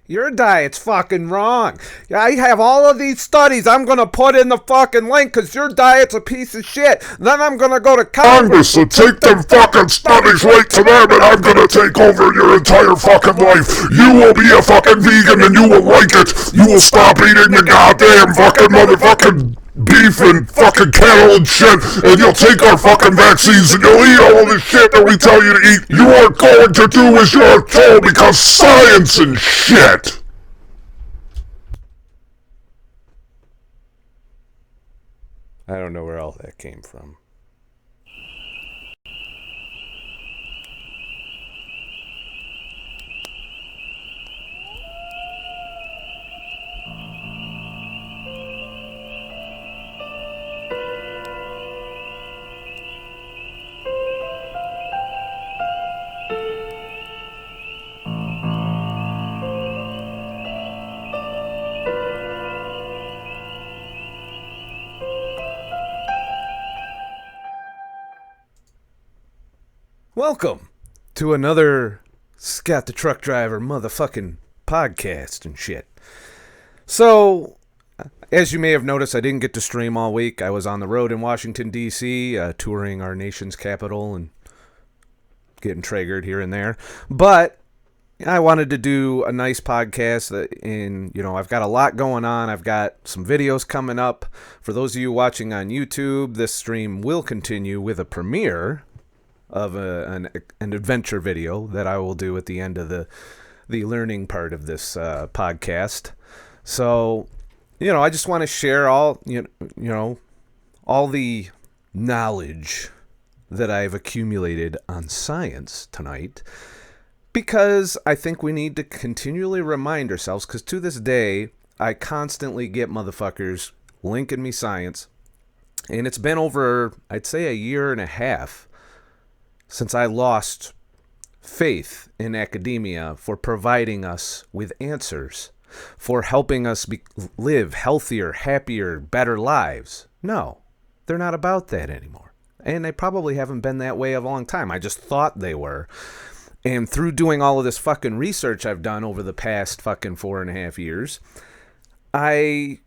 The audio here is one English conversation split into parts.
Your diet's fucking wrong. I have all of these studies I'm going to put in the fucking link because your diet's a piece of shit. Then I'm going to go to Congress So take them fucking studies right to them, and I'm gonna take over your entire fucking life. You will be a fucking vegan and you will like it. You will stop eating the goddamn fucking motherfucking beef and fucking cattle and shit, and you'll take our fucking vaccines and you'll eat all this shit that we tell you to eat. You aren't going to do as you're told because science and shit. I don't know where all that came from. Welcome to another Scott the Truck Driver motherfucking podcast and shit. So, as you may have noticed, I didn't get to stream all week. I was on the road in Washington, D.C., touring our nation's capital and getting triggered here and there. But I wanted to do a nice podcast, and, I've got a lot going on. I've got some videos coming up. For those of you watching on YouTube, this stream will continue with a premiere of an adventure video that I will do at the end of the learning part of this podcast. So, I just want to share all all the knowledge that I've accumulated on science tonight, because I think we need to continually remind ourselves, because to this day I constantly get motherfuckers linking me science, and it's been over, I'd say, a year and a half since I lost faith in academia for providing us with answers, for helping us live healthier, happier, better lives. No, they're not about that anymore. And they probably haven't been that way a long time. I just thought they were. And through doing all of this fucking research I've done over the past fucking 4.5 years, I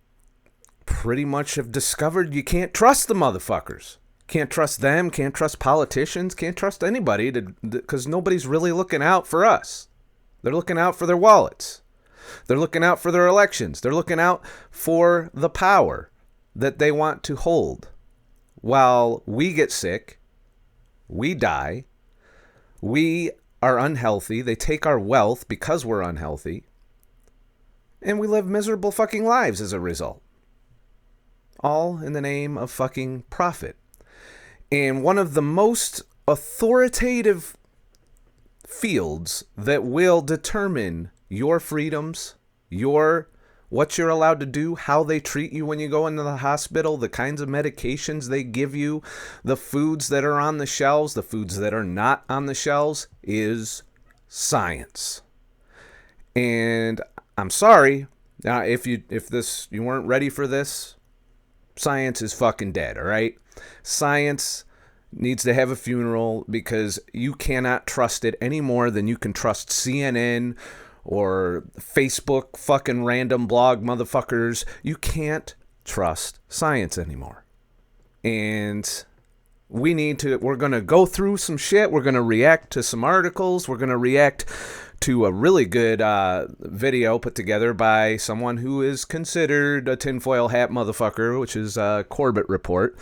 pretty much have discovered you can't trust the motherfuckers. Can't trust them, can't trust politicians, can't trust anybody, because nobody's really looking out for us. They're looking out for their wallets. They're looking out for their elections. They're looking out for the power that they want to hold. While we get sick, we die, we are unhealthy, they take our wealth because we're unhealthy, and we live miserable fucking lives as a result. All in the name of fucking profit. And one of the most authoritative fields that will determine your freedoms, what you're allowed to do, how they treat you when you go into the hospital, the kinds of medications they give you, the foods that are on the shelves, the foods that are not on the shelves, is science. And I'm sorry, if you weren't ready for this, science is fucking dead, all right? Science needs to have a funeral, because you cannot trust it any more than you can trust CNN or Facebook fucking random blog motherfuckers. You can't trust science anymore. And we're going to go through some shit. We're going to react to some articles. We're going to react to a really good video put together by someone who is considered a tinfoil hat motherfucker, which is Corbett Report.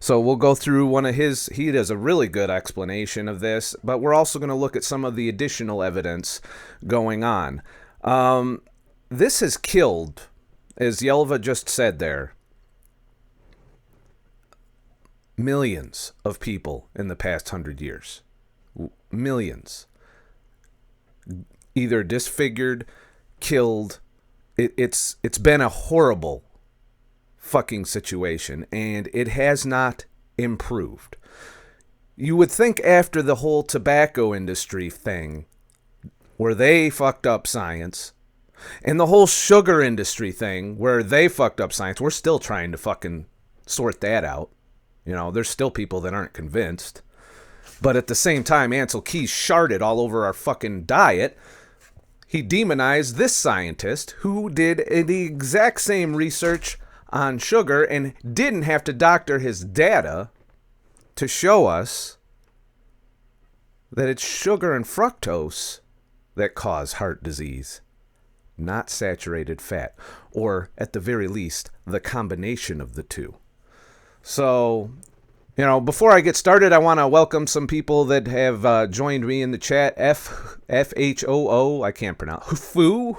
So we'll go through one of he does a really good explanation of this, but we're also going to look at some of the additional evidence going on. This has killed, as Yelva just said there, millions of people in the past 100 years. Millions. Either disfigured, killed. It's been a horrible fucking situation, and it has not improved. You would think after the whole tobacco industry thing, where they fucked up science, and the whole sugar industry thing, where they fucked up science, we're still trying to fucking sort that out. There's still people that aren't convinced. But at the same time, Ansel Keys sharted all over our fucking diet. he demonized this scientist who did the exact same research on sugar and didn't have to doctor his data to show us that it's sugar and fructose that cause heart disease, not saturated fat, or at the very least, the combination of the two. So, before I get started, I want to welcome some people that have joined me in the chat. FHOO, I can't pronounce. Foo.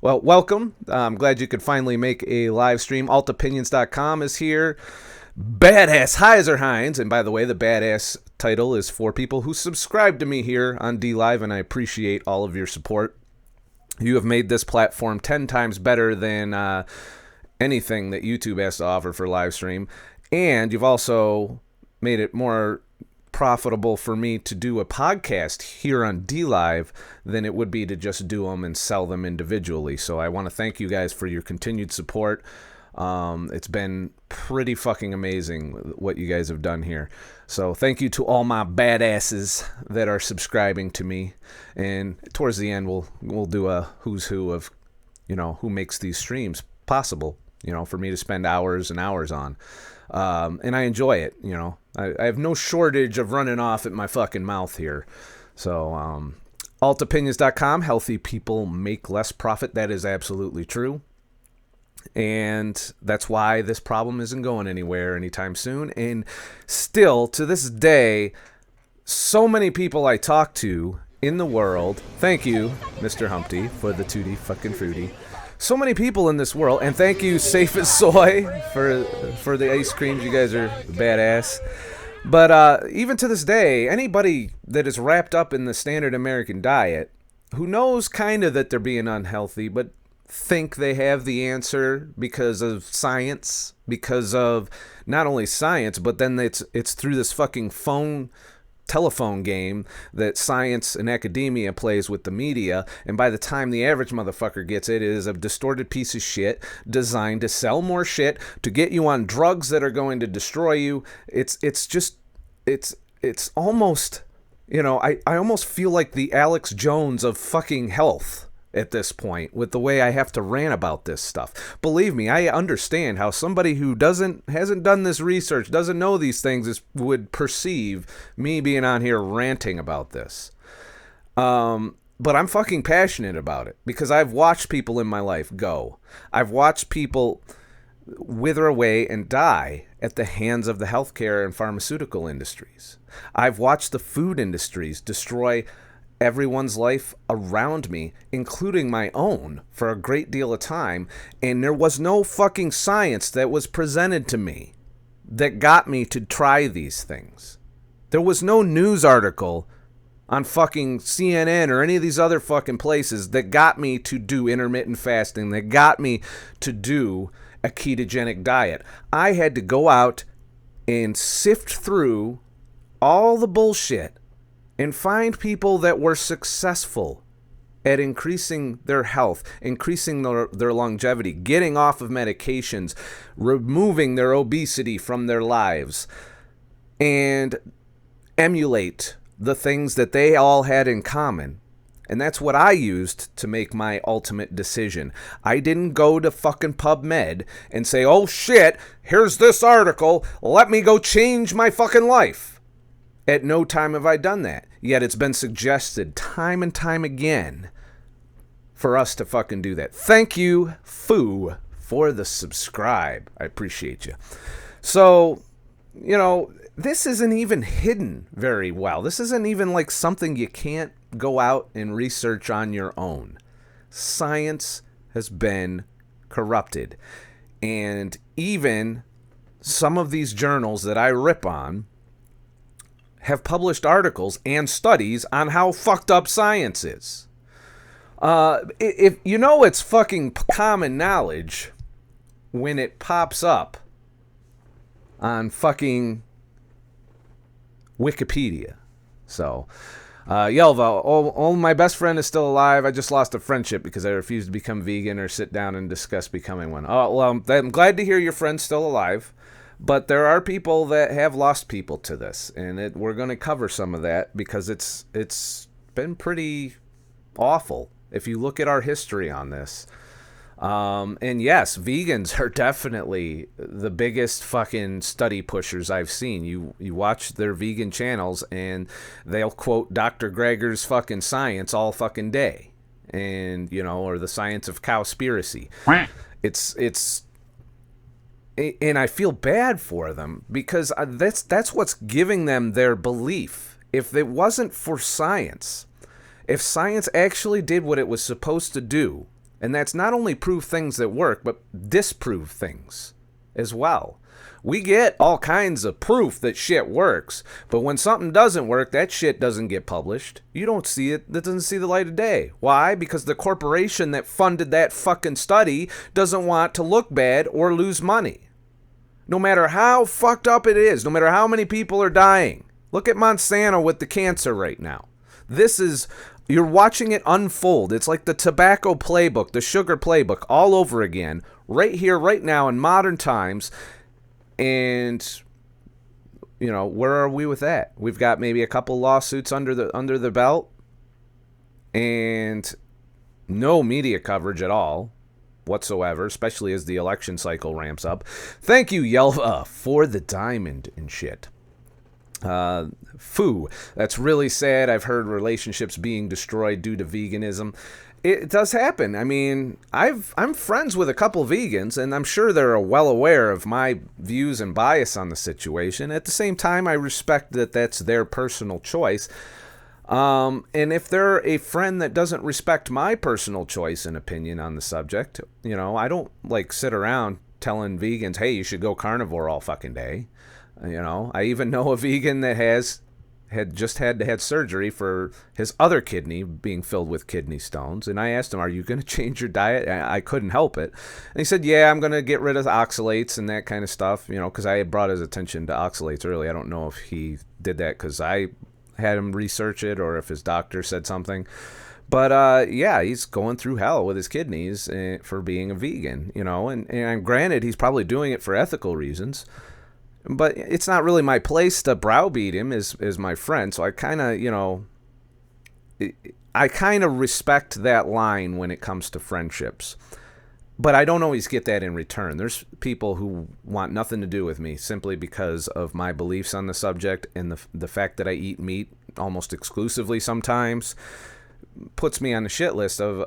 Well, welcome. I'm glad you could finally make a live stream. Altopinions.com is here. Badass Heiser Hines, and by the way, the badass title is for people who subscribe to me here on DLive, and I appreciate all of your support. You have made this platform 10 times better than anything that YouTube has to offer for live stream, and you've also made it more profitable for me to do a podcast here on DLive than it would be to just do them and sell them individually. So I want to thank you guys for your continued support. It's been pretty fucking amazing what you guys have done here. So thank you to all my badasses that are subscribing to me. And towards the end, we'll do a who's who of, who makes these streams possible, for me to spend hours and hours on. And I enjoy it, I have no shortage of running off at my fucking mouth here. So, altopinions.com, healthy people make less profit. That is absolutely true. And that's why this problem isn't going anywhere anytime soon. And still, to this day, so many people I talk to in the world, thank you, Mr. Humpty, for the 2D fucking fruity. So many people in this world, and thank you, Safe as Soy, for the ice creams. You guys are badass. But even to this day, anybody that is wrapped up in the standard American diet, who knows kind of that they're being unhealthy, but think they have the answer because of science, because of not only science, but then it's through this fucking telephone game that science and academia plays with the media, and by the time the average motherfucker gets it, it is a distorted piece of shit designed to sell more shit, to get you on drugs that are going to destroy you. It's almost, I almost feel like the Alex Jones of fucking health at this point with the way I have to rant about this stuff. Believe me, I understand how somebody who hasn't done this research, doesn't know these things, would perceive me being on here ranting about this. But I'm fucking passionate about it because I've watched people in my life go. I've watched people wither away and die at the hands of the healthcare and pharmaceutical industries. I've watched the food industries destroy everyone's life around me, including my own, for a great deal of time, and there was no fucking science that was presented to me that got me to try these things. There was no news article on fucking CNN or any of these other fucking places that got me to do intermittent fasting, that got me to do a ketogenic diet. I had to go out and sift through all the bullshit and find people that were successful at increasing their health, increasing their longevity, getting off of medications, removing their obesity from their lives, and emulate the things that they all had in common. And that's what I used to make my ultimate decision. I didn't go to fucking PubMed and say, oh shit, here's this article, let me go change my fucking life. At no time have I done that. Yet it's been suggested time and time again for us to fucking do that. Thank you, Foo, for the subscribe. I appreciate you. So, this isn't even hidden very well. This isn't even like something you can't go out and research on your own. Science has been corrupted. And even some of these journals that I rip on have published articles and studies on how fucked up science is. If it's fucking common knowledge when it pops up on fucking Wikipedia. So, Yelva, oh, my best friend is still alive. I just lost a friendship because I refused to become vegan or sit down and discuss becoming one. Oh, well, I'm glad to hear your friend's still alive. But there are people that have lost people to this, and we're going to cover some of that because it's been pretty awful if you look at our history on this. And yes, vegans are definitely the biggest fucking study pushers I've seen. You watch their vegan channels and they'll quote Dr. Greger's fucking science all fucking day. And, you know, or the science of cowspiracy. It's and I feel bad for them because that's what's giving them their belief. If it wasn't for science, if science actually did what it was supposed to do, and that's not only prove things that work, but disprove things as well. We get all kinds of proof that shit works, but when something doesn't work, that shit doesn't get published. You don't see it. That doesn't see the light of day. Why? Because the corporation that funded that fucking study doesn't want to look bad or lose money. No matter how fucked up it is, no matter how many people are dying. Look at Monsanto with the cancer right now. You're watching it unfold. It's like the tobacco playbook, the sugar playbook, all over again, right here, right now, in modern times. And, you know, where are we with that? We've got maybe a couple lawsuits under the belt, and no media coverage at all whatsoever, especially as the election cycle ramps up. Thank you, Yelva, for the diamond and shit. Foo, that's really sad. I've heard relationships being destroyed due to veganism. It does happen. I mean, I'm friends with a couple vegans, and I'm sure they're well aware of my views and bias on the situation. At the same time, I respect that that's their personal choice. And if they're a friend that doesn't respect my personal choice and opinion on the subject, you know, I don't like sit around telling vegans, hey, you should go carnivore all fucking day. You know, I even know a vegan that had just had surgery for his other kidney being filled with kidney stones. And I asked him, are you going to change your diet? I couldn't help it. And he said, yeah, I'm going to get rid of oxalates and that kind of stuff, you know, because I had brought his attention to oxalates early. I don't know if he did that because I had him research it or if his doctor said something. But, yeah, he's going through hell with his kidneys for being a vegan, you know. And granted, he's probably doing it for ethical reasons. But it's not really my place to browbeat him as my friend. So I kind of, you know, I kind of respect that line when it comes to friendships. But I don't always get that in return. There's people who want nothing to do with me simply because of my beliefs on the subject, and the fact that I eat meat almost exclusively sometimes puts me on the shit list of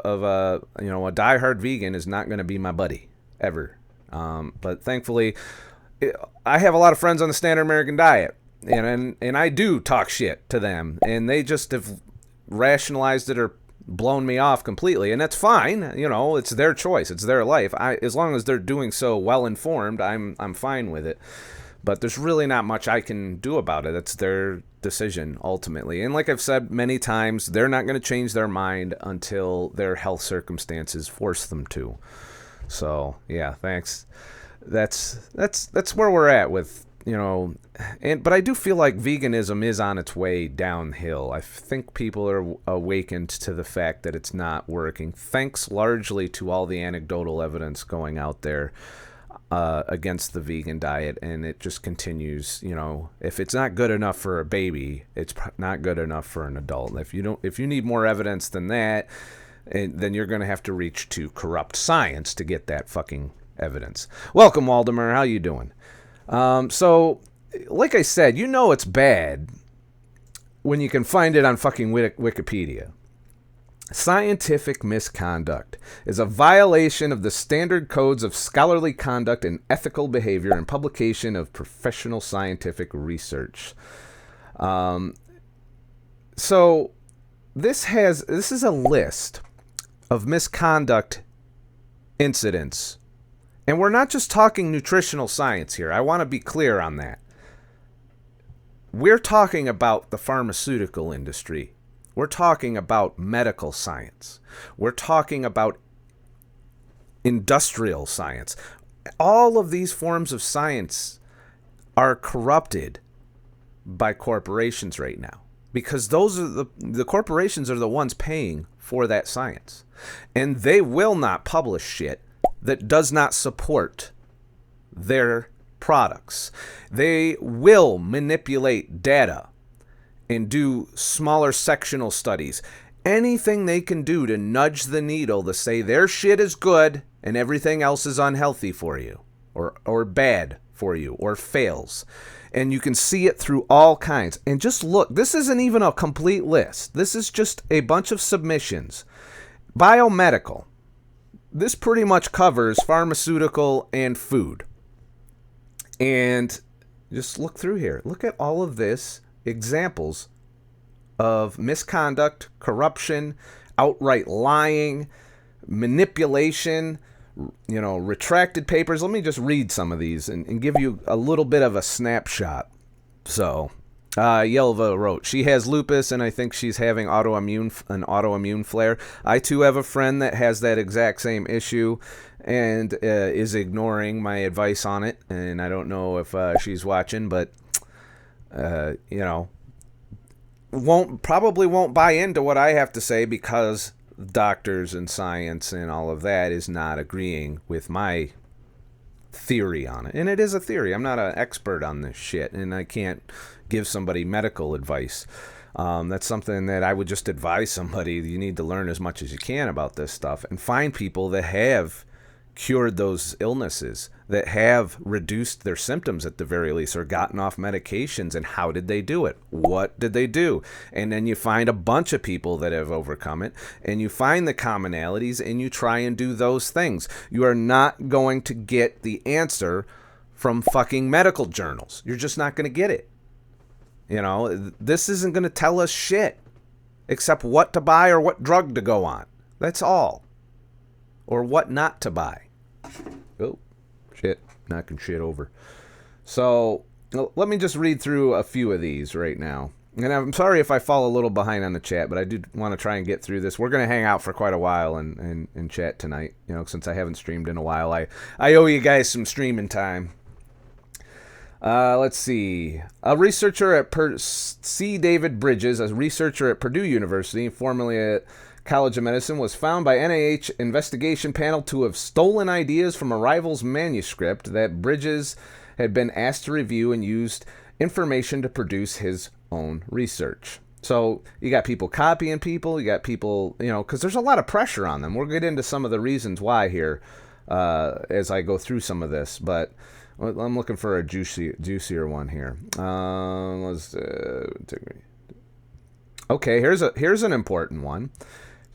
you know, a diehard vegan is not going to be my buddy ever. But thankfully, I have a lot of friends on the standard American diet, and I do talk shit to them, and they just have rationalized it or blown me off completely, and that's fine. You know, it's their choice, it's their life. As long as they're doing so well informed, I'm fine with it. But there's really not much I can do about it. It's their decision ultimately, and like I've said many times, they're not going to change their mind until their health circumstances force them to. So yeah, thanks. That's where we're at with, you know, but I do feel like veganism is on its way downhill. I think people are awakened to the fact that it's not working, thanks largely to all the anecdotal evidence going out there against the vegan diet, and it just continues. You know, if it's not good enough for a baby, it's not good enough for an adult. If you need more evidence than that, then you're going to have to reach to corrupt science to get that fucking evidence. Welcome, Waldemar. How you doing? So, like I said, you know it's bad when you can find it on fucking Wikipedia. Scientific misconduct is a violation of the standard codes of scholarly conduct and ethical behavior and publication of professional scientific research. So, this is a list of misconduct incidents. And we're not just talking nutritional science here. I want to be clear on that. We're talking about the pharmaceutical industry. We're talking about medical science. We're talking about industrial science. All of these forms of science are corrupted by corporations right now, because those are the corporations are the ones paying for that science. And they will not publish shit that does not support their products. They will manipulate data and do smaller sectional studies anything they can do to nudge the needle to say their shit is good and everything else is unhealthy for you or bad for you or fails. And you can see it through all kinds. And just look, this isn't even a complete list. This is just a bunch of submissions. Biomedical. This pretty much covers pharmaceutical and food. And just look through here. Look at all of this examples of misconduct, corruption, outright lying, manipulation, retracted papers. Let me just read some of these and give you a little bit of a snapshot. So, Yelva wrote, she has lupus and I think she's having an autoimmune flare. I too have a friend that has that exact same issue and is ignoring my advice on it. And I don't know if she's watching, but, probably won't buy into what I have to say because doctors and science and all of that is not agreeing with my theory on it. And it is a theory. I'm not an expert on this shit, and I can't give somebody medical advice. That's something that I would just advise somebody. You need to learn as much as you can about this stuff and find people that have cured those illnesses, that have reduced their symptoms at the very least, or gotten off medications. And how did they do it? What did they do? And then you find a bunch of people that have overcome it, and you find the commonalities, and you try and do those things. You are not going to get the answer from fucking medical journals. You're just not going to get it. This isn't going to tell us shit except what to buy or what drug to go on. That's all. Or what not to buy. Oh, shit. Knocking shit over. So, let me just read through a few of these right now. And I'm sorry if I fall a little behind on the chat, but I do want to try and get through this. We're going to hang out for quite a while and chat tonight, since I haven't streamed in a while. I owe you guys some streaming time. Let's see. A researcher at C. David Bridges, a researcher at Purdue University, formerly at College of Medicine, was found by NIH investigation panel to have stolen ideas from a rival's manuscript that Bridges had been asked to review and used information to produce his own research. So you got people copying people, you got people, because there's a lot of pressure on them. We'll get into some of the reasons why here as I go through some of this, but I'm looking for a juicier one here. Okay, here's an important one.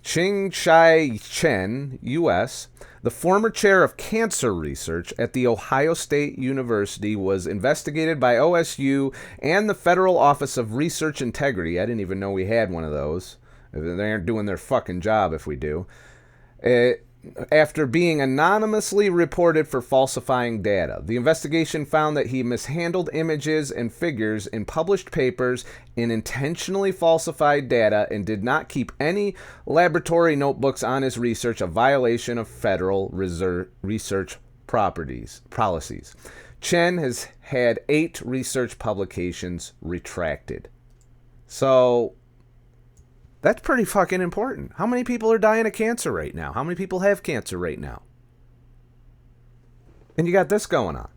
Ching-Chai Chen, U.S., the former chair of cancer research at The Ohio State University, was investigated by OSU and the Federal Office of Research Integrity. I didn't even know we had one of those. They aren't doing their fucking job if we do. After being anonymously reported for falsifying data. The investigation found that he mishandled images and figures in published papers and intentionally falsified data and did not keep any laboratory notebooks on his research, a violation of federal research policies. Chen has had 8 research publications retracted. So that's pretty fucking important. How many people are dying of cancer right now? How many people have cancer right now? And you got this going on.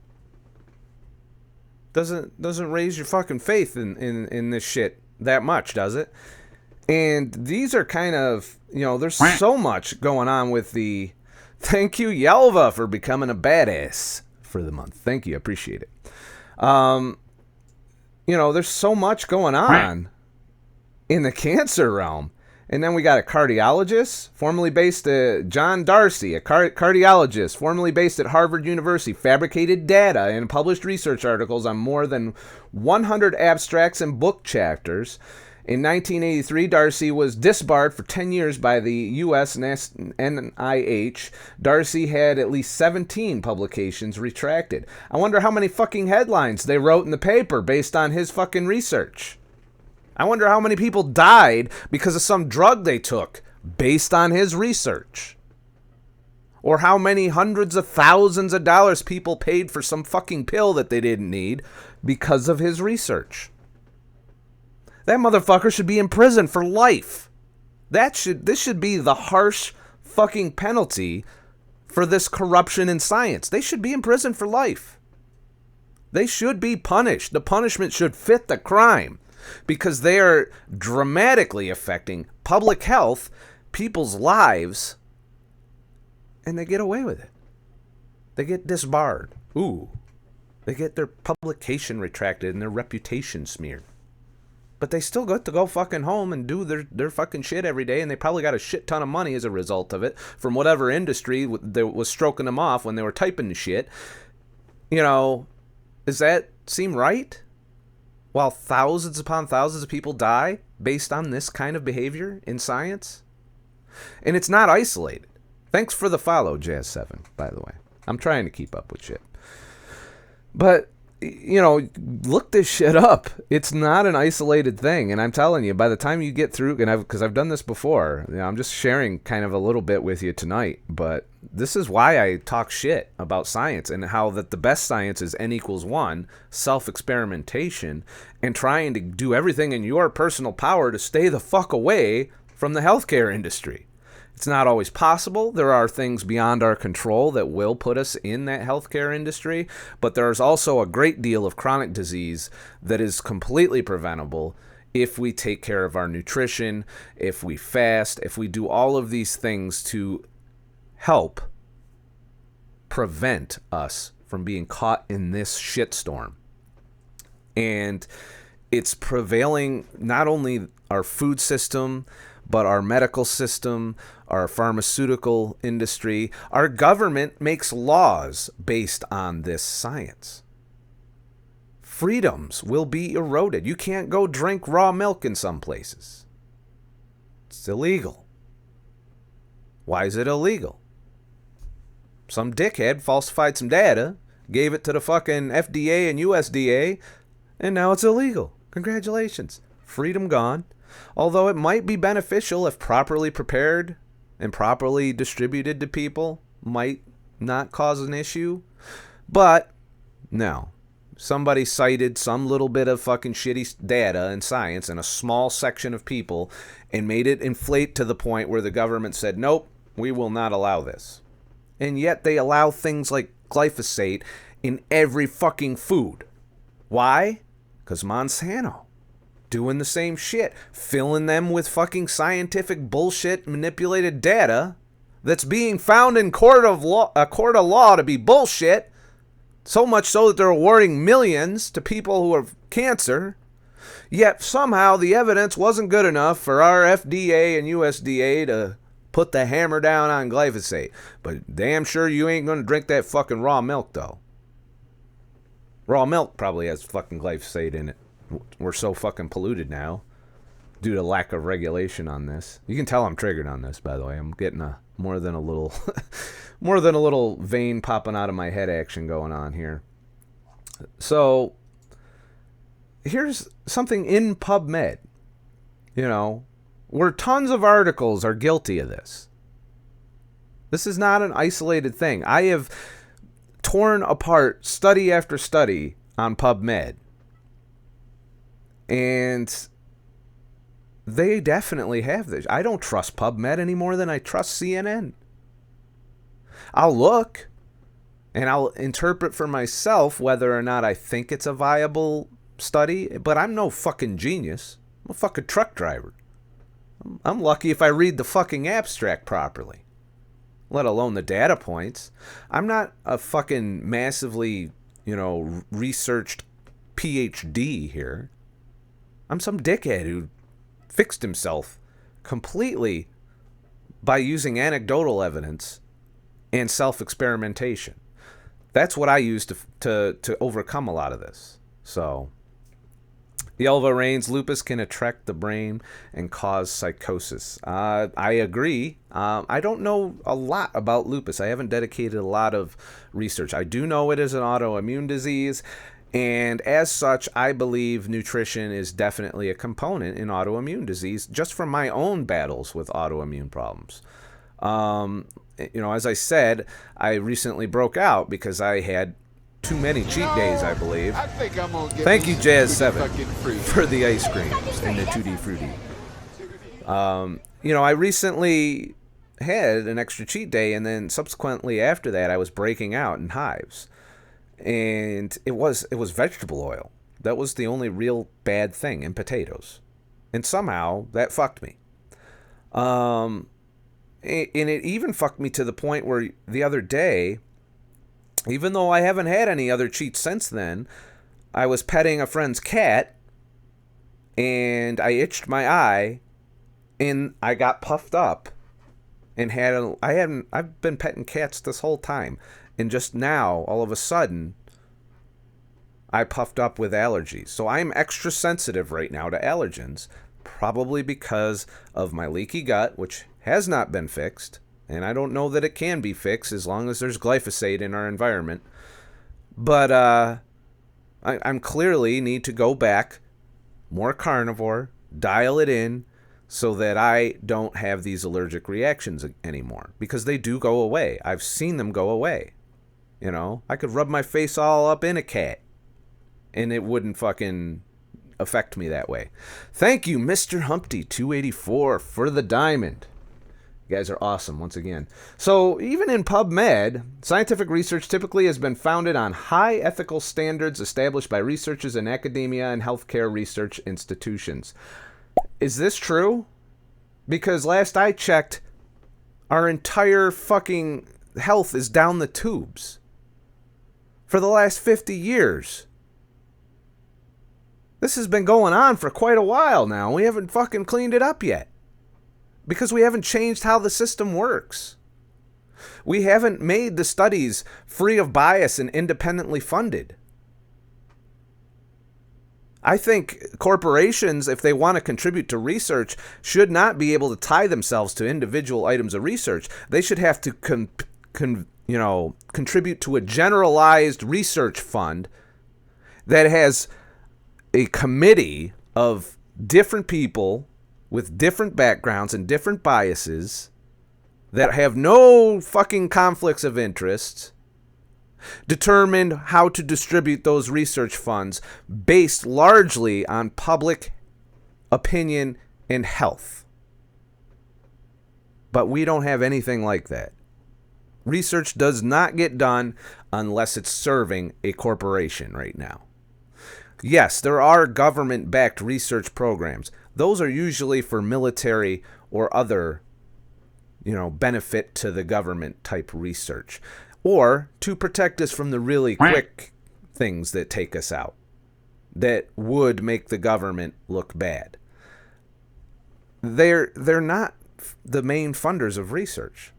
Doesn't raise your fucking faith in this shit that much, does it? And these are kind of, there's so much going on with the... Thank you, Yelva, for becoming a badass for the month. Thank you. I appreciate it. There's so much going on in the cancer realm. And then we got a cardiologist, formerly based at John Darcy, a cardiologist, formerly based at Harvard University, fabricated data and published research articles on more than 100 abstracts and book chapters. In 1983, Darcy was disbarred for 10 years by the U.S. NIH. Darcy had at least 17 publications retracted. I wonder how many fucking headlines they wrote in the paper based on his fucking research. I wonder how many people died because of some drug they took based on his research. Or how many hundreds of thousands of dollars people paid for some fucking pill that they didn't need because of his research. That motherfucker should be in prison for life. This should be the harsh fucking penalty for this corruption in science. They should be in prison for life. They should be punished. The punishment should fit the crime. Because they are dramatically affecting public health, people's lives, and they get away with it. They get disbarred. Ooh. They get their publication retracted and their reputation smeared. But they still got to go fucking home and do their fucking shit every day, and they probably got a shit ton of money as a result of it from whatever industry that was stroking them off when they were typing the shit. You know, does that seem right? While thousands upon thousands of people die based on this kind of behavior in science? And it's not isolated. Thanks for the follow, Jazz7, by the way. I'm trying to keep up with shit. But, you know, look this shit up. It's not an isolated thing. And I'm telling you, by the time you get through, and because I've done this before, you know, I'm just sharing kind of a little bit with you tonight. But this is why I talk shit about science and how that the best science is N=1, self-experimentation, and trying to do everything in your personal power to stay the fuck away from the healthcare industry. It's not always possible. There are things beyond our control that will put us in that healthcare industry, but there's also a great deal of chronic disease that is completely preventable if we take care of our nutrition, if we fast, if we do all of these things to help prevent us from being caught in this shitstorm. And it's prevailing not only our food system, but our medical system, our pharmaceutical industry. Our government makes laws based on this science. Freedoms will be eroded. You can't go drink raw milk in some places. It's illegal. Why is it illegal? Some dickhead falsified some data, gave it to the fucking FDA and USDA, and now it's illegal. Congratulations. Freedom gone. Although it might be beneficial if properly prepared and properly distributed to people, might not cause an issue. But, no. Somebody cited some little bit of fucking shitty data and science in a small section of people and made it inflate to the point where the government said, nope, we will not allow this. And yet they allow things like glyphosate in every fucking food. Why? Because Monsanto. Doing the same shit, filling them with fucking scientific bullshit manipulated data that's being found in a court of law to be bullshit, so much so that they're awarding millions to people who have cancer, yet somehow the evidence wasn't good enough for our FDA and USDA to put the hammer down on glyphosate. But damn sure you ain't gonna drink that fucking raw milk, though. Raw milk probably has fucking glyphosate in it. We're so fucking polluted now due to lack of regulation on this. You can tell I'm triggered on this, by the way. I'm getting more than a little vein popping out of my head action going on here. So here's something in PubMed, you know, where tons of articles are guilty of this. This is not an isolated thing. I have torn apart study after study on PubMed. And they definitely have this. I don't trust PubMed any more than I trust CNN. I'll look and I'll interpret for myself whether or not I think it's a viable study, but I'm no fucking genius. I'm a fucking truck driver. I'm lucky if I read the fucking abstract properly, let alone the data points. I'm not a fucking massively, you know, researched PhD here. I'm some dickhead who fixed himself completely by using anecdotal evidence and self-experimentation. That's what I use to overcome a lot of this. So, Yelva Reigns, lupus can attract the brain and cause psychosis. I agree. I don't know a lot about lupus. I haven't dedicated a lot of research. I do know it is an autoimmune disease. And as such, I believe nutrition is definitely a component in autoimmune disease, just from my own battles with autoimmune problems. You know, as I said, I recently broke out because I had too many cheat days, I believe. Thank you, Jazz7, for the ice cream and the Tutti Frutti. You know, I recently had an extra cheat day, and then subsequently after that, I was breaking out in hives. And it was vegetable oil. That was the only real bad thing in potatoes. And somehow that fucked me. And it even fucked me to the point where the other day, even though I haven't had any other cheats since then, I was petting a friend's cat and I itched my eye and I got puffed up and I've been petting cats this whole time, and just now all of a sudden I puffed up with allergies. So I'm extra sensitive right now to allergens, probably because of my leaky gut, which has not been fixed, and I don't know that it can be fixed as long as there's glyphosate in our environment. But I'm clearly need to go back more carnivore, dial it in, so that I don't have these allergic reactions anymore, because they do go away. I've seen them go away. You know, I could rub my face all up in a cat and it wouldn't fucking affect me that way. Thank you, Mr. Humpty 284, for the diamond. You guys are awesome once again. So even in PubMed, scientific research typically has been founded on high ethical standards established by researchers in academia and healthcare research institutions. Is this true? Because last I checked, our entire fucking health is down the tubes. For the last 50 years. This has been going on for quite a while now. We haven't fucking cleaned it up yet. Because we haven't changed how the system works. We haven't made the studies free of bias and independently funded. I think corporations, if they want to contribute to research, should not be able to tie themselves to individual items of research. They should have to contribute to a generalized research fund that has a committee of different people with different backgrounds and different biases that have no fucking conflicts of interest, determine how to distribute those research funds based largely on public opinion and health. But we don't have anything like that. Research does not get done unless it's serving a corporation right now. Yes, there are government-backed research programs. Those are usually for military or other, benefit to the government type research. Or to protect us from the really quick things that take us out, that would make the government look bad. They're not the main funders of research.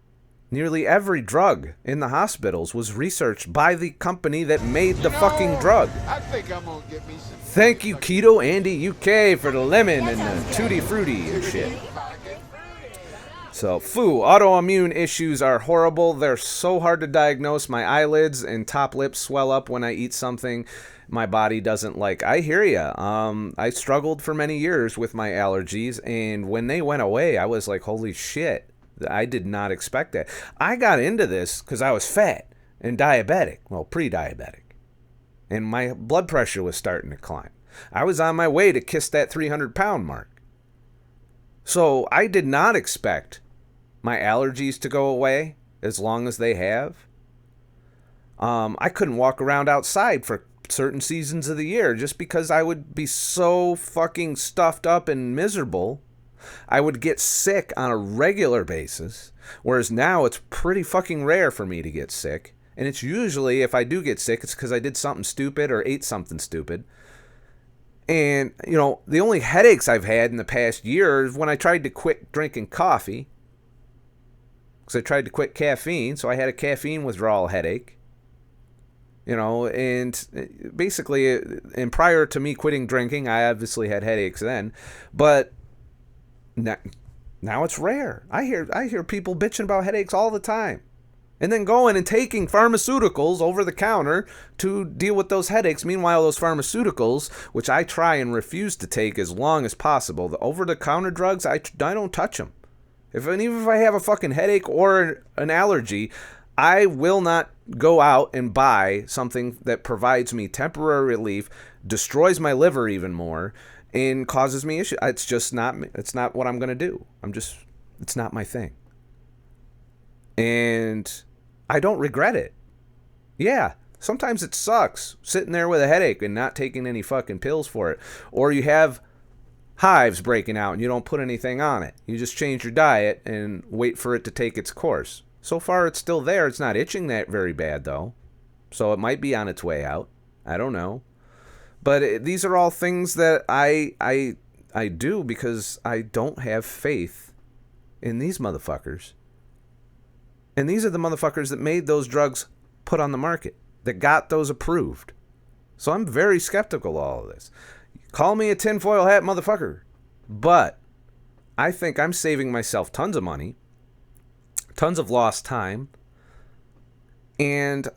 Nearly every drug in the hospitals was researched by the company that made the fucking drug. I think I'm gonna get me some. Thank you, Keto Andy UK, for the lemon and the tutti frutti and shit. So, autoimmune issues are horrible. They're so hard to diagnose. My eyelids and top lip swell up when I eat something my body doesn't like. I hear ya. I struggled for many years with my allergies, and when they went away, I was like, holy shit. I did not expect that. I got into this because I was fat and diabetic. Well, pre-diabetic. And my blood pressure was starting to climb. I was on my way to kiss that 300-pound mark. So I did not expect my allergies to go away as long as they have. I couldn't walk around outside for certain seasons of the year just because I would be so fucking stuffed up and miserable. I would get sick on a regular basis, whereas now it's pretty fucking rare for me to get sick. And it's usually, if I do get sick, it's because I did something stupid or ate something stupid. And, the only headaches I've had in the past year is when I tried to quit drinking coffee. Because I tried to quit caffeine, so I had a caffeine withdrawal headache. And basically, and prior to me quitting drinking, I obviously had headaches then. But now it's rare. I hear people bitching about headaches all the time. And then going and taking pharmaceuticals over the counter to deal with those headaches. Meanwhile, those pharmaceuticals, which I try and refuse to take as long as possible, the over-the-counter drugs, I don't touch them. Even if I have a fucking headache or an allergy, I will not go out and buy something that provides me temporary relief, destroys my liver even more, and causes me issues. It's not what I'm going to do. It's not my thing. And I don't regret it. Yeah, sometimes it sucks sitting there with a headache and not taking any fucking pills for it. Or you have hives breaking out and you don't put anything on it. You just change your diet and wait for it to take its course. So far, it's still there. It's not itching that very bad, though. So it might be on its way out. I don't know. But these are all things that I do because I don't have faith in these motherfuckers. And these are the motherfuckers that made those drugs put on the market, that got those approved. So I'm very skeptical of all of this. Call me a tinfoil hat motherfucker. But I think I'm saving myself tons of money, tons of lost time, and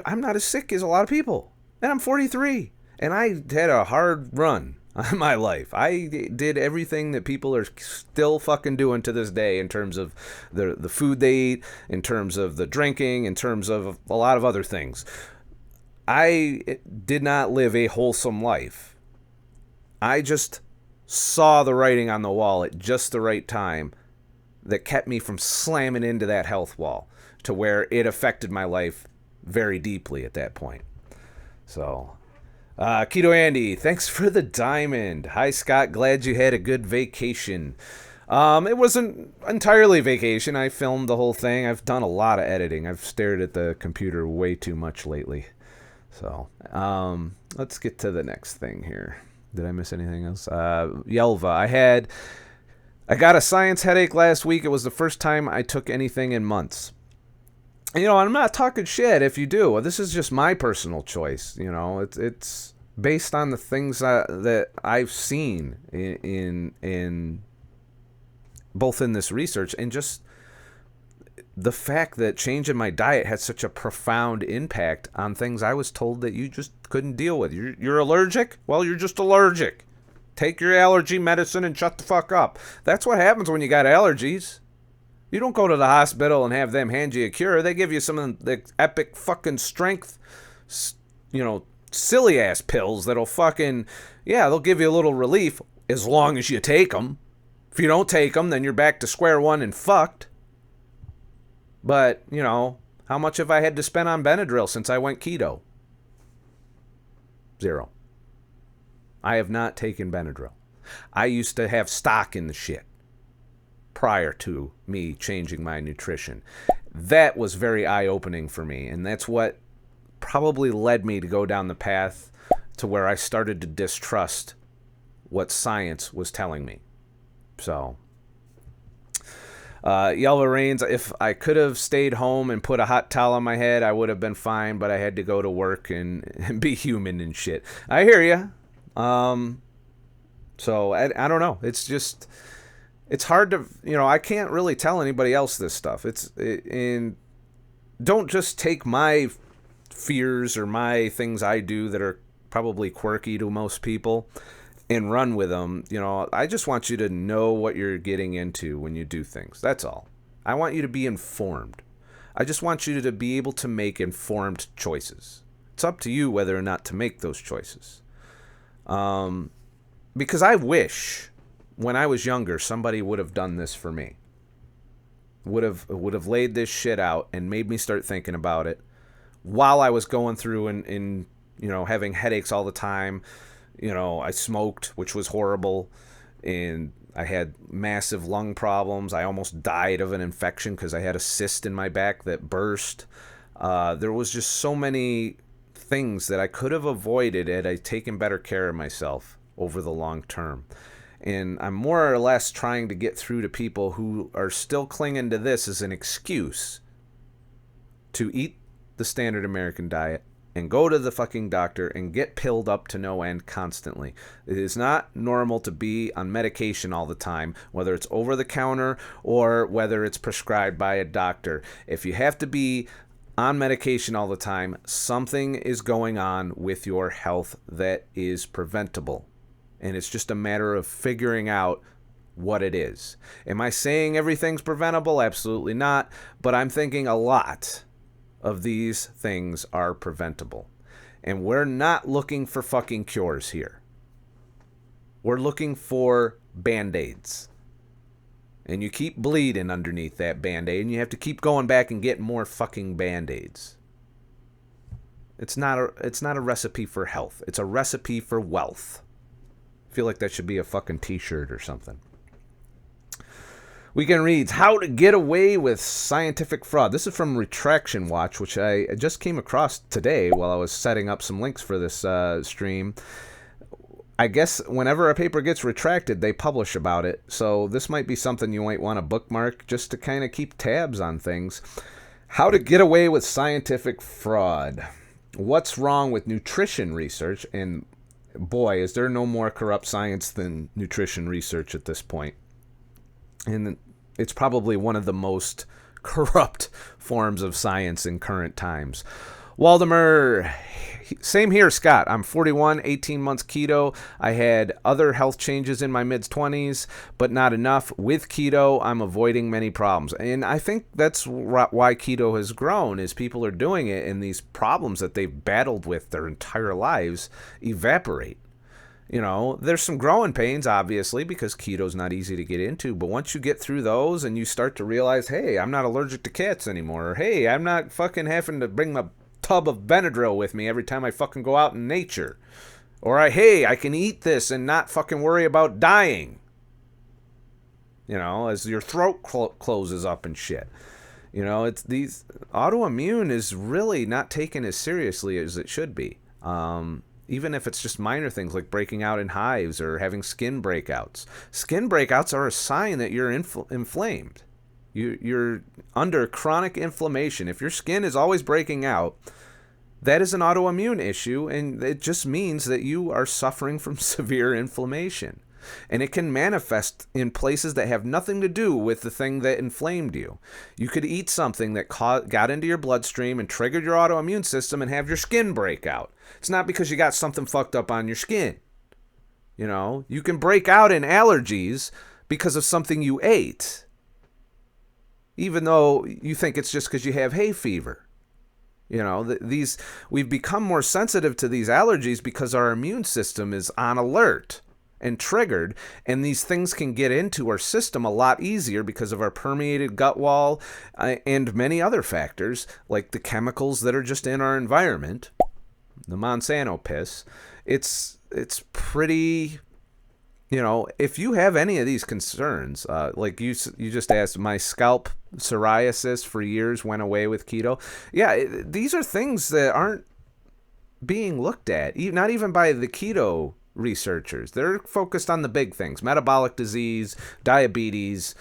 I'm not as sick as a lot of people. And I'm 43. And I had a hard run on my life. I did everything that people are still fucking doing to this day in terms of the food they eat, in terms of the drinking, in terms of a lot of other things. I did not live a wholesome life. I just saw the writing on the wall at just the right time that kept me from slamming into that health wall to where it affected my life very deeply at that point. So, Keto Andy, thanks for the diamond. Hi, Scott. Glad you had a good vacation. It wasn't entirely vacation. I filmed the whole thing. I've done a lot of editing. I've stared at the computer way too much lately. So, let's get to the next thing here. Did I miss anything else? Yelva, I got a science headache last week. It was the first time I took anything in months. You know, I'm not talking shit if you do. This is just my personal choice. You know, it's based on the things that I've seen in both in this research and just the fact that changing my diet had such a profound impact on things I was told that you just couldn't deal with. You're allergic? Well, you're just allergic. Take your allergy medicine and shut the fuck up. That's what happens when you got allergies. You don't go to the hospital and have them hand you a cure. They give you some of the epic fucking strength, you know, silly ass pills that'll fucking, yeah, they'll give you a little relief as long as you take them. If you don't take them, then you're back to square one and fucked. But, you know, how much have I had to spend on Benadryl since I went keto? 0. I have not taken Benadryl. I used to have stock in the shit prior to me changing my nutrition. That was very eye-opening for me, and that's what probably led me to go down the path to where I started to distrust what science was telling me. So, Yelva Rains, if I could have stayed home and put a hot towel on my head, I would have been fine, but I had to go to work and be human and shit. I hear you. So I don't know. It's just, it's hard to, you know, I can't really tell anybody else this stuff. And don't just take my fears or my things I do that are probably quirky to most people and run with them. You know, I just want you to know what you're getting into when you do things. That's all. I want you to be informed. I just want you to be able to make informed choices. It's up to you whether or not to make those choices. Because I wish when I was younger, somebody would have done this for me. Would have laid this shit out and made me start thinking about it while I was going through and you know, having headaches all the time. You know, I smoked, which was horrible, and I had massive lung problems. I almost died of an infection because I had a cyst in my back that burst. There was just so many things that I could have avoided had I taken better care of myself over the long term. And I'm more or less trying to get through to people who are still clinging to this as an excuse to eat the standard American diet and go to the fucking doctor and get pilled up to no end constantly. It is not normal to be on medication all the time, whether it's over the counter or whether it's prescribed by a doctor. If you have to be on medication all the time, something is going on with your health that is preventable. And it's just a matter of figuring out what it is. Am I saying everything's preventable? Absolutely not. But I'm thinking a lot of these things are preventable. And we're not looking for fucking cures here. We're looking for Band-Aids. And you keep bleeding underneath that Band-Aid, and you have to keep going back and getting more fucking Band-Aids. It's not a recipe for health. It's a recipe for wealth. I feel like that should be a fucking t-shirt or something. Weekend reads, How to Get Away with Scientific Fraud. This is from Retraction Watch, which I just came across today while I was setting up some links for this stream. I guess whenever a paper gets retracted, they publish about it. So this might be something you might want to bookmark just to kind of keep tabs on things. How to Get Away with Scientific Fraud. What's wrong with nutrition research? And boy, is there no more corrupt science than nutrition research at this point. And it's probably one of the most corrupt forms of science in current times. Waldemar, same here, Scott. I'm 41, 18 months keto. I had other health changes in my mid-20s, but not enough. With keto, I'm avoiding many problems. And I think that's why keto has grown, is people are doing it, and these problems that they've battled with their entire lives evaporate. You know, there's some growing pains, obviously, because keto's not easy to get into. But once you get through those and you start to realize, hey, I'm not allergic to cats anymore. Or, hey, I'm not fucking having to bring my tub of Benadryl with me every time I fucking go out in nature. Or, hey, I can eat this and not fucking worry about dying. You know, as your throat closes up and shit. You know, it's these autoimmune is really not taken as seriously as it should be. Even if it's just minor things like breaking out in hives or having skin breakouts. Skin breakouts are a sign that you're inflamed. You're under chronic inflammation. If your skin is always breaking out, that is an autoimmune issue, and it just means that you are suffering from severe inflammation. And it can manifest in places that have nothing to do with the thing that inflamed you. You could eat something that got into your bloodstream and triggered your autoimmune system and have your skin break out. It's not because you got something fucked up on your skin. You know, you can break out in allergies because of something you ate, even though you think it's just because you have hay fever. You know, we've become more sensitive to these allergies because our immune system is on alert and triggered, and these things can get into our system a lot easier because of our permeated gut wall and many other factors, like the chemicals that are just in our environment, the Monsanto piss. It's pretty, you know, if you have any of these concerns, like you just asked, my scalp psoriasis for years went away with keto. Yeah, these are things that aren't being looked at, not even by the keto researchers. They're focused on the big things: metabolic disease, diabetes.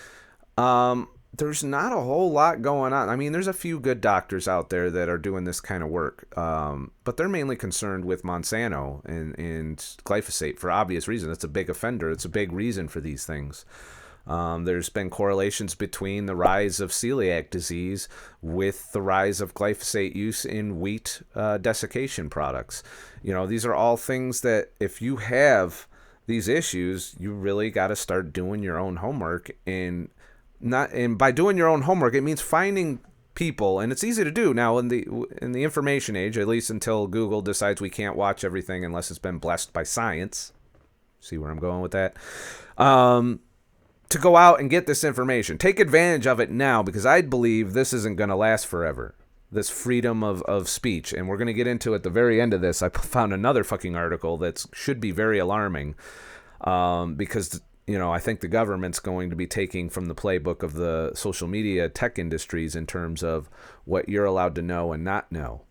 There's not a whole lot going on. I mean, there's a few good doctors out there that are doing this kind of work, but they're mainly concerned with Monsanto and glyphosate for obvious reasons. It's a big offender. It's a big reason for these things. There's been correlations between the rise of celiac disease with the rise of glyphosate use in wheat desiccation products. You know, these are all things that if you have these issues, you really got to start doing your own homework. And by doing your own homework, it means finding people, and it's easy to do now in the information age, at least until Google decides we can't watch everything unless it's been blessed by science. See where I'm going with that? To go out and get this information. Take advantage of it now, because I believe this isn't going to last forever. This freedom of speech. And we're going to get into at the very end of this. I found another fucking article that should be very alarming, because, you know, I think the government's going to be taking from the playbook of the social media tech industries in terms of what you're allowed to know and not know.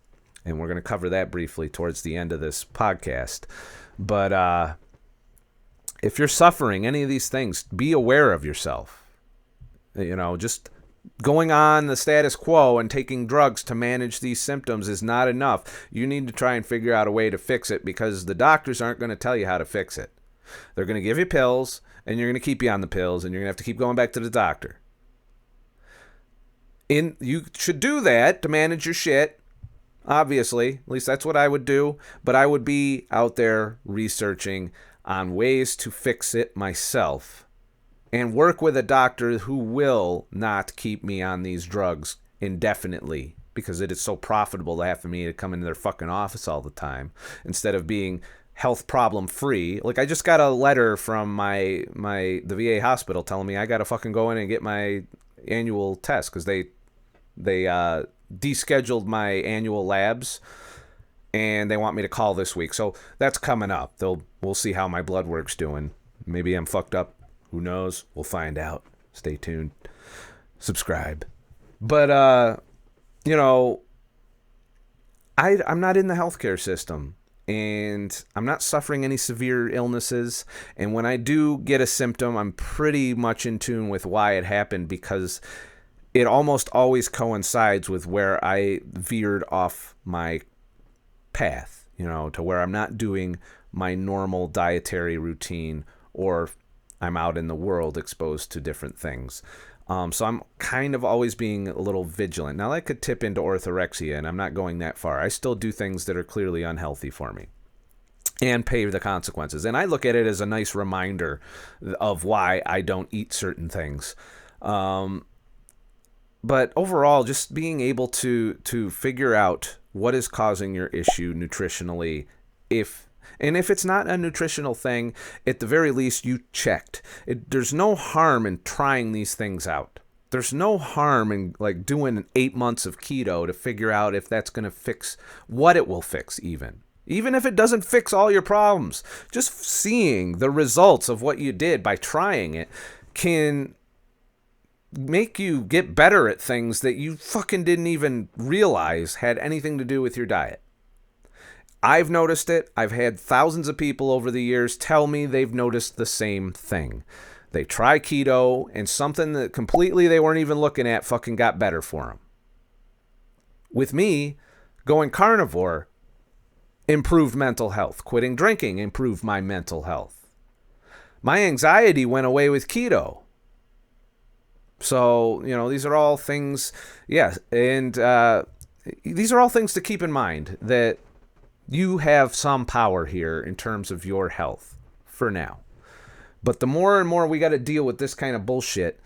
And we're going to cover that briefly towards the end of this podcast. But, if you're suffering any of these things, be aware of yourself. You know, just going on the status quo and taking drugs to manage these symptoms is not enough. You need to try and figure out a way to fix it, because the doctors aren't going to tell you how to fix it. They're going to give you pills, and you're going to keep you on the pills, and you're going to have to keep going back to the doctor. You should do that to manage your shit, obviously. At least that's what I would do. But I would be out there researching on ways to fix it myself and work with a doctor who will not keep me on these drugs indefinitely, because it is so profitable to have for me to come into their fucking office all the time instead of being health problem free. Like, I just got a letter from the VA hospital telling me I got to fucking go in and get my annual test, because they descheduled my annual labs. and they want me to call this week. So that's coming up. We'll see how my blood work's doing. Maybe I'm fucked up. Who knows? We'll find out. Stay tuned. Subscribe. But, you know, I'm not in the healthcare system, and I'm not suffering any severe illnesses. And when I do get a symptom, I'm pretty much in tune with why it happened, because it almost always coincides with where I veered off my path, you know, to where I'm not doing my normal dietary routine, or I'm out in the world exposed to different things. So I'm kind of always being a little vigilant. Now, that could tip into orthorexia, and I'm not going that far. I still do things that are clearly unhealthy for me and pay the consequences. And I look at it as a nice reminder of why I don't eat certain things. But overall, just being able to figure out what is causing your issue nutritionally, if it's not a nutritional thing, at the very least, you checked. There's no harm in trying these things out. There's no harm in like doing 8 months of keto to figure out if that's going to fix what it will fix, even if it doesn't fix all your problems. Just seeing the results of what you did by trying it can make you get better at things that you fucking didn't even realize had anything to do with your diet. I've noticed it. I've had thousands of people over the years tell me they've noticed the same thing. They try keto, and something that completely they weren't even looking at fucking got better for them. With me, going carnivore improved mental health. Quitting drinking improved my mental health. My anxiety went away with keto. So, you know, these are all things, yeah, and these are all things to keep in mind, that you have some power here in terms of your health for now. But the more and more we got to deal with this kind of bullshit,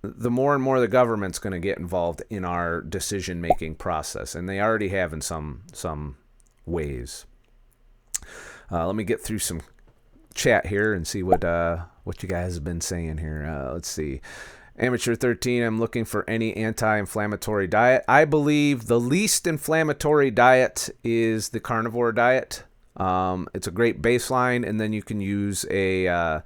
the more and more the government's going to get involved in our decision-making process. And they already have in some ways. Let me get through some chat here and see what you guys have been saying here. Let's see. Amateur 13, I'm looking for any anti-inflammatory diet. I believe the least inflammatory diet is the carnivore diet. It's a great baseline, and then you can use a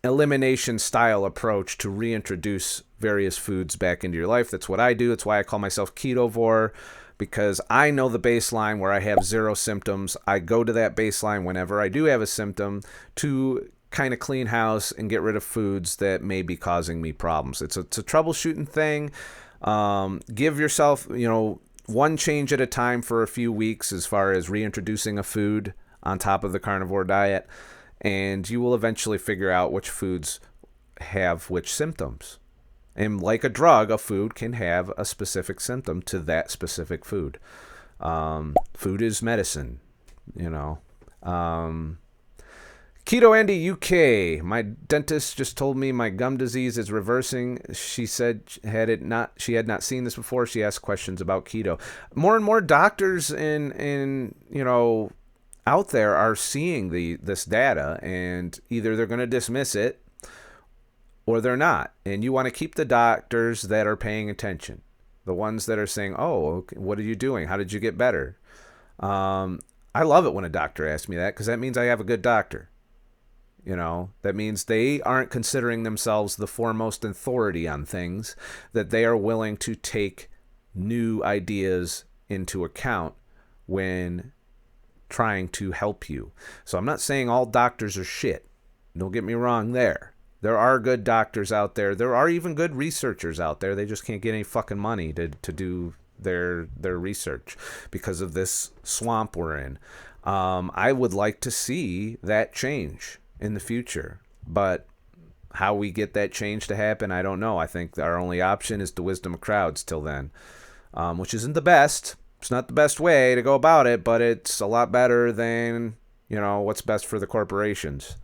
elimination style approach to reintroduce various foods back into your life. That's what I do. That's why I call myself ketovore, because I know the baseline where I have 0 symptoms. I go to that baseline whenever I do have a symptom to kind of clean house and get rid of foods that may be causing me problems. It's a troubleshooting thing. Give yourself, one change at a time for a few weeks as far as reintroducing a food on top of the carnivore diet, and you will eventually figure out which foods have which symptoms. And like a drug, a food can have a specific symptom to that specific food. Food is medicine, Keto Andy UK. My dentist just told me my gum disease is reversing. She said she had not seen this before. She asked questions about keto. More and more doctors out there are seeing this data, and either they're going to dismiss it or they're not. And you want to keep the doctors that are paying attention, the ones that are saying, "Oh, okay, what are you doing? How did you get better?" I love it when a doctor asks me that, because that means I have a good doctor. That means they aren't considering themselves the foremost authority on things, that they are willing to take new ideas into account when trying to help you. So I'm not saying all doctors are shit. Don't get me wrong there. There are good doctors out there. There are even good researchers out there. They just can't get any fucking money to do their research because of this swamp we're in. I would like to see that change in the future, but how we get that change to happen, I don't know. I think our only option is the wisdom of crowds till then, which isn't the best. It's not the best way to go about it, but it's a lot better than what's best for the corporations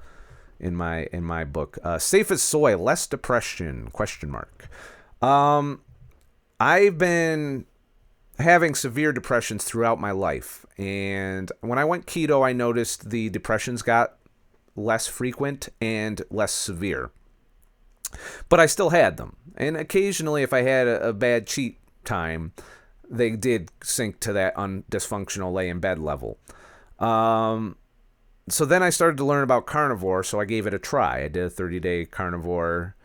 in my book. Safe as soy, less depression, ? I've been having severe depressions throughout my life, and when I went keto, I noticed the depressions got less frequent and less severe, but I still had them. And occasionally, if I had a bad cheat time, they did sink to that dysfunctional lay in bed level. So then I started to learn about carnivore, so I gave it a try. I did a 30-day carnivore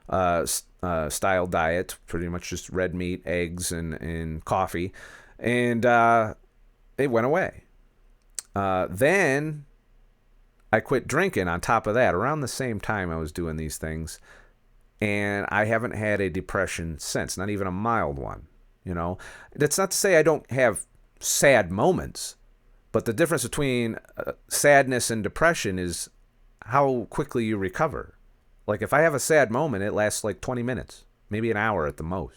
style diet, pretty much just red meat, eggs, and coffee, and it went away. Then I quit drinking on top of that, around the same time I was doing these things, and I haven't had a depression since, not even a mild one. You know, that's not to say I don't have sad moments, but the difference between sadness and depression is how quickly you recover. Like if I have a sad moment, it lasts like 20 minutes, maybe an hour at the most.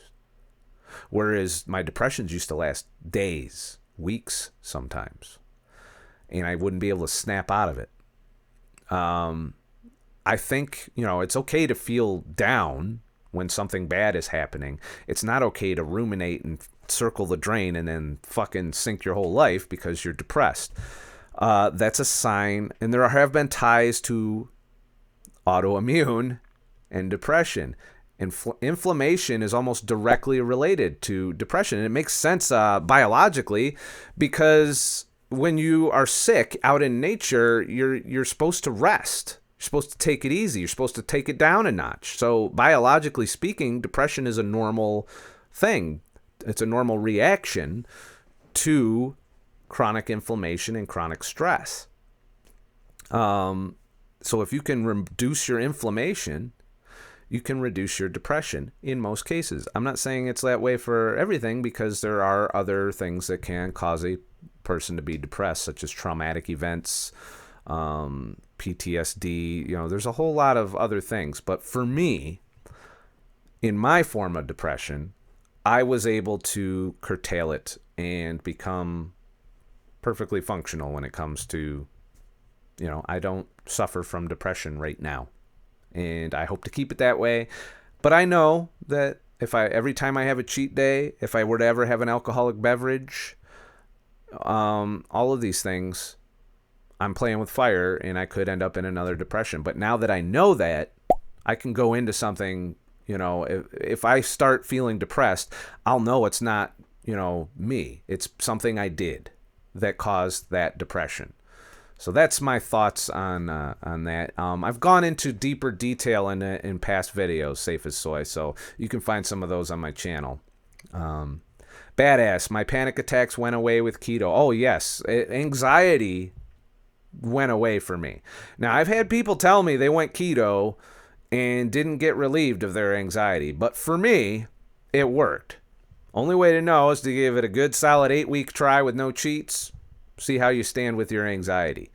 Whereas my depressions used to last days, weeks sometimes, and I wouldn't be able to snap out of it. I think, it's okay to feel down when something bad is happening. It's not okay to ruminate and circle the drain and then fucking sink your whole life because you're depressed. That's a sign, and there have been ties to autoimmune and depression. Inflammation is almost directly related to depression, and it makes sense biologically, because when you are sick out in nature, you're supposed to rest. You're supposed to take it easy. You're supposed to take it down a notch. So biologically speaking, depression is a normal thing. It's a normal reaction to chronic inflammation and chronic stress. So if you can reduce your inflammation, you can reduce your depression in most cases. I'm not saying it's that way for everything, because there are other things that can cause a person to be depressed, such as traumatic events, PTSD. There's a whole lot of other things. But for me, in my form of depression, I was able to curtail it and become perfectly functional when it comes to, I don't suffer from depression right now. And I hope to keep it that way. But I know that every time I have a cheat day, if I were to ever have an alcoholic beverage, all of these things, I'm playing with fire, and I could end up in another depression. But now that I know that, I can go into something, if I start feeling depressed, I'll know it's not, me. It's something I did that caused that depression. So that's my thoughts on that. I've gone into deeper detail in past videos, Safe as Soy, so you can find some of those on my channel. Badass. My panic attacks went away with keto. Oh, yes. Anxiety went away for me. Now, I've had people tell me they went keto and didn't get relieved of their anxiety, but for me, it worked. Only way to know is to give it a good solid 8-week try with no cheats. See how you stand with your anxiety.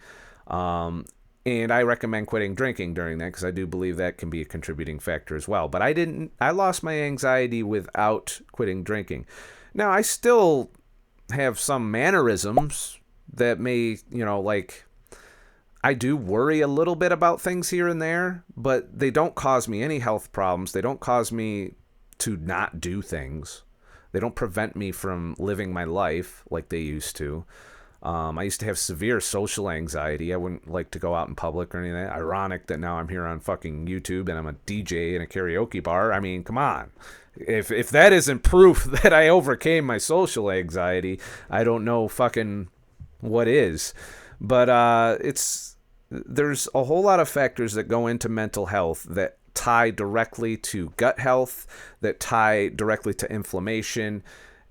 And I recommend quitting drinking during that, because I do believe that can be a contributing factor as well. But I lost my anxiety without quitting drinking. Now, I still have some mannerisms that may, I do worry a little bit about things here and there, but they don't cause me any health problems. They don't cause me to not do things. They don't prevent me from living my life like they used to. I used to have severe social anxiety. I wouldn't like to go out in public or anything. Ironic that now I'm here on fucking YouTube and I'm a DJ in a karaoke bar. I mean, come on. If that isn't proof that I overcame my social anxiety, I don't know fucking what is. But there's a whole lot of factors that go into mental health that tie directly to gut health, that tie directly to inflammation.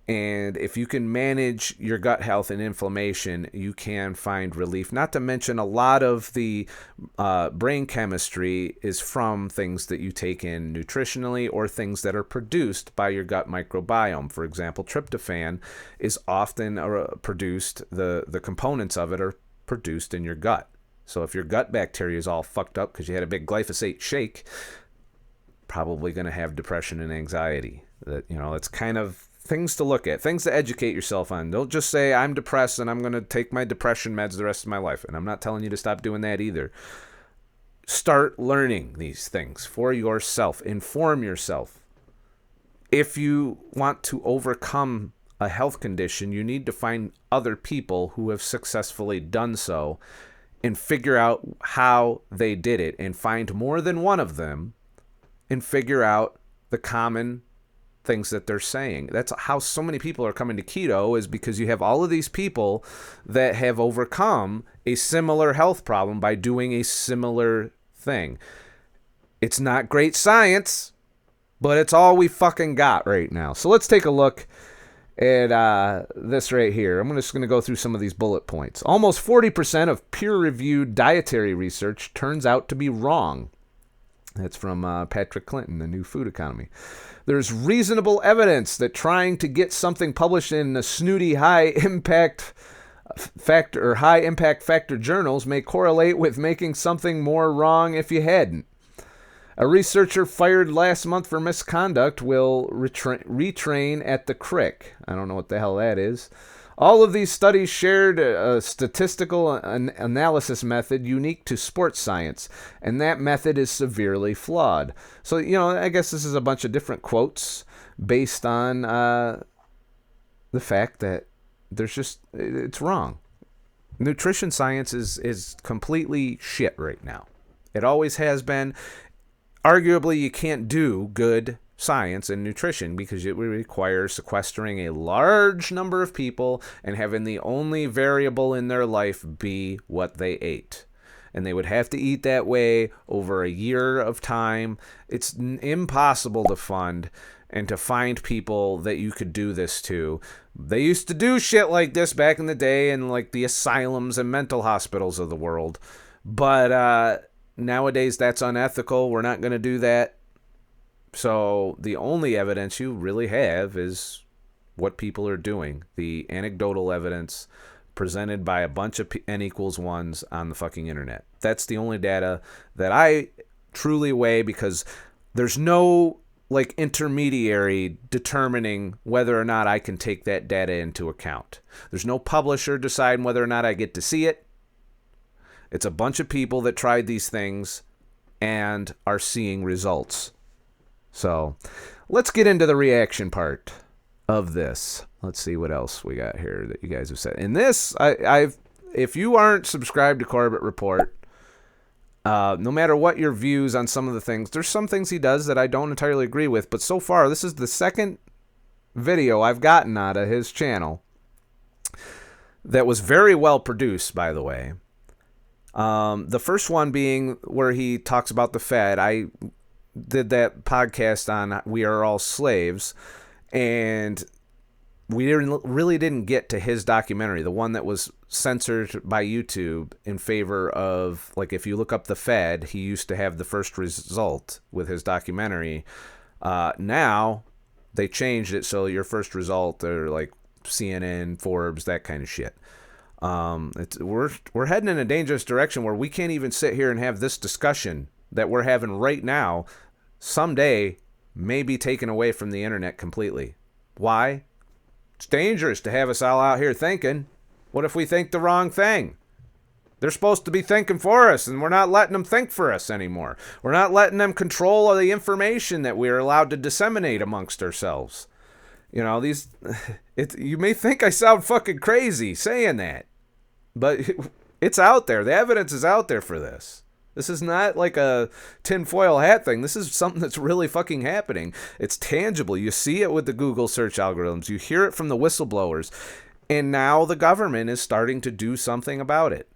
And if you can manage your gut health and inflammation, you can find relief. Not to mention, a lot of the brain chemistry is from things that you take in nutritionally or things that are produced by your gut microbiome. For example, tryptophan is often produced, the components of it are produced in your gut. So if your gut bacteria is all fucked up because you had a big glyphosate shake, probably going to have depression and anxiety. That's kind of things to look at, things to educate yourself on. Don't just say, I'm depressed and I'm going to take my depression meds the rest of my life. And I'm not telling you to stop doing that either. Start learning these things for yourself. Inform yourself. If you want to overcome a health condition, you need to find other people who have successfully done so and figure out how they did it, and find more than one of them and figure out the common things that they're saying. That's how so many people are coming to keto, is because you have all of these people that have overcome a similar health problem by doing a similar thing. It's not great science, but it's all we fucking got right now. So let's take a look at this right here. I'm just going to go through some of these bullet points. Almost 40% of peer-reviewed dietary research turns out to be wrong. That's from Patrick Clinton, The New Food Economy. There's reasonable evidence that trying to get something published in a snooty high-impact factor journals may correlate with making something more wrong if you hadn't. A researcher fired last month for misconduct will retrain at the crick. I don't know what the hell that is. All of these studies shared a statistical analysis method unique to sports science, and that method is severely flawed. So, I guess this is a bunch of different quotes based on the fact that it's wrong. Nutrition science is completely shit right now. It always has been. Arguably, you can't do good science in nutrition because it would require sequestering a large number of people and having the only variable in their life be what they ate. And they would have to eat that way over a year of time. It's impossible to fund and to find people that you could do this to. They used to do shit like this back in the day in like the asylums and mental hospitals of the world. But nowadays that's unethical. We're not going to do that. So the only evidence you really have is what people are doing. The anecdotal evidence presented by a bunch of N equals ones on the fucking internet. That's the only data that I truly weigh, because there's no like intermediary determining whether or not I can take that data into account. There's no publisher deciding whether or not I get to see it. It's a bunch of people that tried these things and are seeing results. So let's get into the reaction part of this. Let's see what else we got here that you guys have said. In this, if you aren't subscribed to Corbett Report, no matter what your views on some of the things, there's some things he does that I don't entirely agree with. But so far, this is the second video I've gotten out of his channel that was very well produced, by the way. The first one being where he talks about the Fed. I did that podcast on We Are All Slaves, and we really didn't get to his documentary, the one that was censored by YouTube in favor of, like, if you look up the Fed, he used to have the first result with his documentary. Now they changed it so your first result are like CNN, Forbes, that kind of shit. We're heading in a dangerous direction where we can't even sit here and have this discussion that we're having right now someday may be taken away from the internet completely. Why? It's dangerous to have us all out here thinking. What if we think the wrong thing? They're supposed to be thinking for us, and we're not letting them think for us anymore. We're not letting them control the information that we're allowed to disseminate amongst ourselves. You may think I sound fucking crazy saying that, but it's out there. The evidence is out there for this. This is not like a tinfoil hat thing. This is something that's really fucking happening. It's tangible. You see it with the Google search algorithms. You hear it from the whistleblowers. And now the government is starting to do something about it.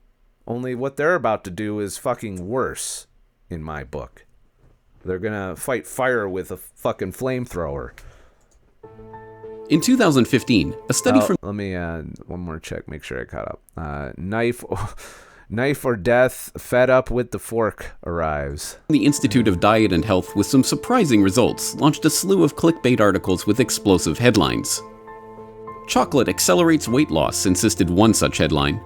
Only what they're about to do is fucking worse, in my book. They're going to fight fire with a fucking flamethrower. In 2015, a study from... Let me, one more check, make sure I caught up. Knife or death, fed up with the fork arrives. The Institute of Diet and Health, with some surprising results, launched a slew of clickbait articles with explosive headlines. Chocolate accelerates weight loss, insisted one such headline.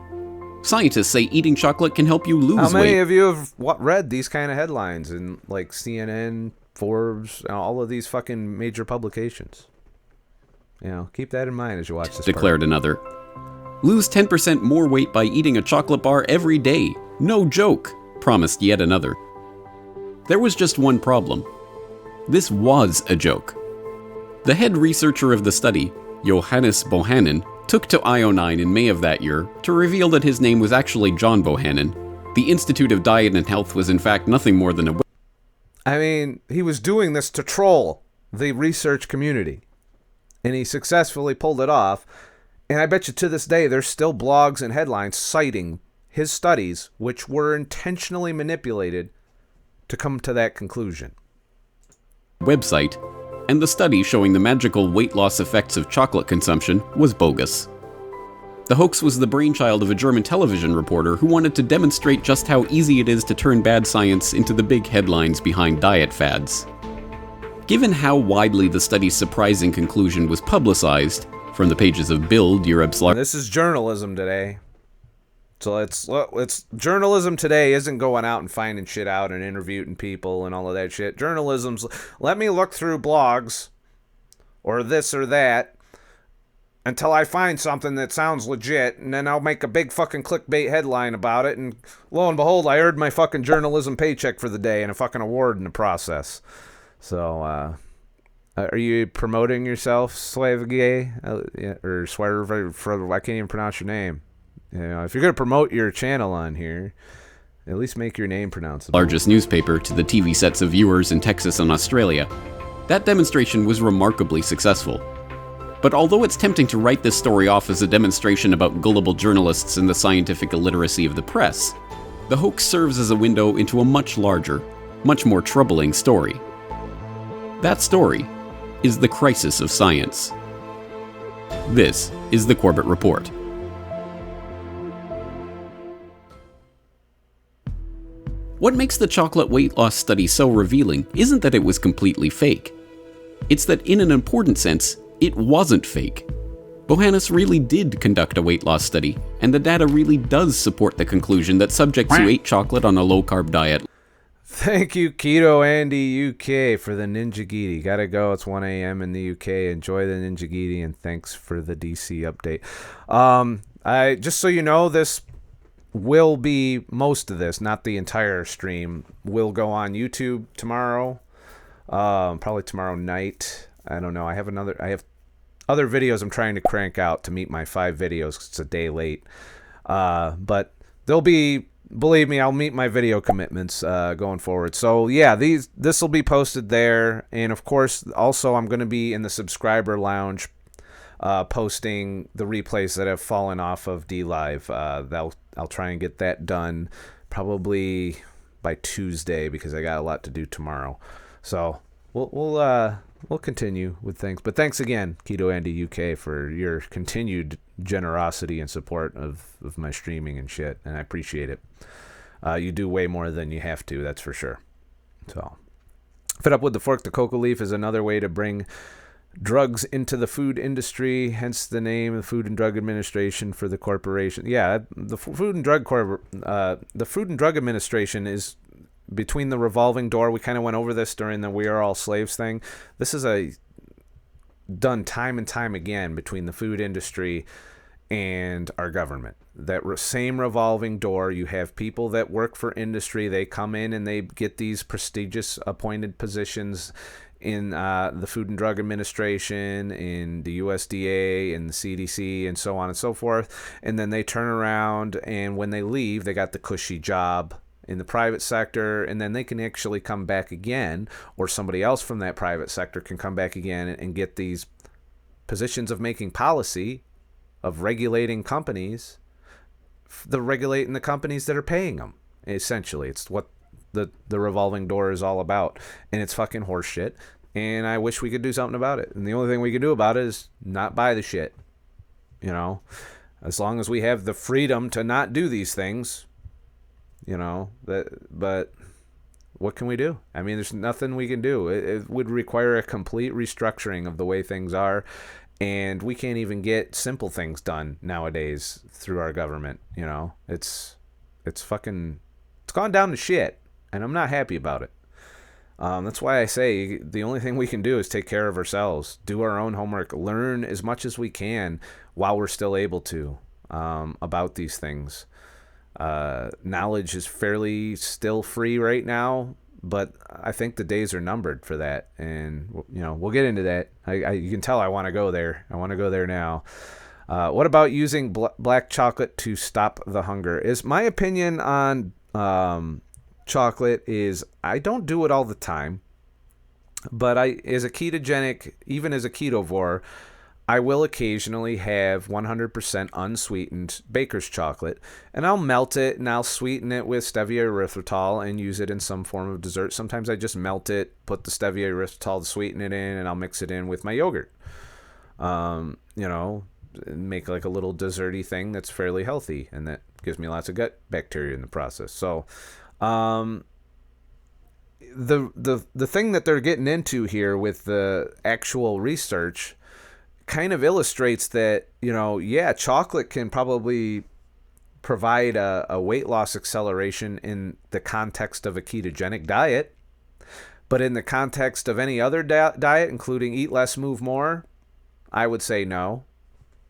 Scientists say eating chocolate can help you lose weight. How many of you have read these kind of headlines in like CNN, Forbes, all of these fucking major publications? Keep that in mind as you watch this. Declared another. Lose 10% more weight by eating a chocolate bar every day. No joke, promised yet another. There was just one problem. This was a joke. The head researcher of the study, Johannes Bohannon, took to IO9 in May of that year to reveal that his name was actually John Bohannon. The Institute of Diet and Health was in fact nothing more than a... he was doing this to troll. the research community. And he successfully pulled it off. And I bet you to this day, there's still blogs and headlines citing his studies, which were intentionally manipulated to come to that conclusion. Website, and the study showing the magical weight loss effects of chocolate consumption was bogus. The hoax was the brainchild of a German television reporter who wanted to demonstrate just how easy it is to turn bad science into the big headlines behind diet fads. Given how widely the study's surprising conclusion was publicized, from the pages of Bild, Europe's largest... This is journalism today. So it's journalism today isn't going out and finding shit out and interviewing people and all of that shit. Journalism's, let me look through blogs or this or that until I find something that sounds legit, and then I'll make a big fucking clickbait headline about it, and lo and behold, I earned my fucking journalism paycheck for the day and a fucking award in the process. So, are you promoting yourself, Slavgay? Or Swerve? I can't even pronounce your name. You know, if you're going to promote your channel on here, at least make your name pronounceable. Largest newspaper to the TV sets of viewers in Texas and Australia. That demonstration was remarkably successful. But although it's tempting to write this story off as a demonstration about gullible journalists and the scientific illiteracy of the press, the hoax serves as a window into a much larger, much more troubling story. That story is the crisis of science. This is the Corbett Report. What makes the chocolate weight loss study so revealing isn't that it was completely fake. It's that in an important sense, it wasn't fake. Bohannes really did conduct a weight loss study, and the data really does support the conclusion that subjects who ate chocolate on a low-carb diet... Thank you, Keto Andy UK, for the Ninja Geety. Gotta go. It's 1 a.m. in the UK. Enjoy the Ninja Geety, and thanks for the DC update. I just so you know, this will be most of this, not the entire stream, will go on YouTube tomorrow. Probably tomorrow night. I don't know. I have other videos I'm trying to crank out to meet my 5 videos 'cause it's a day late. But there'll be, believe me, I'll meet my video commitments going forward. So yeah, this will be posted there, and of course, also I'm going to be in the subscriber lounge posting the replays that have fallen off of DLive. I'll try and get that done probably by Tuesday because I got a lot to do tomorrow. So we'll continue with things. But thanks again, Keto Andy UK, for your continued generosity and support of my streaming and shit, and I appreciate it. You do way more than you have to, that's for sure. So, Fed Up with the Fork, the coca leaf is another way to bring drugs into the food industry, hence the name of the Food and Drug Administration for the corporation. Yeah, the Food and Drug Administration is between the revolving door. We kind of went over this during the We Are All Slaves thing. This is done time and time again between the food industry and our government. That same revolving door. You have people that work for industry. They come in and they get these prestigious appointed positions in the Food and Drug Administration, in the USDA, in the CDC, and so on and so forth. And then they turn around, and when they leave, they got the cushy job in the private sector, and then they can actually come back again, or somebody else from that private sector can come back again and get these positions of making policy, of regulating companies, regulating the companies that are paying them. Essentially, it's what the revolving door is all about, and it's fucking horse shit, and I wish we could do something about it. And the only thing we could do about it is not buy the shit. You know, as long as we have the freedom to not do these things, you know, but what can we do? I mean, there's nothing we can do. It would require a complete restructuring of the way things are, and we can't even get simple things done nowadays through our government. You know, it's gone down to shit, and I'm not happy about it. That's why I say the only thing we can do is take care of ourselves, do our own homework, learn as much as we can while we're still able to about these things. Knowledge is fairly still free right now, but I think the days are numbered for that, and you know, we'll get into that. You can tell I want to go there. I want to go there now. What about using black chocolate to stop the hunger? Is my opinion on chocolate is I don't do it all the time. But as a ketogenic, even as a ketovore, I will occasionally have 100% unsweetened baker's chocolate, and I'll melt it and I'll sweeten it with stevia erythritol and use it in some form of dessert. Sometimes I just melt it, put the stevia erythritol to sweeten it in, and I'll mix it in with my yogurt. Make like a little desserty thing that's fairly healthy, and that gives me lots of gut bacteria in the process. So, the thing that they're getting into here with the actual research kind of illustrates that, chocolate can probably provide a weight loss acceleration in the context of a ketogenic diet, but in the context of any other diet, including eat less, move more, I would say no.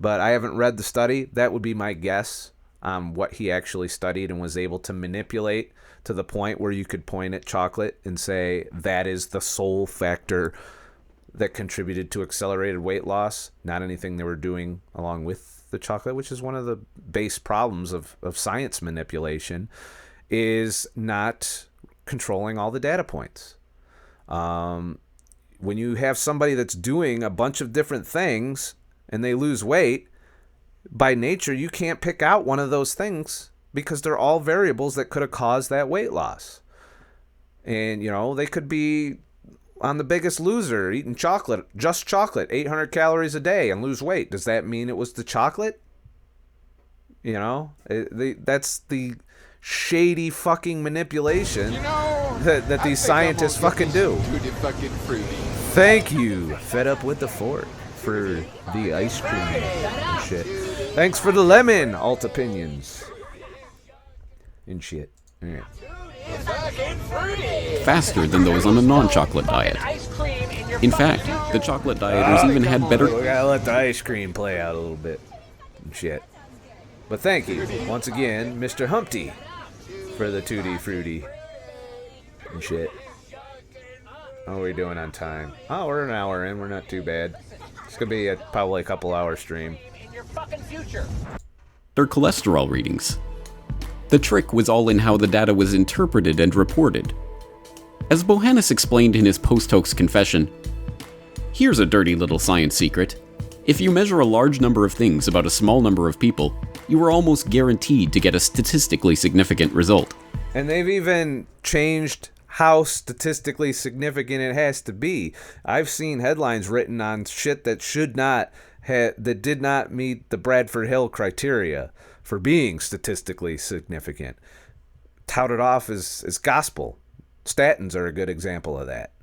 But I haven't read the study. That would be my guess on what he actually studied and was able to manipulate to the point where you could point at chocolate and say that is the sole factor that contributed to accelerated weight loss, not anything they were doing along with the chocolate, which is one of the base problems of science manipulation, is not controlling all the data points. When you have somebody that's doing a bunch of different things and they lose weight, by nature, you can't pick out one of those things because they're all variables that could have caused that weight loss. And, they could be on The Biggest Loser, eating just chocolate, 800 calories a day, and lose weight. Does that mean it was the chocolate? That's the shady fucking manipulation that these scientists fucking do. Thank you, Fed Up with the Fork, for the ice cream and shit. Thanks for the lemon, alt opinions. And shit. All right. Faster than those on a non-chocolate diet. In fact, the chocolate dieters even had better... We gotta let the ice cream play out a little bit. And shit. But thank you, once again, Mr. Humpty, for the Tutti Frutti. And shit. How are we doing on time? Oh, we're an hour in. We're not too bad. It's gonna be probably a couple hour stream. Their cholesterol readings. The trick was all in how the data was interpreted and reported. As Bohannes explained in his post-hoax confession, here's a dirty little science secret. If you measure a large number of things about a small number of people, you are almost guaranteed to get a statistically significant result. And they've even changed how statistically significant it has to be. I've seen headlines written on shit that that did not meet the Bradford Hill criteria for being statistically significant. Touted off as gospel. Statins are a good example of that,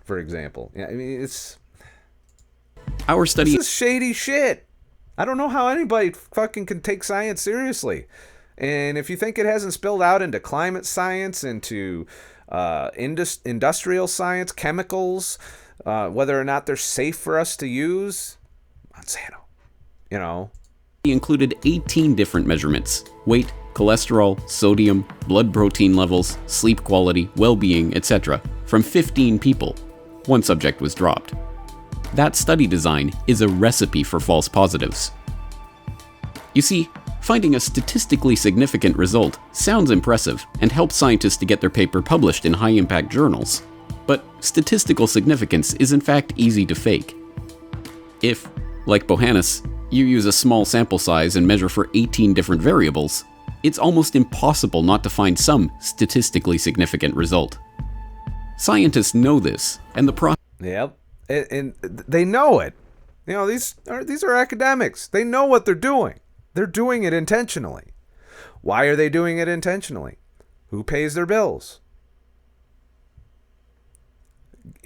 for example. Yeah, I mean, this is shady shit. I don't know how anybody fucking can take science seriously. And if you think it hasn't spilled out into climate science, into industrial science, chemicals, whether or not they're safe for us to use, Monsanto, He included 18 different measurements: weight, cholesterol, sodium, blood protein levels, sleep quality, well-being, etc., from 15 people. One subject was dropped. That study design is a recipe for false positives. You see, finding a statistically significant result sounds impressive and helps scientists to get their paper published in high-impact journals. But statistical significance is in fact easy to fake. If, like Bohannes, you use a small sample size and measure for 18 different variables, it's almost impossible not to find some statistically significant result. Scientists know this, and the process... Yep, and they know it. These are academics. They know what they're doing. They're doing it intentionally. Why are they doing it intentionally? Who pays their bills?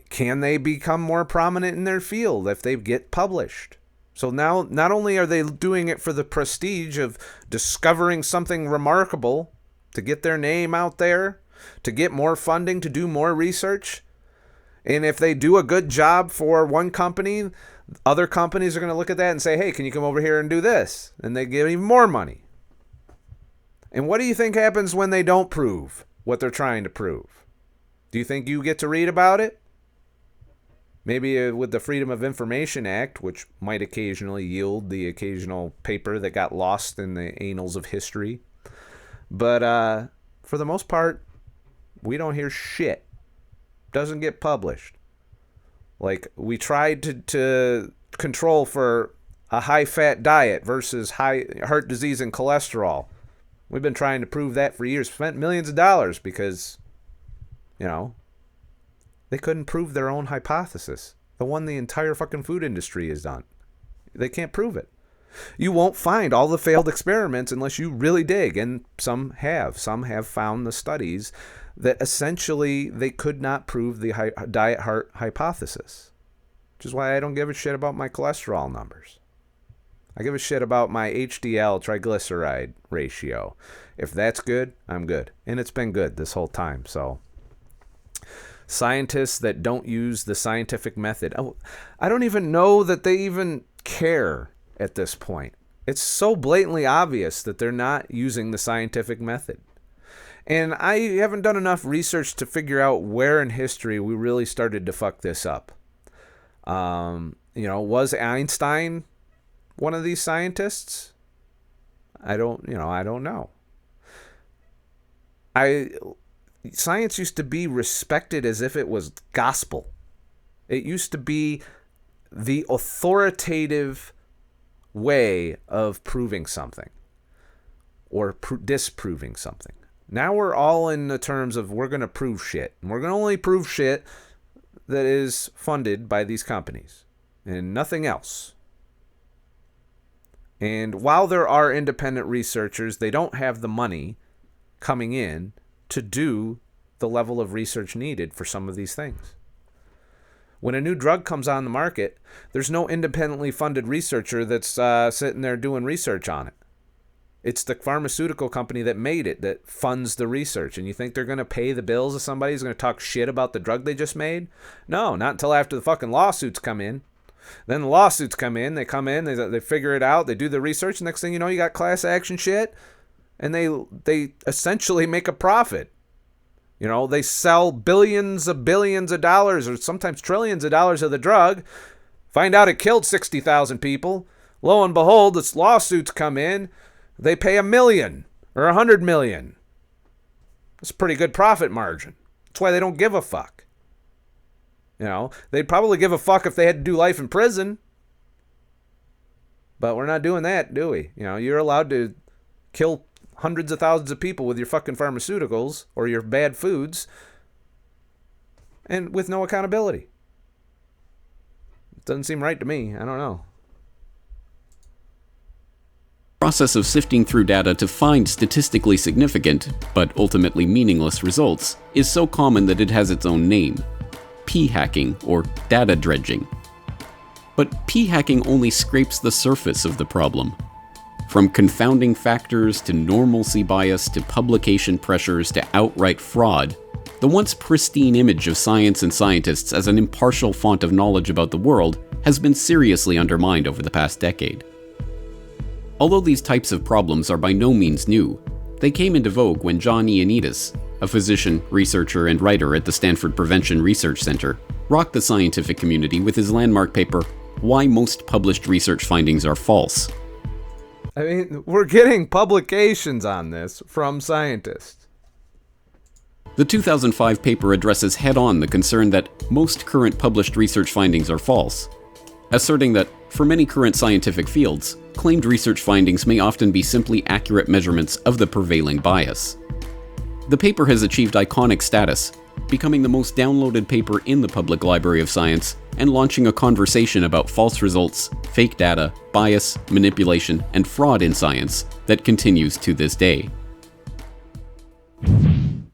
Can they become more prominent in their field if they get published? So now, not only are they doing it for the prestige of discovering something remarkable, to get their name out there, to get more funding, to do more research, and if they do a good job for one company, other companies are going to look at that and say, hey, can you come over here and do this? And they give even more money. And what do you think happens when they don't prove what they're trying to prove? Do you think you get to read about it? Maybe with the Freedom of Information Act, which might occasionally yield the occasional paper that got lost in the annals of history. But for the most part, we don't hear shit. Doesn't get published. Like, we tried to control for a high-fat diet versus high heart disease and cholesterol. We've been trying to prove that for years. Spent millions of dollars because, they couldn't prove their own hypothesis. The one the entire fucking food industry has done. They can't prove it. You won't find all the failed experiments unless you really dig, and some have. Some have found the studies that essentially they could not prove the diet heart hypothesis, which is why I don't give a shit about my cholesterol numbers. I give a shit about my HDL triglyceride ratio. If that's good, I'm good. And it's been good this whole time. So scientists that don't use the scientific method, I don't even know that they even care at this point. It's so blatantly obvious that they're not using the scientific method. And I haven't done enough research to figure out where in history we really started to fuck this up. Was Einstein one of these scientists? I don't know. Science used to be respected as if it was gospel. It used to be the authoritative way of proving something or disproving something. Now we're all in the terms of we're going to prove shit. And we're going to only prove shit that is funded by these companies and nothing else. And while there are independent researchers, they don't have the money coming in to do the level of research needed for some of these things. When a new drug comes on the market, there's no independently funded researcher that's sitting there doing research on it. It's the pharmaceutical company that made it that funds the research. And you think they're going to pay the bills of somebody who's going to talk shit about the drug they just made? No, not until after the fucking lawsuits come in. Then the lawsuits come in, they figure it out, they do the research. Next thing you know, you got class action shit. And they essentially make a profit. They sell billions of dollars or sometimes trillions of dollars of the drug. Find out it killed 60,000 people. Lo and behold, its lawsuits come in. They pay $1 million or $100 million. That's a pretty good profit margin. That's why they don't give a fuck. They'd probably give a fuck if they had to do life in prison. But we're not doing that, do we? You're allowed to kill hundreds of thousands of people with your fucking pharmaceuticals or your bad foods and with no accountability. It doesn't seem right to me. I don't know. Process of sifting through data to find statistically significant, but ultimately meaningless results is so common that it has its own name: p-hacking or data dredging. But p-hacking only scrapes the surface of the problem. From confounding factors to normalcy bias to publication pressures to outright fraud, the once pristine image of science and scientists as an impartial font of knowledge about the world has been seriously undermined over the past decade. Although these types of problems are by no means new, they came into vogue when John Ioannidis, a physician, researcher, and writer at the Stanford Prevention Research Center, rocked the scientific community with his landmark paper, Why Most Published Research Findings Are False. I mean, we're getting publications on this from scientists. The 2005 paper addresses head-on the concern that most current published research findings are false, asserting that, for many current scientific fields, claimed research findings may often be simply accurate measurements of the prevailing bias. The paper has achieved iconic status, becoming the most downloaded paper in the public library of science and launching a conversation about false results, fake data, bias, manipulation, and fraud in science that continues to this day.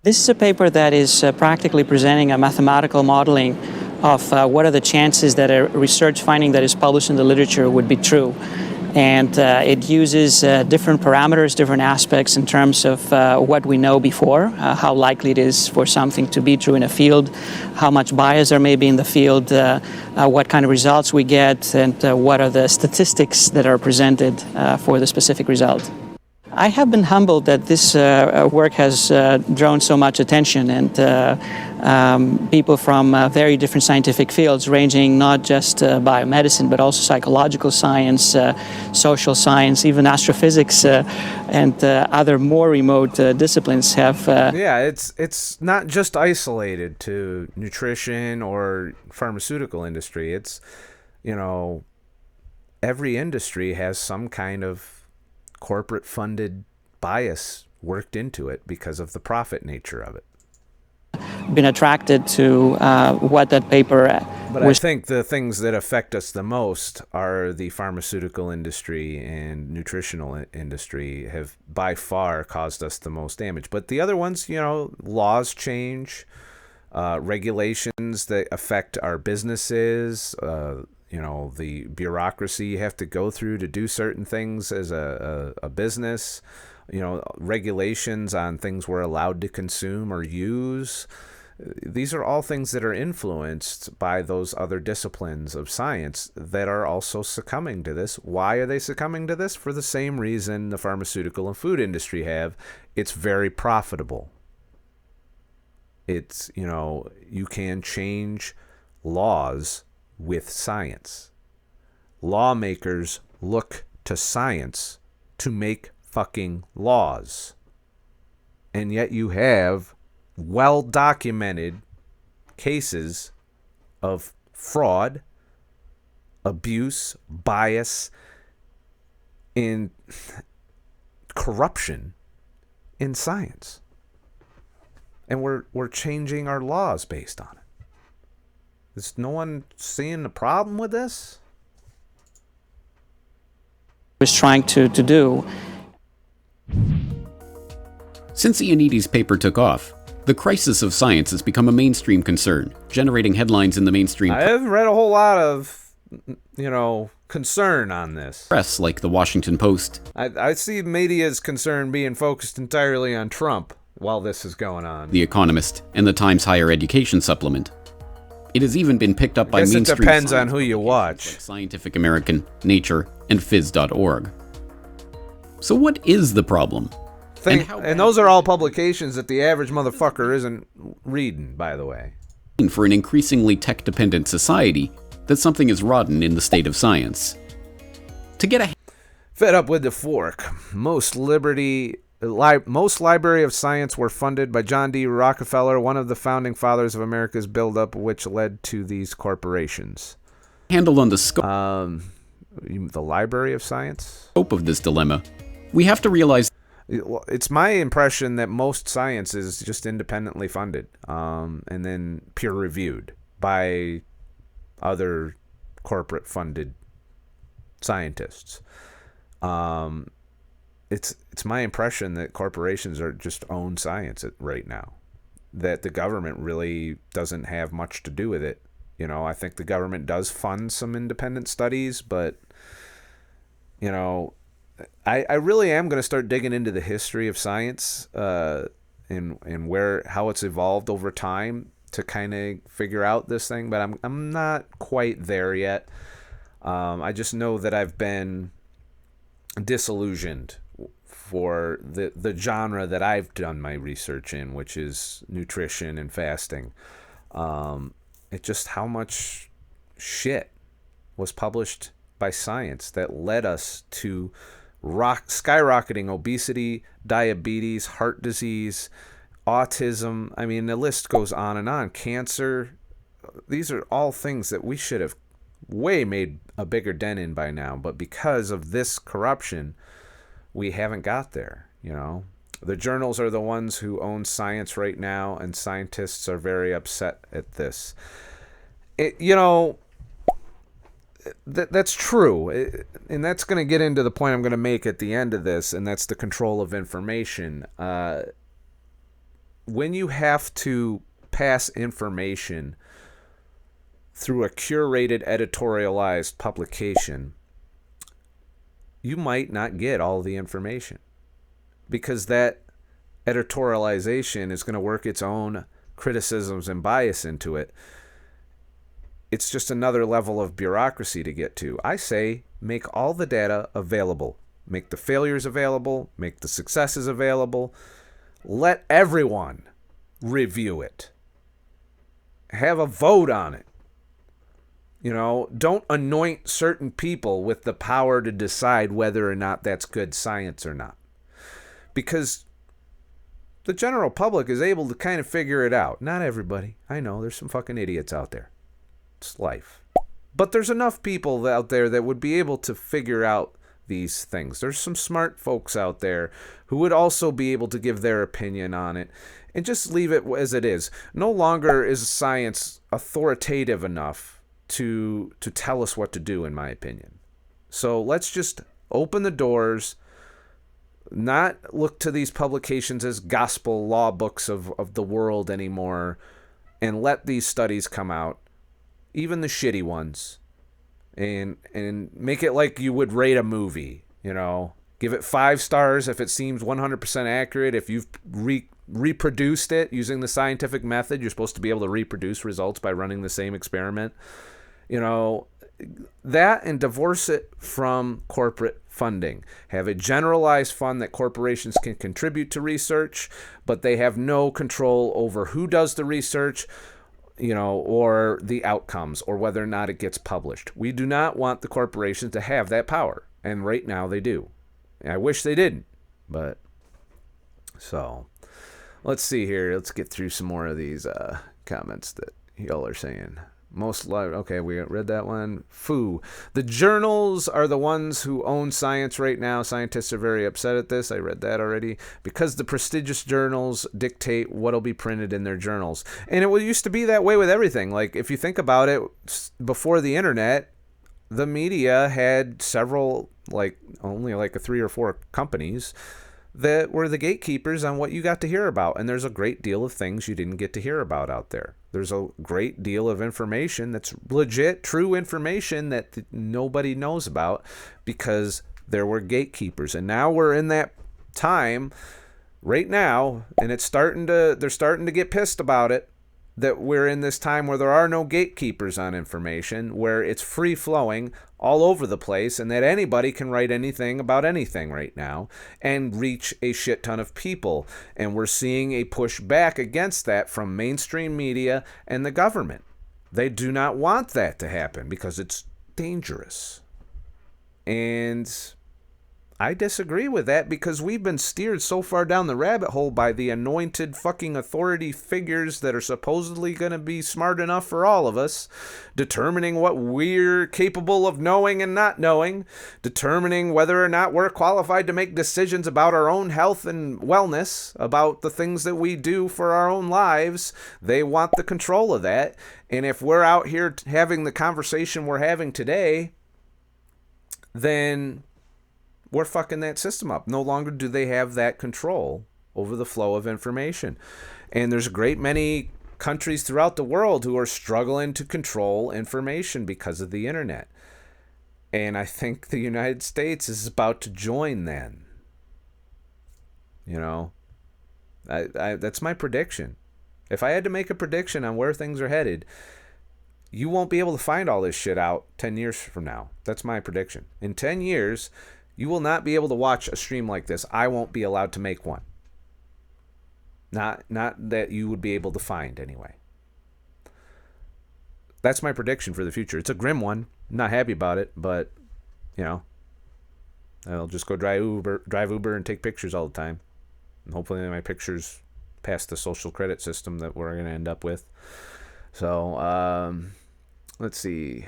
This is a paper that is practically presenting a mathematical modeling of what are the chances that a research finding that is published in the literature would be true. And it uses different parameters, different aspects in terms of what we know before, how likely it is for something to be true in a field, how much bias there may be in the field, what kind of results we get, and what are the statistics that are presented for the specific result. I have been humbled that this work has drawn so much attention, and people from very different scientific fields, ranging not just biomedicine, but also psychological science, social science, even astrophysics, and other more remote disciplines have. Yeah, it's not just isolated to nutrition or pharmaceutical industry. It's, every industry has some kind of corporate funded bias worked into it because of the profit nature of it. Been attracted to what that paper But I think the things that affect us the most are the pharmaceutical industry and nutritional industry have by far caused us the most damage. But the other ones, laws change, regulations that affect our businesses, the bureaucracy you have to go through to do certain things as a business, regulations on things we're allowed to consume or use. These are all things that are influenced by those other disciplines of science that are also succumbing to this. Why are they succumbing to this? For the same reason the pharmaceutical and food industry have. It's very profitable. It's, you can change laws with science. Lawmakers look to science to make fucking laws. And yet you have well-documented cases of fraud, abuse, bias, and corruption in science. And we're changing our laws based on it. Is no one seeing the problem with this? was trying to do. Since Ioannidis' paper took off, the crisis of science has become a mainstream concern, generating headlines in the mainstream I haven't read a whole lot of, concern on this. press like the Washington Post. I see media's concern being focused entirely on Trump while this is going on. The Economist, and the Times Higher Education supplement. It has even been picked up by Guess it mainstream depends on science who you publications watch. like Scientific American, Nature, and Phys.org. So what is the problem? And those are all publications that the average motherfucker isn't reading, by the way. For an increasingly tech-dependent society, that something is rotten in the state of science. To get a Fed up with the fork. Most Library of Science were funded by John D. Rockefeller, one of the founding fathers of America's buildup, which led to these corporations. handle on the scope The Library of Science? of this dilemma, we have to realize It's my impression that most science is just independently funded, and then peer-reviewed by other corporate-funded scientists. It's my impression that corporations are just own science right now, that the government really doesn't have much to do with it. I think the government does fund some independent studies, but I really am going to start digging into the history of science and how it's evolved over time to kind of figure out this thing, but I'm not quite there yet. I just know that I've been disillusioned for the genre that I've done my research in, which is nutrition and fasting. It's just how much shit was published by science that led us to skyrocketing obesity, diabetes, heart disease, autism. I mean, the list goes on and on. Cancer. These are all things that we should have way made a bigger dent in by now, but because of this corruption, we haven't got there. The journals are the ones who own science right now, and scientists are very upset at this. That's true, and that's going to get into the point I'm going to make at the end of this, and that's the control of information. When you have to pass information through a curated, editorialized publication, you might not get all the information, because that editorialization is going to work its own criticisms and bias into it. It's just another level of bureaucracy to get to. I say make all the data available make the failures available, make the successes available. Let everyone review it. Have a vote on it. You know, don't anoint certain people with the power to decide whether or not that's good science or not. Because the general public is able to kind of figure it out. Not everybody. I know, there's some fucking idiots out there. It's life. But there's enough people out there that would be able to figure out these things. There's some smart folks out there who would also be able to give their opinion on it and just leave it as it is. No longer is science authoritative enough to tell us what to do, in my opinion. So let's just open the doors, not look to these publications as gospel law books of the world anymore, and let these studies come out, even the shitty ones, and make it like you would rate a movie, you know. Give it 5 stars if it seems 100% accurate. If you've reproduced it using the scientific method, you're supposed to be able to reproduce results by running the same experiment. You know, that, and divorce it from corporate funding. Have a generalized fund that corporations can contribute to research, but they have no control over who does the research, you know, or the outcomes, or whether or not it gets published. We do not want the corporations to have that power, and right now they do. I wish they didn't, but so let's see here. Let's get through some more of these comments that y'all are saying. Most live. Okay, we read that one. Foo. The journals are the ones who own science right now. Scientists are very upset at this. I read that already. Because the prestigious journals dictate what'll be printed in their journals. And it used to be that way with everything. Like, if you think about it, before the internet, the media had several, like, only like 3 or 4 companies that were the gatekeepers on what you got to hear about. And there's a great deal of things you didn't get to hear about out there. There's a great deal of information that's legit, true information that nobody knows about because there were gatekeepers. And now we're in that time right now, and they're starting to get pissed about it, that we're in this time where there are no gatekeepers on information, where it's free flowing all over the place, and that anybody can write anything about anything right now and reach a shit ton of people. And we're seeing a push back against that from mainstream media and the government. They do not want that to happen because it's dangerous. And I disagree with that, because we've been steered so far down the rabbit hole by the anointed fucking authority figures that are supposedly going to be smart enough for all of us, determining what we're capable of knowing and not knowing, determining whether or not we're qualified to make decisions about our own health and wellness, about the things that we do for our own lives. They want the control of that. And if we're out here having the conversation we're having today, then we're fucking that system up. No longer do they have that control over the flow of information. And there's a great many countries throughout the world who are struggling to control information because of the internet. And I think the United States is about to join then. You know, that's my prediction. If I had to make a prediction on where things are headed, you won't be able to find all this shit out 10 years from now. That's my prediction. In 10 years, you will not be able to watch a stream like this. I won't be allowed to make one. Not that you would be able to find anyway. That's my prediction for the future. It's a grim one. I'm not happy about it, but, you know, I'll just go drive Uber and take pictures all the time. And hopefully my pictures pass the social credit system that we're going to end up with. So, let's see.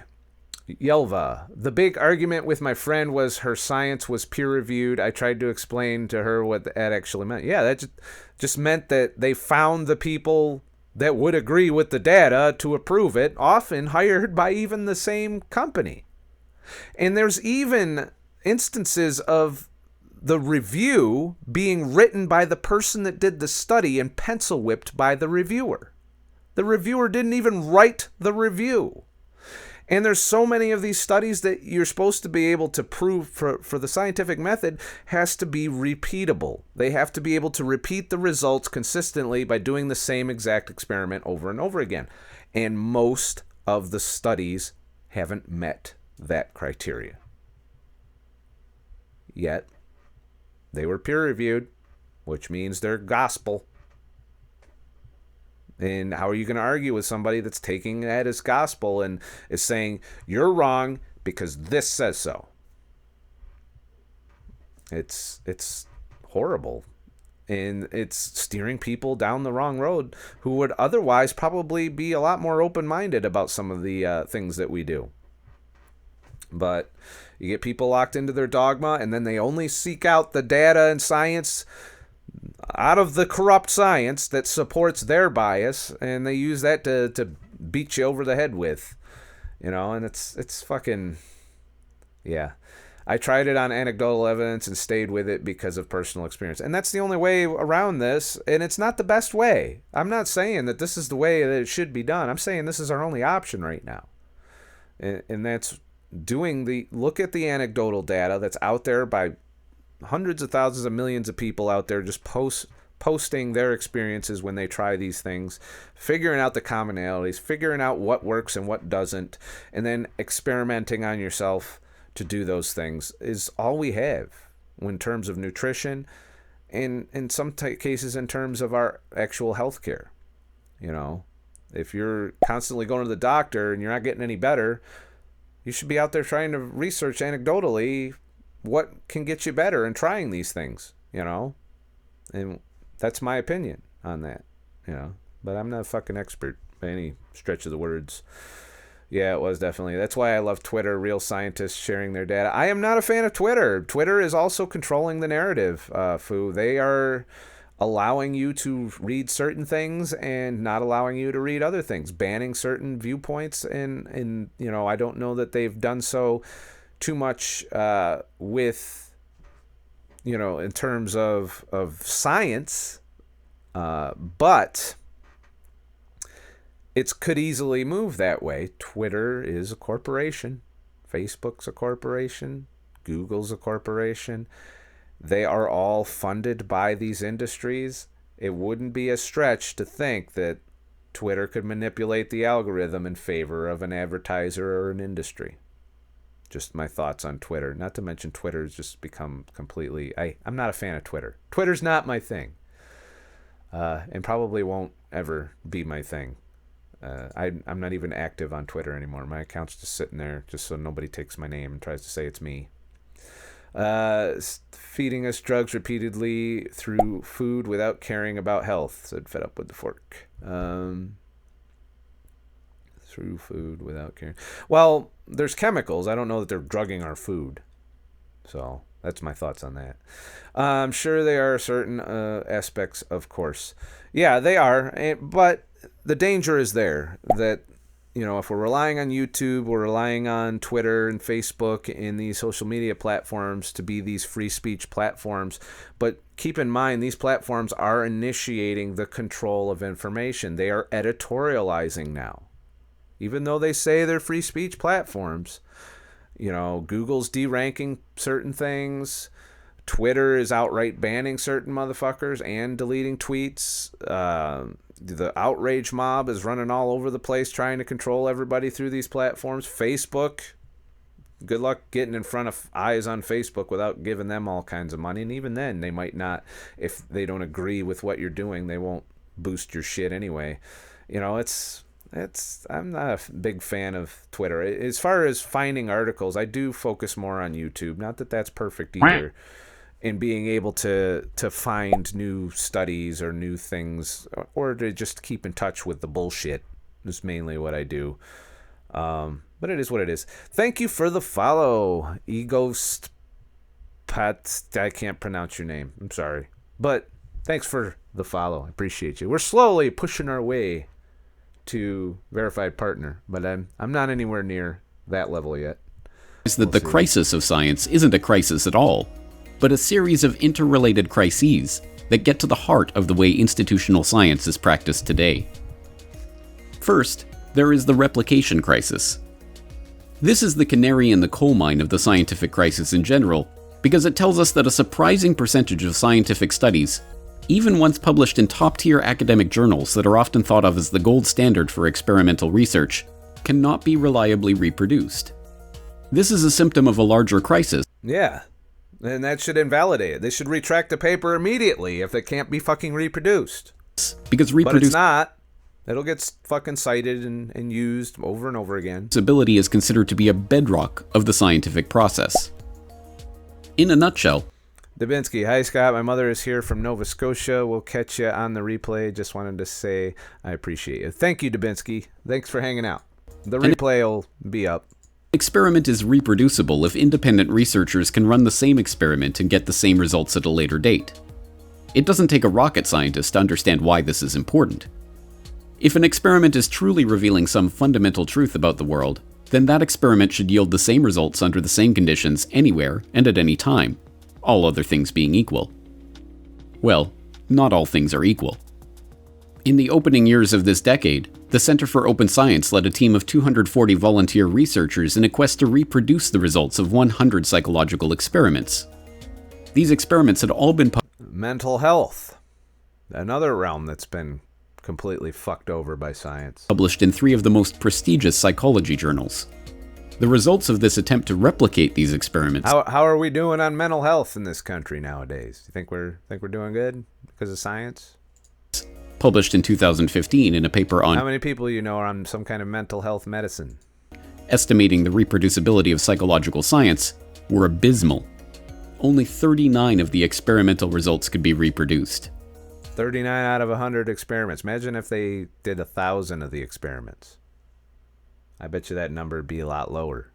Yelva. The big argument with my friend was her science was peer-reviewed. I tried to explain to her what that actually meant. Yeah, that just meant that they found the people that would agree with the data to approve it, often hired by even the same company. And there's even instances of the review being written by the person that did the study and pencil-whipped by the reviewer. The reviewer didn't even write the review. And there's so many of these studies that you're supposed to be able to prove for the scientific method has to be repeatable. They have to be able to repeat the results consistently by doing the same exact experiment over and over again. And most of the studies haven't met that criteria. yet they were peer-reviewed, which means they're gospel. And how are you going to argue with somebody that's taking that as gospel and is saying, you're wrong because this says so? It's horrible. And it's steering people down the wrong road who would otherwise probably be a lot more open-minded about some of the things that we do. But you get people locked into their dogma, and then they only seek out the data and science out of the corrupt science that supports their bias, and they use that to beat you over the head with. And it's fucking... Yeah. I tried it on anecdotal evidence and stayed with it because of personal experience. And that's the only way around this, and it's not the best way. I'm not saying that this is the way that it should be done. I'm saying this is our only option right now. And that's look at the anecdotal data that's out there by hundreds of thousands of millions of people out there just posting their experiences when they try these things, figuring out the commonalities, figuring out what works and what doesn't, and then experimenting on yourself to do those things is all we have in terms of nutrition and in some cases in terms of our actual health care. If you're constantly going to the doctor and you're not getting any better, you should be out there trying to research anecdotally what can get you better and trying these things, and that's my opinion on that, but I'm not a fucking expert by any stretch of the words. Yeah, it was definitely. That's why I love Twitter, real scientists sharing their data. I am not a fan of Twitter. Twitter is also controlling the narrative, Fu. They are allowing you to read certain things and not allowing you to read other things, banning certain viewpoints. And I don't know that they've done so too much with, in terms of science, but it could easily move that way. Twitter is a corporation. Facebook's a corporation. Google's a corporation. They are all funded by these industries. It wouldn't be a stretch to think that Twitter could manipulate the algorithm in favor of an advertiser or an industry. Just my thoughts on Twitter. Not to mention Twitter's just become completely... I'm not a fan of Twitter. Twitter's not my thing. And probably won't ever be my thing. I'm not even active on Twitter anymore. My account's just sitting there just so nobody takes my name and tries to say it's me. Feeding us drugs repeatedly through food without caring about health, said Fed Up with the Fork. Through food without caring. Well, there's chemicals. I don't know that they're drugging our food. So that's my thoughts on that. I'm sure they are certain aspects, of course. Yeah, they are. But the danger is there that, if we're relying on YouTube, we're relying on Twitter and Facebook and these social media platforms to be these free speech platforms. But keep in mind, these platforms are initiating the control of information. They are editorializing now. Even though they say they're free speech platforms, Google's deranking certain things. Twitter is outright banning certain motherfuckers and deleting tweets. The outrage mob is running all over the place trying to control everybody through these platforms. Facebook, good luck getting in front of eyes on Facebook without giving them all kinds of money. And even then, they might not, if they don't agree with what you're doing, they won't boost your shit anyway. I'm not a big fan of Twitter. As far as finding articles, I do focus more on YouTube. Not that that's perfect either. In being able to find new studies or new things, or to just keep in touch with the bullshit is mainly what I do. But it is what it is. Thank you for the follow, Eghost Pat. I can't pronounce your name. I'm sorry. But thanks for the follow. I appreciate you. We're slowly pushing our way to verified partner, but I'm not anywhere near that level yet. Is that the crisis of science isn't a crisis at all, but a series of interrelated crises that get to the heart of the way institutional science is practiced today. First, there is the replication crisis. This is the canary in the coal mine of the scientific crisis in general, because it tells us that a surprising percentage of scientific studies, even once published in top-tier academic journals that are often thought of as the gold standard for experimental research, cannot be reliably reproduced. This is a symptom of a larger crisis. Yeah. And that should invalidate it. They should retract the paper immediately if it can't be fucking reproduced. Because But it's not. It'll get fucking cited and used over and over again. reproducibility is considered to be a bedrock of the scientific process. In a nutshell, Dubinsky, hi Scott, my mother is here from Nova Scotia. We'll catch you on the replay. Just wanted to say I appreciate you. Thank you, Dubinsky. Thanks for hanging out. The replay will be up. experiment is reproducible if independent researchers can run the same experiment and get the same results at a later date. It doesn't take a rocket scientist to understand why this is important. If an experiment is truly revealing some fundamental truth about the world, then that experiment should yield the same results under the same conditions anywhere and at any time, all other things being equal. Well, not all things are equal. In the opening years of this decade, the Center for Open Science led a team of 240 volunteer researchers in a quest to reproduce the results of 100 psychological experiments. These experiments had all been Mental health. Another realm that's been completely fucked over by science. published in 3 of the most prestigious psychology journals. The results of this attempt to replicate these experiments How are we doing on mental health in this country nowadays? You think we're doing good because of science? published in 2015 in a paper How on many people you know are on some kind of mental health medicine? estimating the reproducibility of psychological science were abysmal. Only 39 of the experimental results could be reproduced. 39 out of 100 experiments. Imagine if they did 1,000 of the experiments. I bet you that number would be a lot lower.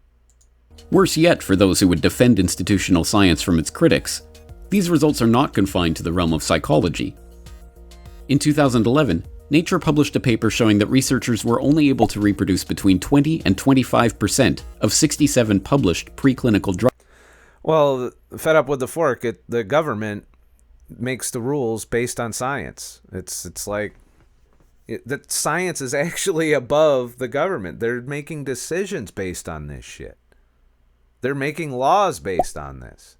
Worse yet, for those who would defend institutional science from its critics, these results are not confined to the realm of psychology. In 2011, Nature published a paper showing that researchers were only able to reproduce between 20 and 25% of 67 published preclinical drugs. Well, fed up with the fork, the government makes the rules based on science. It's like that science is actually above the government. They're making decisions based on this shit. They're making laws based on this.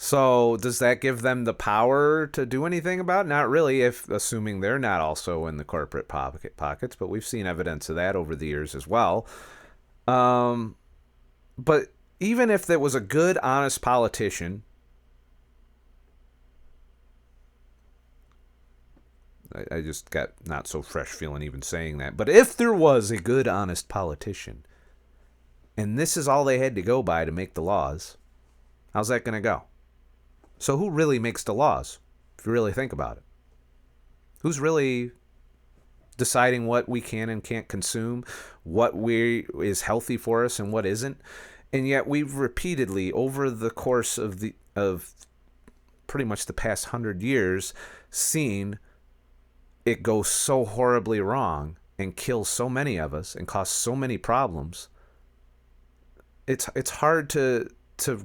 So does that give them the power to do anything about it? Not really, if assuming they're not also in the corporate pockets, but we've seen evidence of that over the years as well. But even if there was a good, honest politician, I just got not so fresh feeling even saying that, but if there was a good, honest politician, and this is all they had to go by to make the laws, how's that going to go? So who really makes the laws, if you really think about it? Who's really deciding what we can and can't consume, what is healthy for us and what isn't? And yet we've repeatedly, over the course of pretty much the past 100 years, seen it go so horribly wrong and kill so many of us and cause so many problems. It's hard to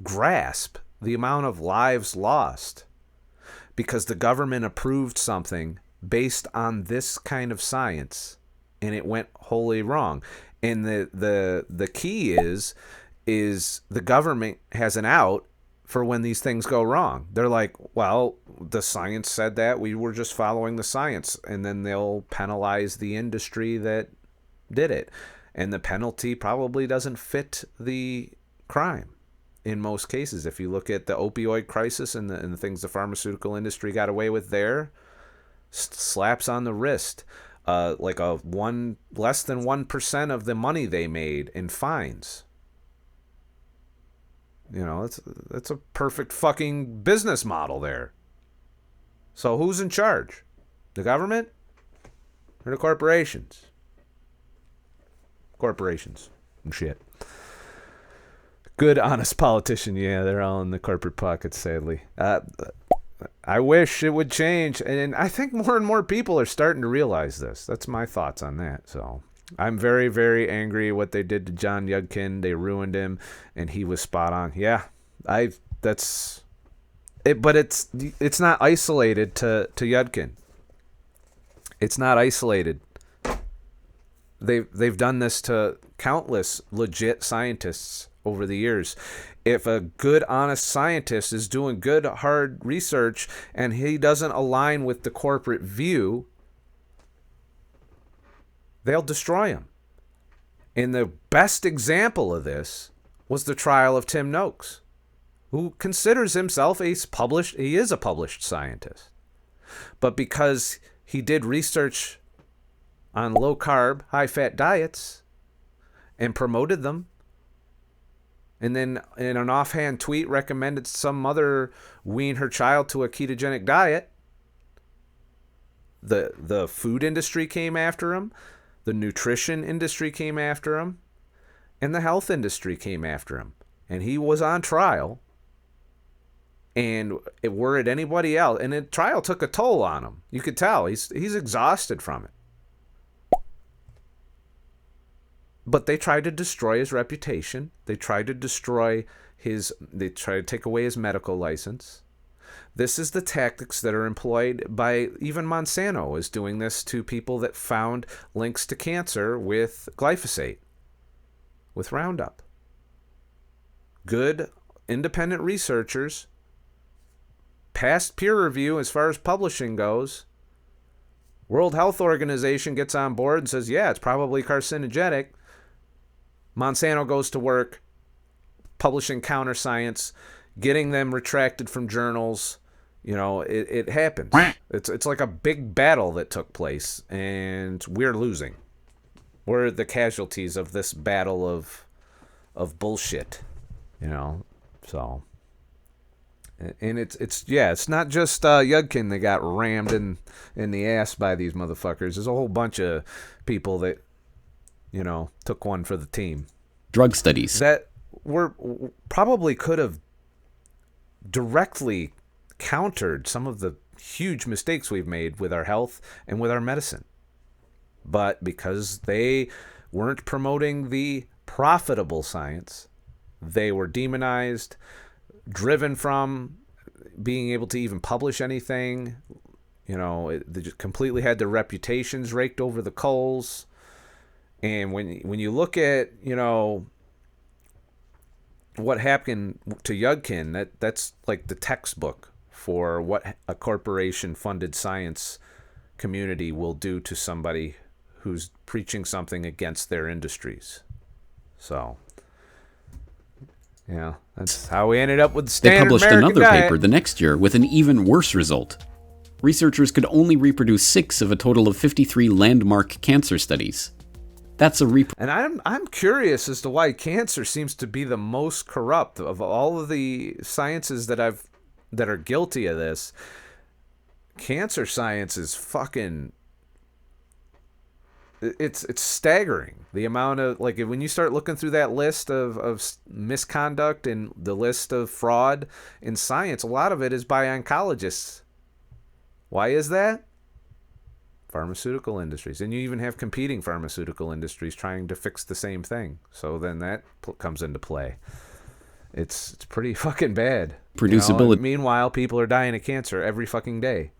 grasp the amount of lives lost because the government approved something based on this kind of science and it went wholly wrong. And the key is the government has an out for when these things go wrong. They're like, well, the science said that, we were just following the science, and then they'll penalize the industry that did it. And the penalty probably doesn't fit the crime in most cases. If you look at the opioid crisis and the things the pharmaceutical industry got away with there, slaps on the wrist, like less than 1% of the money they made in fines. You know, that's a perfect fucking business model there. So who's in charge? The government or the corporations? Corporations and shit. Good, honest politician. Yeah, they're all in the corporate pockets, sadly. I wish it would change. And I think more and more people are starting to realize this. That's my thoughts on that. So I'm very, very angry what they did to John Yudkin. They ruined him, and he was spot on. Yeah, that's it. But it's not isolated to Yudkin. It's not isolated. They've done this to countless legit scientists over the years. If a good, honest scientist is doing good, hard research and he doesn't align with the corporate view, they'll destroy him. And the best example of this was the trial of Tim Noakes. who considers himself he is a published scientist. But because he did research on low carb, high fat diets and promoted them, and then in an offhand tweet recommended some mother wean her child to a ketogenic diet, the food industry came after him, the nutrition industry came after him, and the health industry came after him. And he was on trial. And were it anybody else, and the trial took a toll on him. You could tell he's exhausted from it. But they tried to destroy his reputation. They tried to they tried to take away his medical license. This is the tactics that are employed by even Monsanto is doing this to people that found links to cancer with glyphosate, with Roundup. Good independent researchers, past peer review as far as publishing goes. World Health Organization gets on board and says, yeah, it's probably carcinogenic. Monsanto goes to work publishing counter science, getting them retracted from journals. You know, it happens. It's like a big battle that took place, and we're losing. We're the casualties of this battle of bullshit, you know. So, and it's not just Yudkin that got rammed in the ass by these motherfuckers. There's a whole bunch of people that, you know, took one for the team. Drug studies that probably could have directly countered some of the huge mistakes we've made with our health and with our medicine. But because they weren't promoting the profitable science, they were demonized, driven from being able to even publish anything. You know, they just completely had their reputations raked over the coals. And when you look at, you know, what happened to Yudkin, that's like the textbook for what a corporation-funded science community will do to somebody who's preaching something against their industries. So, yeah, that's how we ended up with the standard They published American another diet. paper the next year with an even worse result. Researchers could only reproduce 6 of a total of 53 landmark cancer studies. That's a And I'm curious as to why cancer seems to be the most corrupt of all of the sciences that are guilty of this. Cancer science is fucking. It's staggering, the amount of, like, when you start looking through that list of misconduct and the list of fraud in science, a lot of it is by oncologists. Why is that? Pharmaceutical industries. And you even have competing pharmaceutical industries trying to fix the same thing. So then that comes into play. It's pretty fucking bad. Producibility. You know? Meanwhile, people are dying of cancer every fucking day.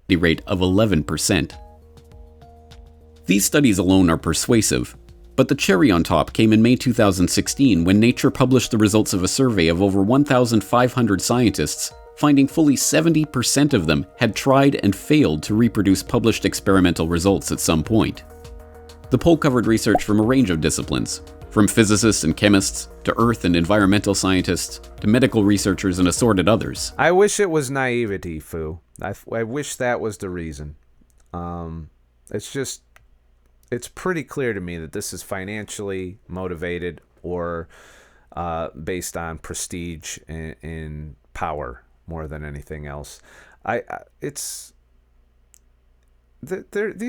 Rate of 11%. These studies alone are persuasive, but the cherry on top came in May 2016 when Nature published the results of a survey of over 1,500 scientists, finding fully 70% of them had tried and failed to reproduce published experimental results at some point. The poll covered research from a range of disciplines, from physicists and chemists to earth and environmental scientists to medical researchers and assorted others. I wish it was naivety, Fu. I wish that was the reason. It's pretty clear to me that this is financially motivated or based on prestige and power more than anything else. These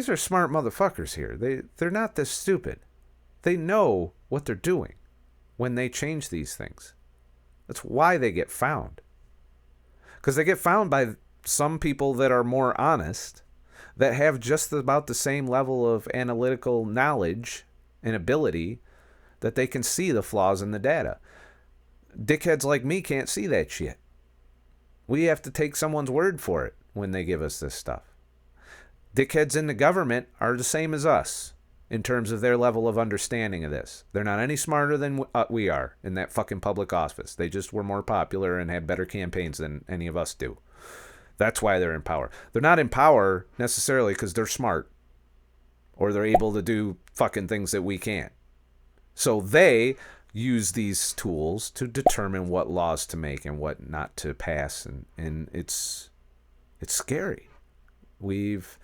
are smart motherfuckers here. They're not this stupid. They know what they're doing when they change these things. That's why they get found. Because they get found by some people that are more honest, that have just about the same level of analytical knowledge and ability that they can see the flaws in the data. Dickheads like me can't see that shit. We have to take someone's word for it when they give us this stuff. Dickheads in the government are the same as us in terms of their level of understanding of this. They're not any smarter than we are in that fucking public office. They just were more popular and had better campaigns than any of us do. That's why they're in power. They're not in power necessarily because they're smart or they're able to do fucking things that we can't. So they use these tools to determine what laws to make and what not to pass, and it's scary. We've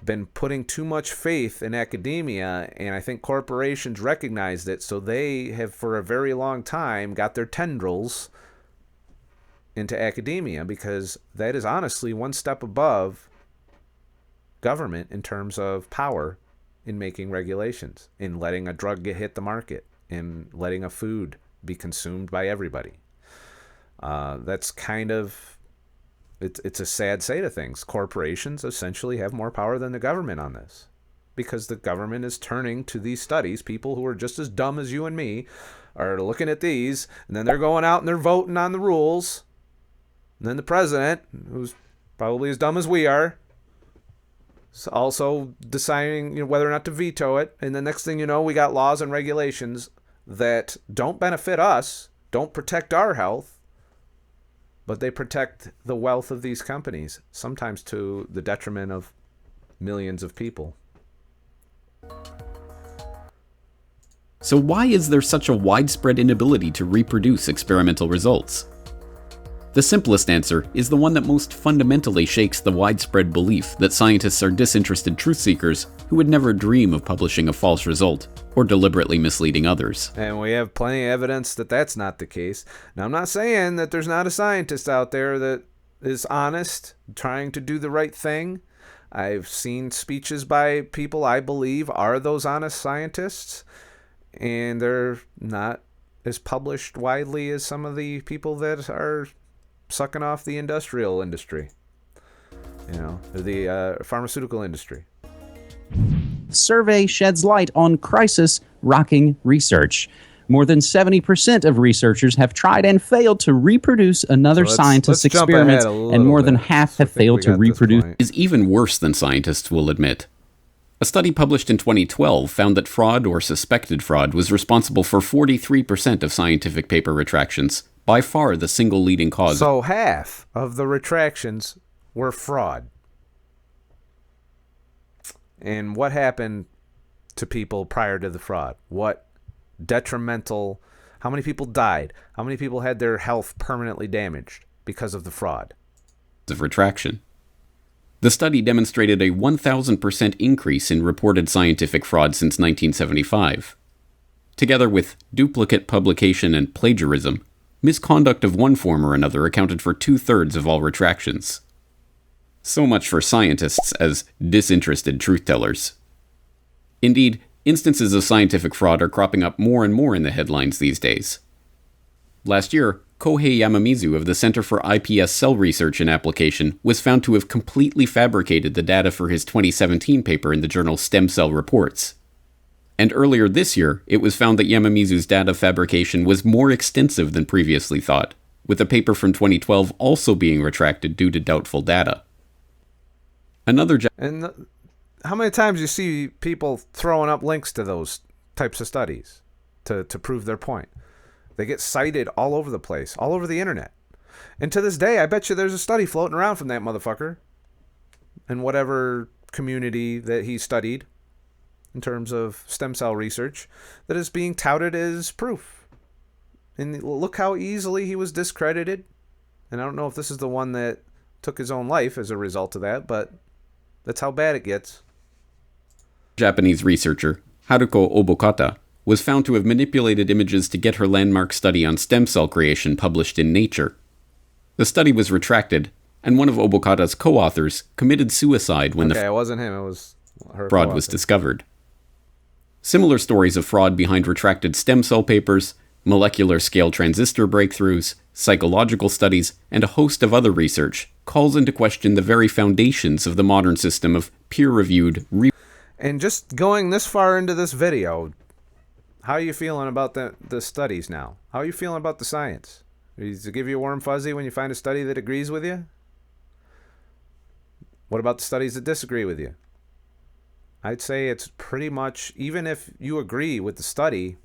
been putting too much faith in academia, and I think corporations recognized it, so they have for a very long time got their tendrils into academia, because that is honestly one step above government in terms of power in making regulations, in letting a drug hit the market, in letting a food be consumed by everybody. That's kind of, it's a sad state of things. Corporations essentially have more power than the government on this, because the government is turning to these studies. People who are just as dumb as you and me are looking at these, and then they're going out and they're voting on the rules. And then the president, who's probably as dumb as we are, is also deciding, whether or not to veto it. And the next thing you know, we got laws and regulations that don't benefit us, don't protect our health, but they protect the wealth of these companies, sometimes to the detriment of millions of people. So why is there such a widespread inability to reproduce experimental results? The simplest answer is the one that most fundamentally shakes the widespread belief that scientists are disinterested truth seekers who would never dream of publishing a false result or deliberately misleading others. And we have plenty of evidence that that's not the case. Now, I'm not saying that there's not a scientist out there that is honest, trying to do the right thing. I've seen speeches by people I believe are those honest scientists, and they're not as published widely as some of the people that are sucking off the industrial industry, the pharmaceutical industry. Survey sheds light on crisis rocking research. More than 70% of researchers have tried and failed to reproduce another scientist's experiment, and more than half have failed to reproduce. Is even worse than scientists will admit. A study published in 2012 found that fraud or suspected fraud was responsible for 43% of scientific paper retractions, by far the single leading cause. So half of the retractions were fraud. And what happened to people prior to the fraud? What detrimental, how many people died? How many people had their health permanently damaged because of the fraud? Of retraction. The study demonstrated a 1,000% increase in reported scientific fraud since 1975. Together with duplicate publication and plagiarism, misconduct of one form or another accounted for 2/3 of all retractions. So much for scientists as disinterested truth-tellers. Indeed, instances of scientific fraud are cropping up more and more in the headlines these days. Last year, Kohei Yamamizu of the Center for iPS Cell Research and Application was found to have completely fabricated the data for his 2017 paper in the journal Stem Cell Reports. And earlier this year, it was found that Yamamizu's data fabrication was more extensive than previously thought, with a paper from 2012 also being retracted due to doubtful data. How many times do you see people throwing up links to those types of studies to prove their point? They get cited all over the place, all over the internet. And to this day, I bet you there's a study floating around from that motherfucker in whatever community that he studied in terms of stem cell research that is being touted as proof. And look how easily he was discredited. And I don't know if this is the one that took his own life as a result of that, but that's how bad it gets. Japanese researcher Haruko Obokata was found to have manipulated images to get her landmark study on stem cell creation published in Nature. The study was retracted, and one of Obokata's co-authors committed suicide when it wasn't him, it was her fraud co-author. was discovered. Similar stories of fraud behind retracted stem cell papers, molecular scale transistor breakthroughs, psychological studies, and a host of other research calls into question the very foundations of the modern system of peer-reviewed And just going this far into this video, how are you feeling about the studies now? How are you feeling about the science? Does it give you a warm fuzzy when you find a study that agrees with you? What about the studies that disagree with you? I'd say it's pretty much, even if you agree with the study,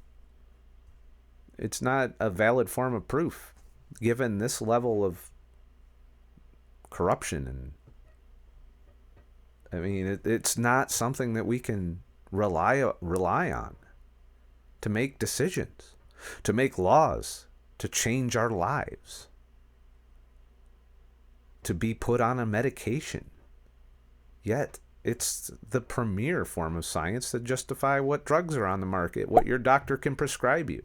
it's not a valid form of proof, given this level of corruption. And I mean, it's not something that we can rely on to make decisions. to make laws, to change our lives, to be put on a medication. Yet, it's the premier form of science to justify what drugs are on the market, what your doctor can prescribe you.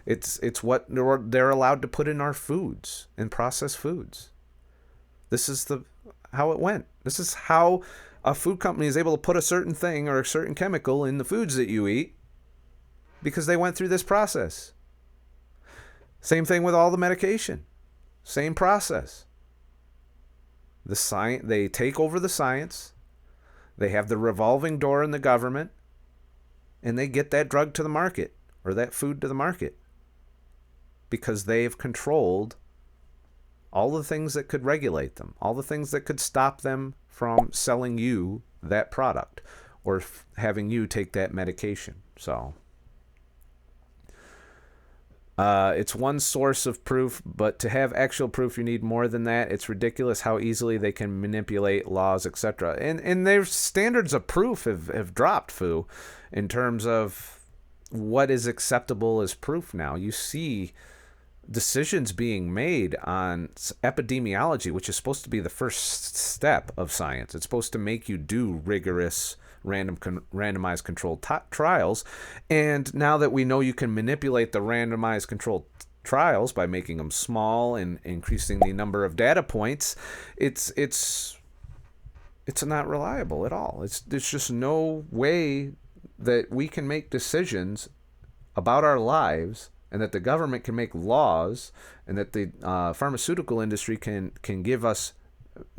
It's what they're allowed to put in our foods and processed foods. This is how it went. This is how a food company is able to put a certain thing or a certain chemical in the foods that you eat, because they went through this process. Same thing with all the medication. Same process. They take over the science. They have the revolving door in the government, and they get that drug to the market or that food to the market because they've controlled all the things that could regulate them, all the things that could stop them from selling you that product or having you take that medication. So it's one source of proof, but to have actual proof, you need more than that. It's ridiculous how easily they can manipulate laws, etc. And their standards of proof have dropped, Fu, in terms of what is acceptable as proof now. You see decisions being made on epidemiology, which is supposed to be the first step of science. It's supposed to make you do rigorous randomized controlled trials. And now that we know you can manipulate the randomized controlled trials by making them small and increasing the number of data points, it's not reliable at all. There's just no way that we can make decisions about our lives, and that the government can make laws, and that the pharmaceutical industry can give us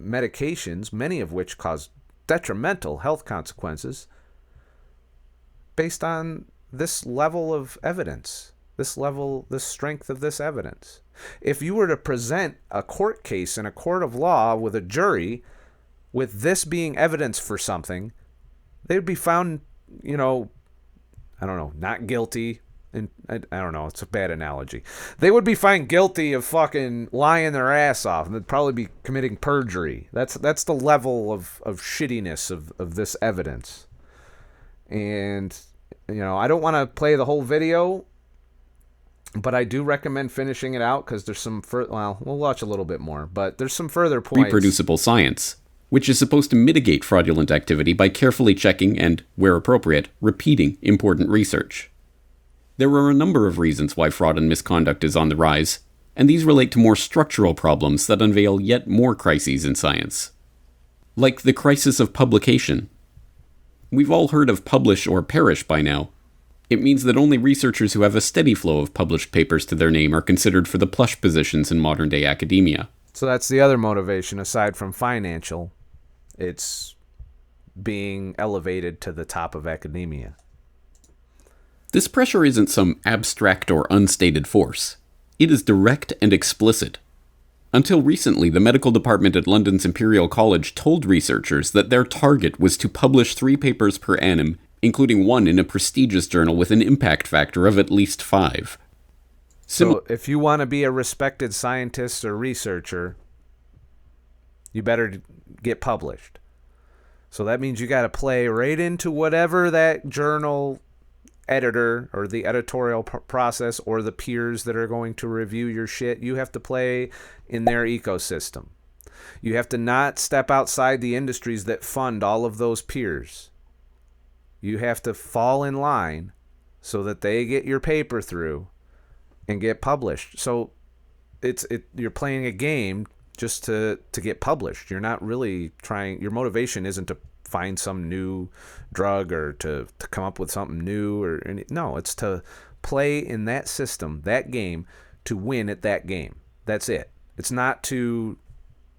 medications, many of which cause detrimental health consequences, based on this level of evidence, this strength of this evidence. If you were to present a court case in a court of law with a jury with this being evidence for something, they'd be found, not guilty. And I don't know, it's a bad analogy. They would be found guilty of fucking lying their ass off, and they'd probably be committing perjury. That's the level of shittiness of this evidence. And I don't want to play the whole video, but I do recommend finishing it out because there's some we'll watch a little bit more, but there's some further points. Reproducible science, which is supposed to mitigate fraudulent activity by carefully checking and, where appropriate, repeating important research. There are a number of reasons why fraud and misconduct is on the rise, and these relate to more structural problems that unveil yet more crises in science. Like the crisis of publication. We've all heard of publish or perish by now. It means that only researchers who have a steady flow of published papers to their name are considered for the plush positions in modern-day academia. So that's the other motivation, aside from financial. It's being elevated to the top of academia. This pressure isn't some abstract or unstated force. It is direct and explicit. Until recently, the medical department at London's Imperial College told researchers that their target was to publish 3 papers per annum, including one in a prestigious journal with an impact factor of at least 5. So if you want to be a respected scientist or researcher, you better get published. So that means you got to play right into whatever that journal editor or the editorial process or the peers that are going to review your shit. You have to play in their ecosystem. You have to not step outside the industries that fund all of those peers. You have to fall in line so that they get your paper through and get published. So you're playing a game just to get published. You're not really trying. Your motivation isn't to find some new drug or to come up with something new no, it's to play in that system, that game, to win at that game. That's it. It's not to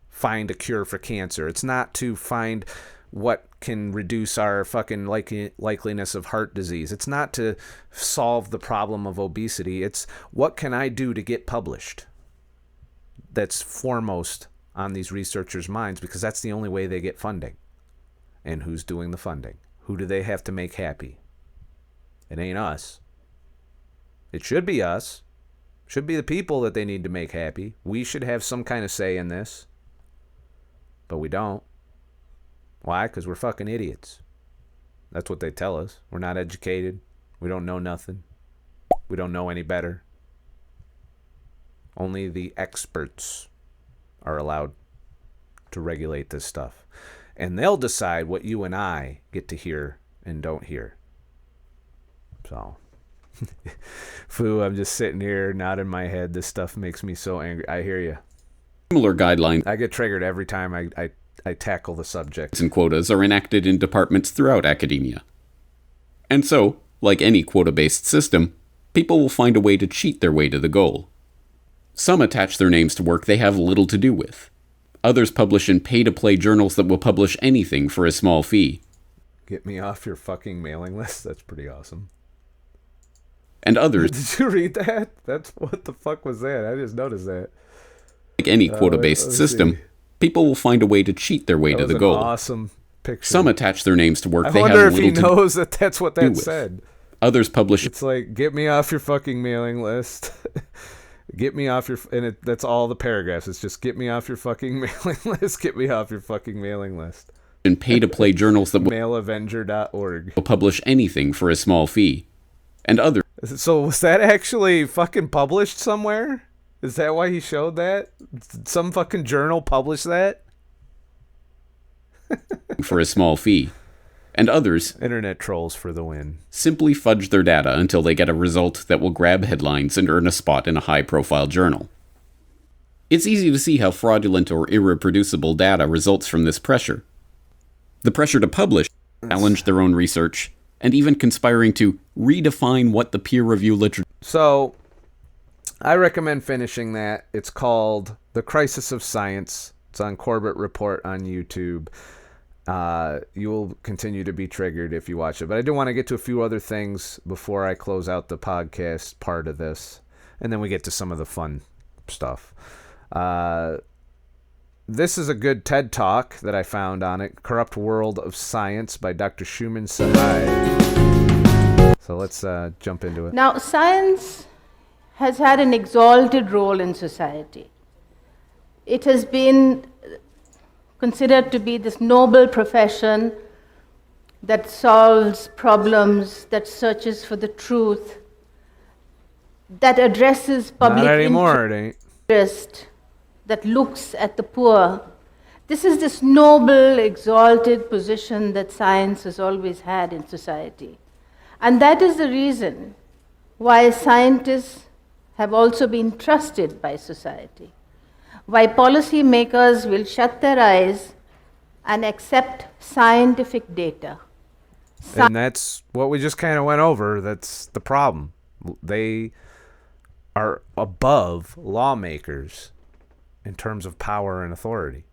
find a cure for cancer. It's not to find what can reduce our fucking likeliness of heart disease. It's not to solve the problem of obesity. It's what can I do to get published? That's foremost on these researchers' minds, because that's the only way they get funding. And who's doing the funding? Who do they have to make happy? It ain't us. It should be us. Should be the people that they need to make happy. We should have some kind of say in this. But we don't. Why? Because we're fucking idiots. That's what they tell us. We're not educated. We don't know nothing. We don't know any better. Only the experts are allowed to regulate this stuff. And they'll decide what you and I get to hear and don't hear. So, Foo, I'm just sitting here nodding my head. This stuff makes me so angry. I hear you. Similar guidelines. I get triggered every time I tackle the subject. And quotas are enacted in departments throughout academia. And so, like any quota-based system, people will find a way to cheat their way to the goal. Some attach their names to work they have little to do with. Others publish in pay-to-play journals that will publish anything for a small fee. Get me off your fucking mailing list? That's pretty awesome. And others... Did you read that? That's what the fuck was that? I just noticed that. Like any quota-based system, people will find a way to cheat their way to the goal. Awesome picture. Some attach their names to work they have little to do with. I wonder if he knows that that's what that said. Others publish... It's like, get me off your fucking mailing list. Get me off your... And that's all the paragraphs. It's just, get me off your fucking mailing list. Get me off your fucking mailing list. In pay-to-play journals that will... Mailavenger.org. ...will publish anything for a small fee. And others... So was that actually fucking published somewhere? Is that why he showed that? Some fucking journal published that? ...for a small fee. And others, internet trolls for the win, simply fudge their data until they get a result that will grab headlines and earn a spot in a high-profile journal. It's easy to see how fraudulent or irreproducible data results from this pressure. The pressure to publish, challenge their own research, and even conspiring to redefine what the peer review literature... So, I recommend finishing that. It's called The Crisis of Science. It's on Corbett Report on YouTube. You will continue to be triggered if you watch it. But I do want to get to a few other things before I close out the podcast part of this. And then we get to some of the fun stuff. This is a good TED Talk that I found on it. Corrupt World of Science by Dr. Shuman Sahai. So let's jump into it. Now, science has had an exalted role in society. It has been considered to be this noble profession that solves problems, that searches for the truth, that addresses public interest, that looks at the poor. This is this noble, exalted position that science has always had in society. And that is the reason why scientists have also been trusted by society. Why policy makers will shut their eyes and accept scientific data. And that's what we just kind of went over. That's the problem. They are above lawmakers in terms of power and authority,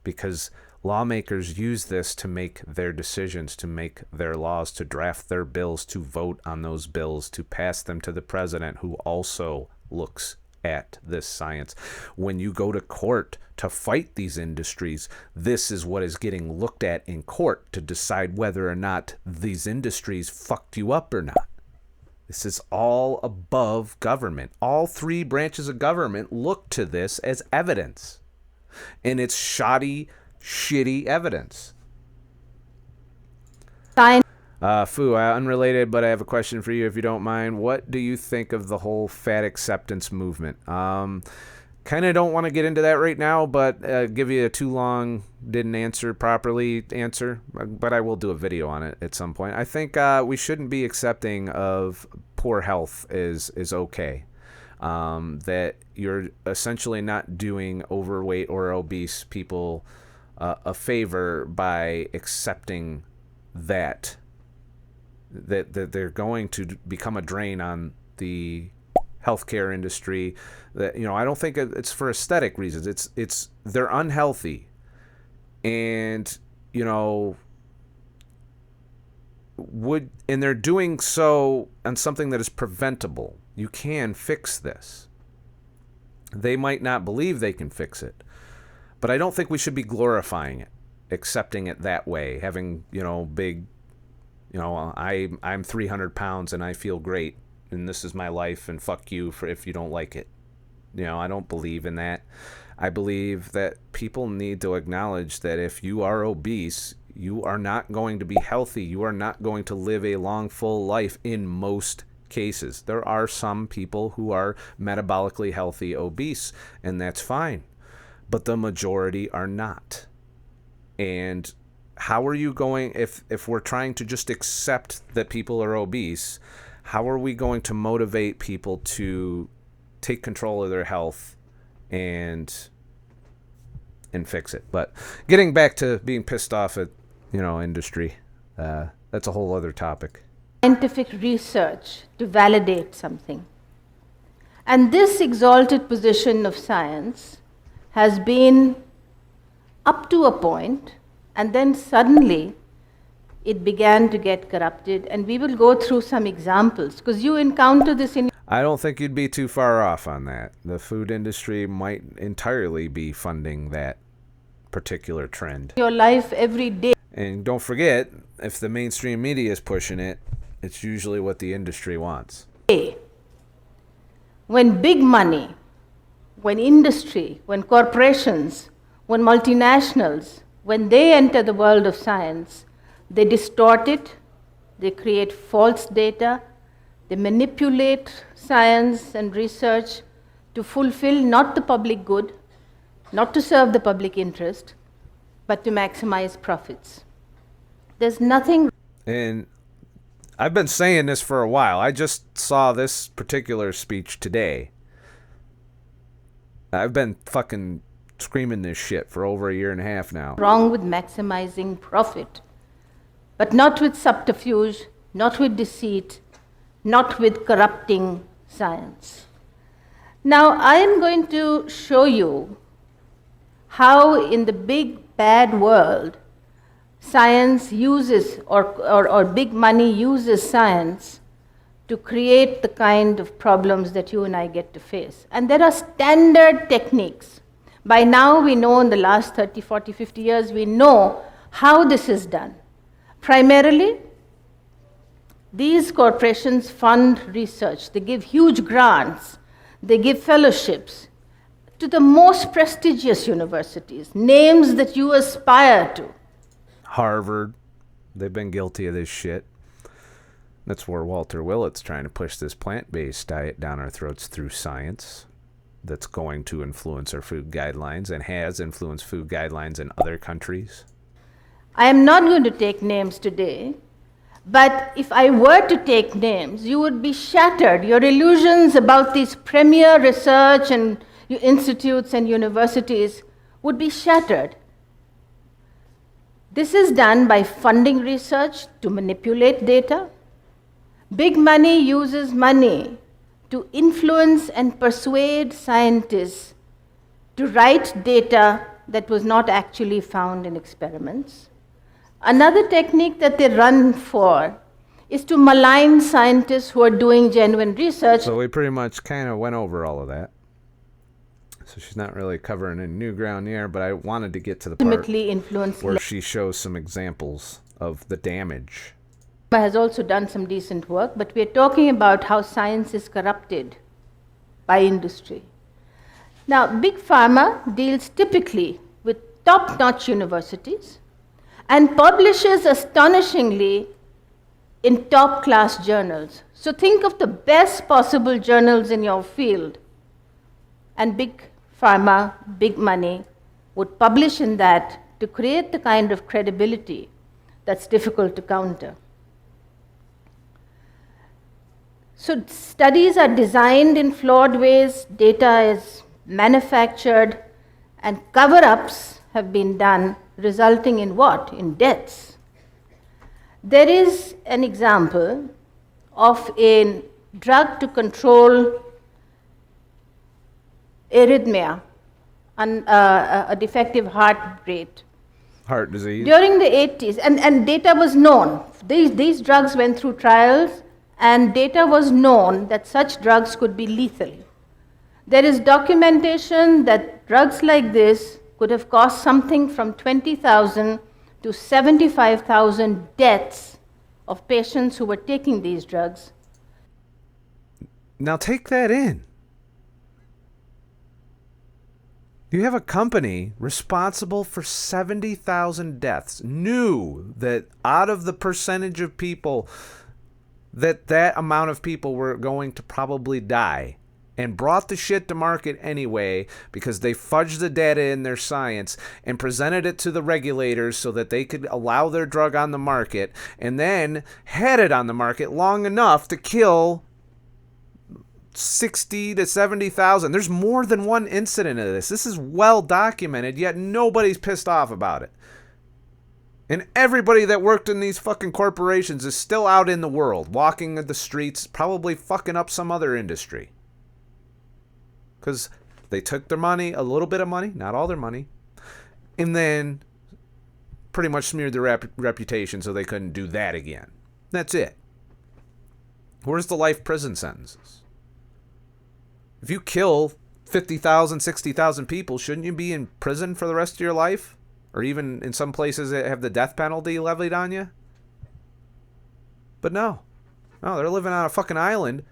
because lawmakers use this to make their decisions, to make their laws, to draft their bills, to vote on those bills, to pass them to the president, who also looks at this science. When you go to court to fight these industries, this is what is getting looked at in court to decide whether or not these industries fucked you up or not. This is all above government. All three branches of government look to this as evidence. And it's shoddy, shitty evidence. Fu, unrelated, but I have a question for you if you don't mind. What do you think of the whole fat acceptance movement? Kind of don't want to get into that right now, but give you a too long, didn't answer properly answer, but I will do a video on it at some point. I think we shouldn't be accepting of poor health is okay. That you're essentially not doing overweight or obese people a favor by accepting that they're going to become a drain on the healthcare industry. That, you know, I don't think it's for aesthetic reasons. It's they're unhealthy, and you know, and they're doing so on something that is preventable. You can fix this. They might not believe they can fix it, but I don't think we should be glorifying it, accepting it that way, having, you know, big, you know, I'm 300 pounds and I feel great and this is my life and fuck you for if you don't like it. You know, I don't believe in that. I believe that people need to acknowledge that if you are obese, you are not going to be healthy. You are not going to live a long, full life in most cases. There are some people who are metabolically healthy, obese, and that's fine. But the majority are not. And how are you going, if we're trying to just accept that people are obese, how are we going to motivate people to take control of their health and fix it? But getting back to being pissed off at, industry, that's a whole other topic. Scientific research to validate something. And this exalted position of science has been up to a point, and then suddenly it began to get corrupted. And we will go through some examples, because you encounter this in... I don't think you'd be too far off on that. The food industry might entirely be funding that particular trend. your life every day. And don't forget, if the mainstream media is pushing it, it's usually what the industry wants. When big money, when industry, when corporations, when multinationals, when they enter the world of science, they distort it, they create false data, they manipulate science and research to fulfill not the public good, not to serve the public interest, but to maximize profits. There's nothing. And I've been saying this for a while. I just saw this particular speech today. I've been fucking screaming this shit for over a year and a half now. Wrong with maximizing profit, but not with subterfuge, not with deceit, not with corrupting science. Now, I am going to show you how in the big bad world science uses, or big money uses science to create the kind of problems that you and I get to face. And there are standard techniques. By now we know, in the last 30, 40, 50 years, we know how this is done. Primarily, these corporations fund research. They give huge grants. They give fellowships to the most prestigious universities, names that you aspire to. Harvard, they've been guilty of this shit. That's where Walter Willett's trying to push this plant-based diet down our throats through science. That's going to influence our food guidelines and has influenced food guidelines in other countries. I am not going to take names today, but if I were to take names, you would be shattered. Your illusions about these premier research and institutes and universities would be shattered. This is done by funding research to manipulate data. Big money uses money to influence and persuade scientists to write data that was not actually found in experiments. Another technique that they run for is to malign scientists who are doing genuine research. So we pretty much kind of went over all of that. So she's not really covering any new ground here, but I wanted to get to the part where she shows some examples of the damage. Has also done some decent work, but we're talking about how science is corrupted by industry. Now, Big Pharma deals typically with top-notch universities and publishes astonishingly in top-class journals. So think of the best possible journals in your field, and Big Pharma, big money, would publish in that to create the kind of credibility that's difficult to counter. So studies are designed in flawed ways, data is manufactured, and cover-ups have been done, resulting in what? In deaths. There is an example of a drug to control arrhythmia, a defective heart rate. Heart disease. During the 80s, and data was known. These drugs went through trials, and data was known that such drugs could be lethal. There is documentation that drugs like this could have caused something from 20,000 to 75,000 deaths of patients who were taking these drugs. Now take that in. You have a company responsible for 70,000 deaths, knew that out of the percentage of people that amount of people were going to probably die, and brought the shit to market anyway because they fudged the data in their science and presented it to the regulators so that they could allow their drug on the market, and then had it on the market long enough to kill 60 to 70,000. There's more than one incident of this. This is well documented, yet nobody's pissed off about it. And everybody that worked in these fucking corporations is still out in the world, walking the streets, probably fucking up some other industry. Because they took their money, a little bit of money, not all their money, and then pretty much smeared their reputation so they couldn't do that again. That's it. Where's the life prison sentences? If you kill 50,000, 60,000 people, shouldn't you be in prison for the rest of your life? Or even in some places that have the death penalty levied on you? But no. No, they're living on a fucking island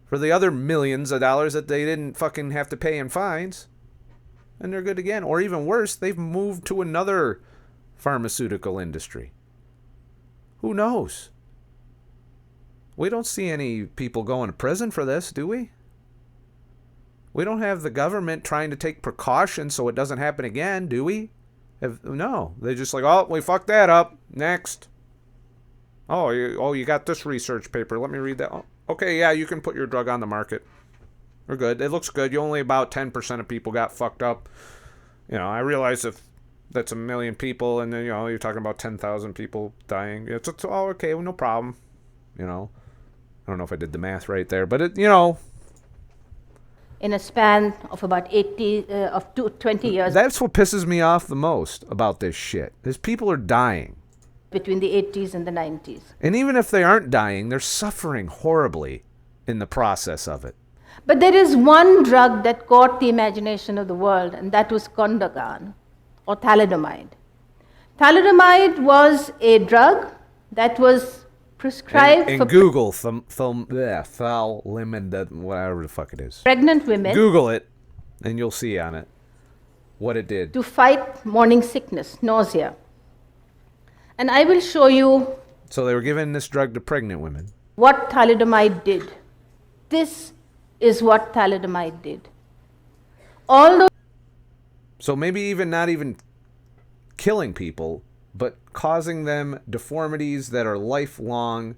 for the other millions of dollars that they didn't fucking have to pay in fines. And they're good again. Or even worse, they've moved to another pharmaceutical industry. Who knows? We don't see any people going to prison for this, do we? We don't have the government trying to take precautions so it doesn't happen again, do we? No. They're just like, oh, we fucked that up. Next. Oh, you got this research paper. Let me read that. Oh, okay, yeah, you can put your drug on the market. We're good. It looks good. You only about 10% of people got fucked up. You know, I realize if that's 1 million people and then, you know, you're talking about 10,000 people dying. It's oh, okay, well, no problem. You know, I don't know if I did the math right there, but it, you know. In a span of about 20 years. That's what pisses me off the most about this shit. Is people are dying. Between the 80s and the 90s. And even if they aren't dying, they're suffering horribly in the process of it. But there is one drug that caught the imagination of the world, and that was Condogan, or thalidomide. Thalidomide was a drug that was prescribed and for Google thalidomide, whatever the fuck it is. Pregnant women. Google it, and you'll see on it what it did. To fight morning sickness, nausea. And I will show you. So they were giving this drug to pregnant women. What thalidomide did. This is what thalidomide did. Although. So maybe even not even killing people, but causing them deformities that are lifelong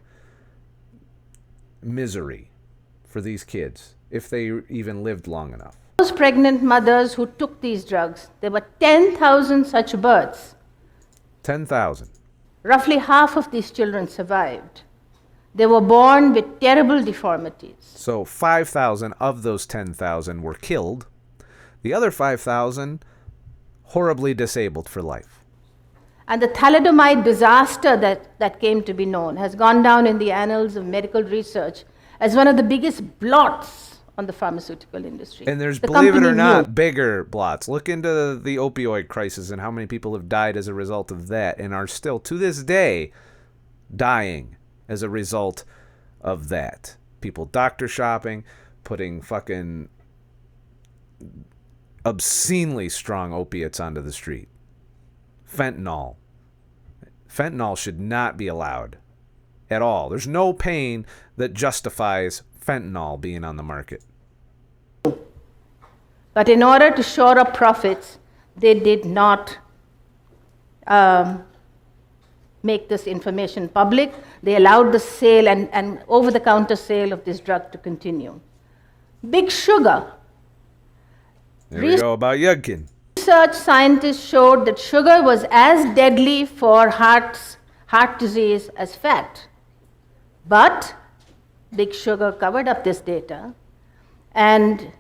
misery for these kids, if they even lived long enough. Those pregnant mothers who took these drugs, there were 10,000 such births. 10,000. Roughly half of these children survived. They were born with terrible deformities. So 5,000 of those 10,000 were killed. The other 5,000 horribly disabled for life. And the thalidomide disaster that came to be known has gone down in the annals of medical research as one of the biggest blots on the pharmaceutical industry. And there's, believe it or not, bigger blots. Look into the opioid crisis and how many people have died as a result of that and are still, to this day, dying as a result of that. People doctor shopping, putting fucking obscenely strong opiates onto the street. Fentanyl. Fentanyl should not be allowed at all. There's no pain that justifies fentanyl being on the market. But in order to shore up profits, they did not make this information public. They allowed the sale and over-the-counter sale of this drug to continue. Big Sugar. There we go about Yudkin. Research scientists showed that sugar was as deadly for heart disease as fat. But Big Sugar covered up this data and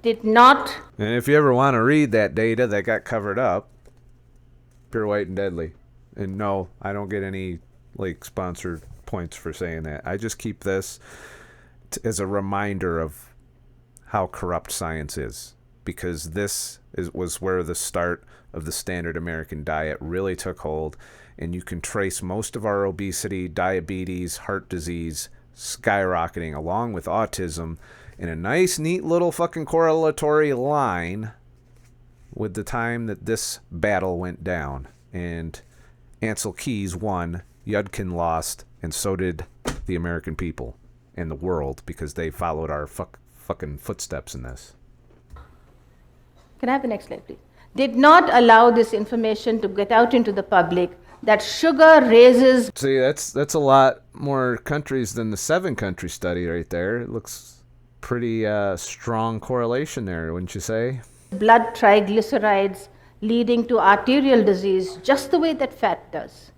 did not. And if you ever want to read that data that got covered up, Pure White and Deadly. And no, I don't get any sponsored points for saying that. I just keep this as a reminder of how corrupt science is. Because this was where the start of the standard American diet really took hold. And you can trace most of our obesity, diabetes, heart disease skyrocketing along with autism in a nice, neat little fucking correlatory line with the time that this battle went down. And Ansel Keys won, Yudkin lost, and so did the American people and the world because they followed our fucking footsteps in this. Can I have the next slide, please? Did not allow this information to get out into the public that sugar raises. See, that's a lot more countries than the 7-country study right there. It looks pretty strong correlation there, wouldn't you say? Blood triglycerides leading to arterial disease just the way that fat does.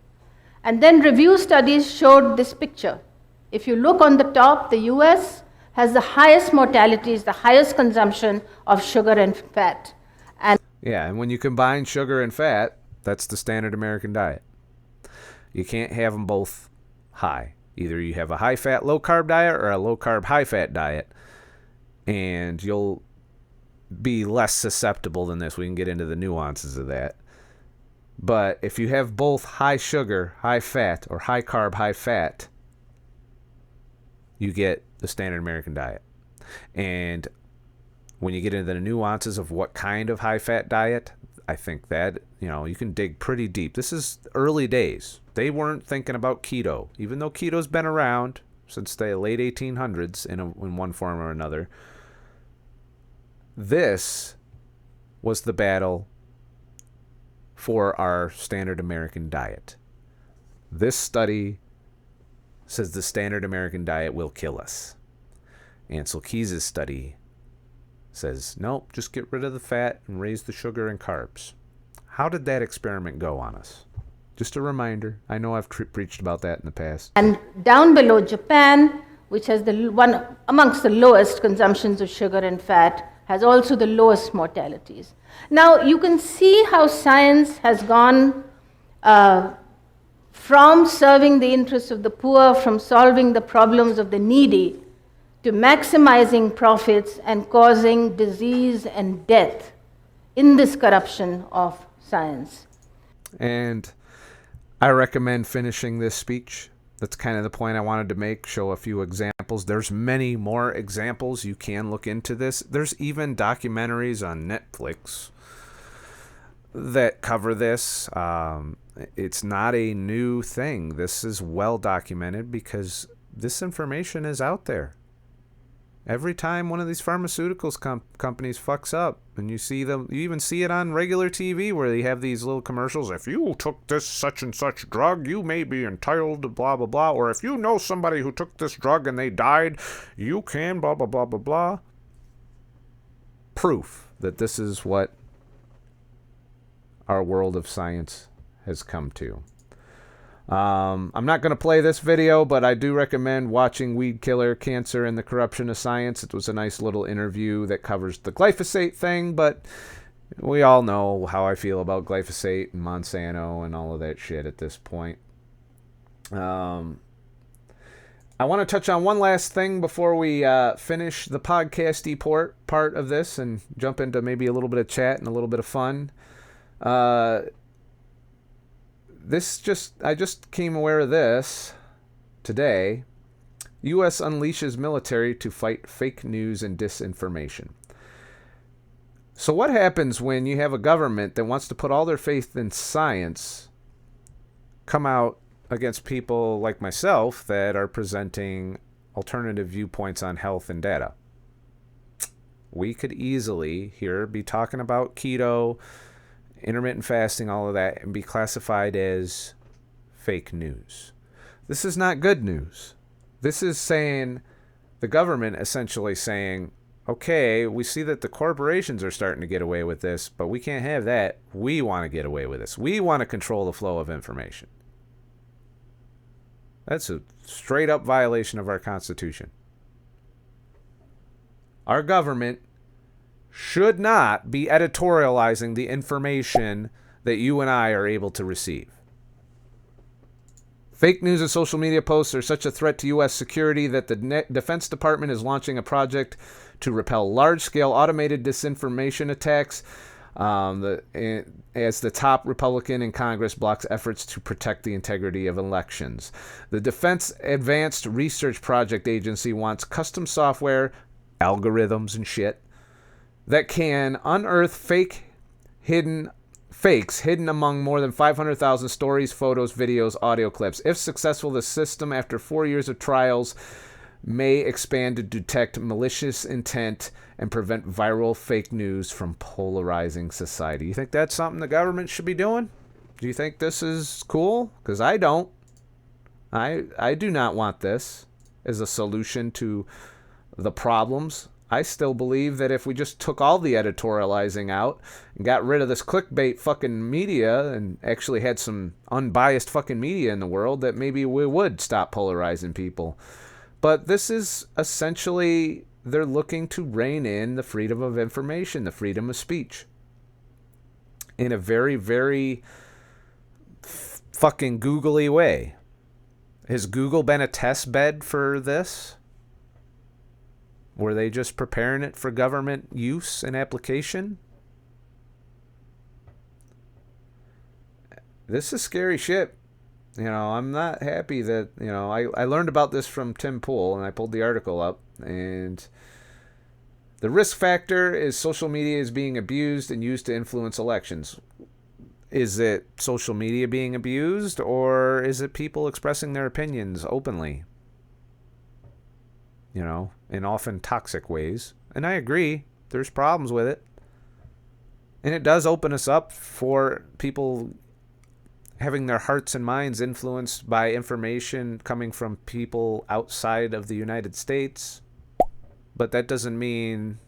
And then review studies showed this picture. If you look on the top, the US has the highest mortalities, the highest consumption of sugar and fat. Yeah, and when you combine sugar and fat, that's the standard American diet. You can't have them both high. Either you have a high-fat, low-carb diet or a low-carb, high-fat diet, and you'll be less susceptible than this. We can get into the nuances of that. But if you have both high sugar, high fat, or high carb, high fat, you get the standard American diet. And when you get into the nuances of what kind of high fat diet, I think that, you can dig pretty deep. This is early days. They weren't thinking about keto, even though keto's been around since the late 1800s in one form or another. This was the battle for our standard American diet. This study says the standard American diet will kill us. Ansel Keys' study says, nope, just get rid of the fat and raise the sugar and carbs. How did that experiment go on us? Just a reminder. I know I've preached about that in the past. And down below, Japan, which has the one amongst the lowest consumptions of sugar and fat, has also the lowest mortalities. Now, you can see how science has gone from serving the interests of the poor, from solving the problems of the needy, to maximizing profits and causing disease and death in this corruption of science. And I recommend finishing this speech. That's kind of the point I wanted to make, show a few examples. There's many more examples. You can look into this. There's even documentaries on Netflix that cover this. It's not a new thing. This is well documented because this information is out there. Every time one of these pharmaceuticals companies fucks up, and you see them, you even see it on regular TV where they have these little commercials. If you took this such and such drug, you may be entitled to blah, blah, blah. Or if you know somebody who took this drug and they died, you can blah, blah, blah, blah, blah. Proof that this is what our world of science has come to. I'm not going to play this video, but I do recommend watching Weed Killer, Cancer, and the Corruption of Science. It was a nice little interview that covers the glyphosate thing, but we all know how I feel about glyphosate and Monsanto and all of that shit at this point. I want to touch on one last thing before we finish the podcasty part of this and jump into maybe a little bit of chat and a little bit of fun. I just came aware of this today. U.S. unleashes military to fight fake news and disinformation. So what happens when you have a government that wants to put all their faith in science come out against people like myself that are presenting alternative viewpoints on health and data? We could easily here be talking about keto, intermittent fasting, all of that, and be classified as fake news. This is not good news. This is saying, the government essentially saying, okay, we see that the corporations are starting to get away with this, but we can't have that. We want to get away with this. We want to control the flow of information. That's a straight up violation of our Constitution. Our government should not be editorializing the information that you and I are able to receive. Fake news and social media posts are such a threat to U.S. security that the Defense Department is launching a project to repel large-scale automated disinformation attacks as the top Republican in Congress blocks efforts to protect the integrity of elections. The Defense Advanced Research Project Agency wants custom software, algorithms and shit, that can unearth fake fakes hidden among more than 500,000 stories, photos, videos, audio clips. If successful, the system, after 4 years of trials, may expand to detect malicious intent and prevent viral fake news from polarizing society. You think that's something the government should be doing? Do you think this is cool? Because I don't. I do not want this as a solution to the problems. I still believe that if we just took all the editorializing out and got rid of this clickbait fucking media and actually had some unbiased fucking media in the world, that maybe we would stop polarizing people. But this is essentially, they're looking to rein in the freedom of information, the freedom of speech, in a very, very fucking googly way. Has Google been a test bed for this? Were they just preparing it for government use and application? This is scary shit. You know, I'm not happy that, you know, I learned about this from Tim Pool, and I pulled the article up, and the risk factor is social media is being abused and used to influence elections. Is it social media being abused, or is it people expressing their opinions openly? You know, in often toxic ways. And I agree, there's problems with it. And it does open us up for people having their hearts and minds influenced by information coming from people outside of the United States. But that doesn't mean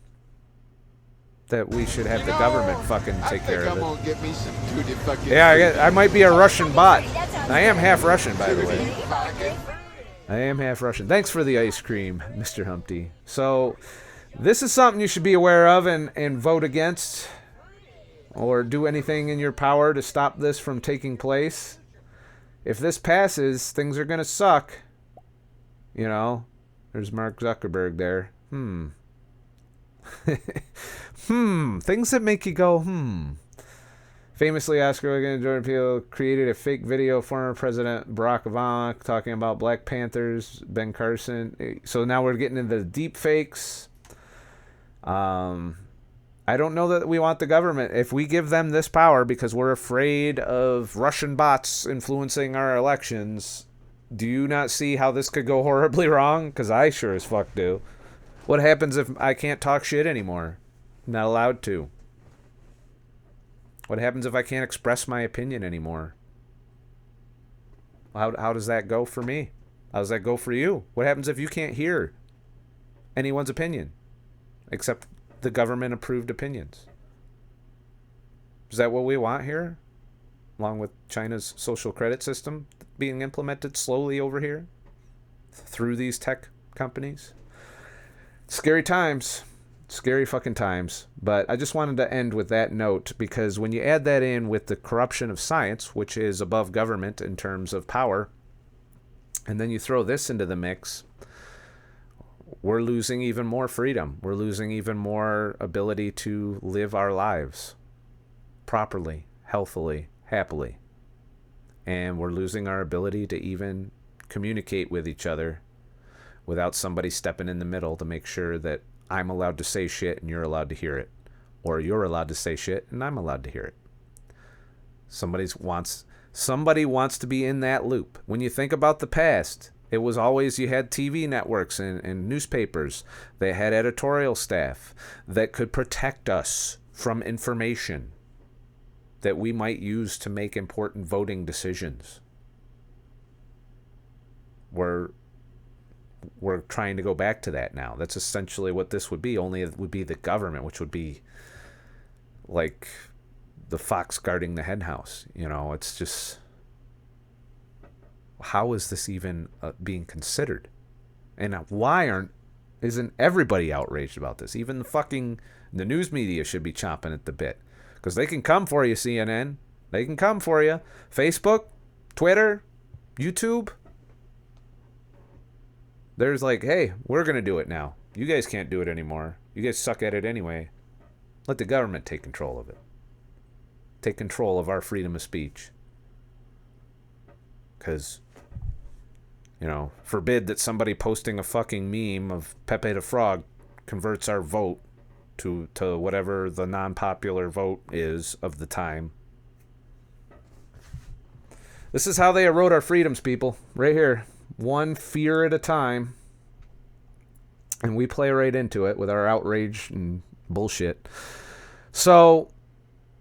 that we should have the government fucking take care of it. Get me some tutti fucking Yeah, I might be a Russian bot. I am half Russian, by the way. I am half Russian. Thanks for the ice cream, Mr. Humpty. So, this is something you should be aware of and vote against, or do anything in your power to stop this from taking place. If this passes, things are going to suck. You know, there's Mark Zuckerberg there. Things that make you go, Famously, Oscar Wilde and Jordan Peele created a fake video of former President Barack Obama talking about Black Panthers, Ben Carson. So now we're getting into the deep fakes. I don't know that we want the government. If we give them this power because we're afraid of Russian bots influencing our elections, do you not see how this could go horribly wrong? Because I sure as fuck do. What happens if I can't talk shit anymore? I'm not allowed to. What happens if I can't express my opinion anymore? How does that go for me? How does that go for you? What happens if you can't hear anyone's opinion except the government-approved opinions? Is that what we want here? Along with China's social credit system being implemented slowly over here through these tech companies? Scary times. Scary fucking times. But I just wanted to end with that note, because when you add that in with the corruption of science, which is above government in terms of power, and then you throw this into the mix, we're losing even more freedom. We're losing even more ability to live our lives properly, healthily, happily. And we're losing our ability to even communicate with each other without somebody stepping in the middle to make sure that I'm allowed to say shit and you're allowed to hear it. Or you're allowed to say shit and I'm allowed to hear it. Somebody wants to be in that loop. When you think about the past, it was always you had TV networks and newspapers. They had editorial staff that could protect us from information that we might use to make important voting decisions. We're trying to go back to that now. That's essentially what this would be, only it would be the government, which would be like the fox guarding the hen house. You know, it's just, how is this even being considered? And why isn't everybody outraged about this? Even the news media should be chomping at the bit, because they can come for you, CNN. They can come for you. Facebook, Twitter, YouTube. There's like, hey, we're going to do it now. You guys can't do it anymore. You guys suck at it anyway. Let the government take control of it. Take control of our freedom of speech. Because, you know, forbid that somebody posting a fucking meme of Pepe the Frog converts our vote to whatever the non-popular vote is of the time. This is how they erode our freedoms, people. Right here. One fear at a time. And we play right into it with our outrage and bullshit. So,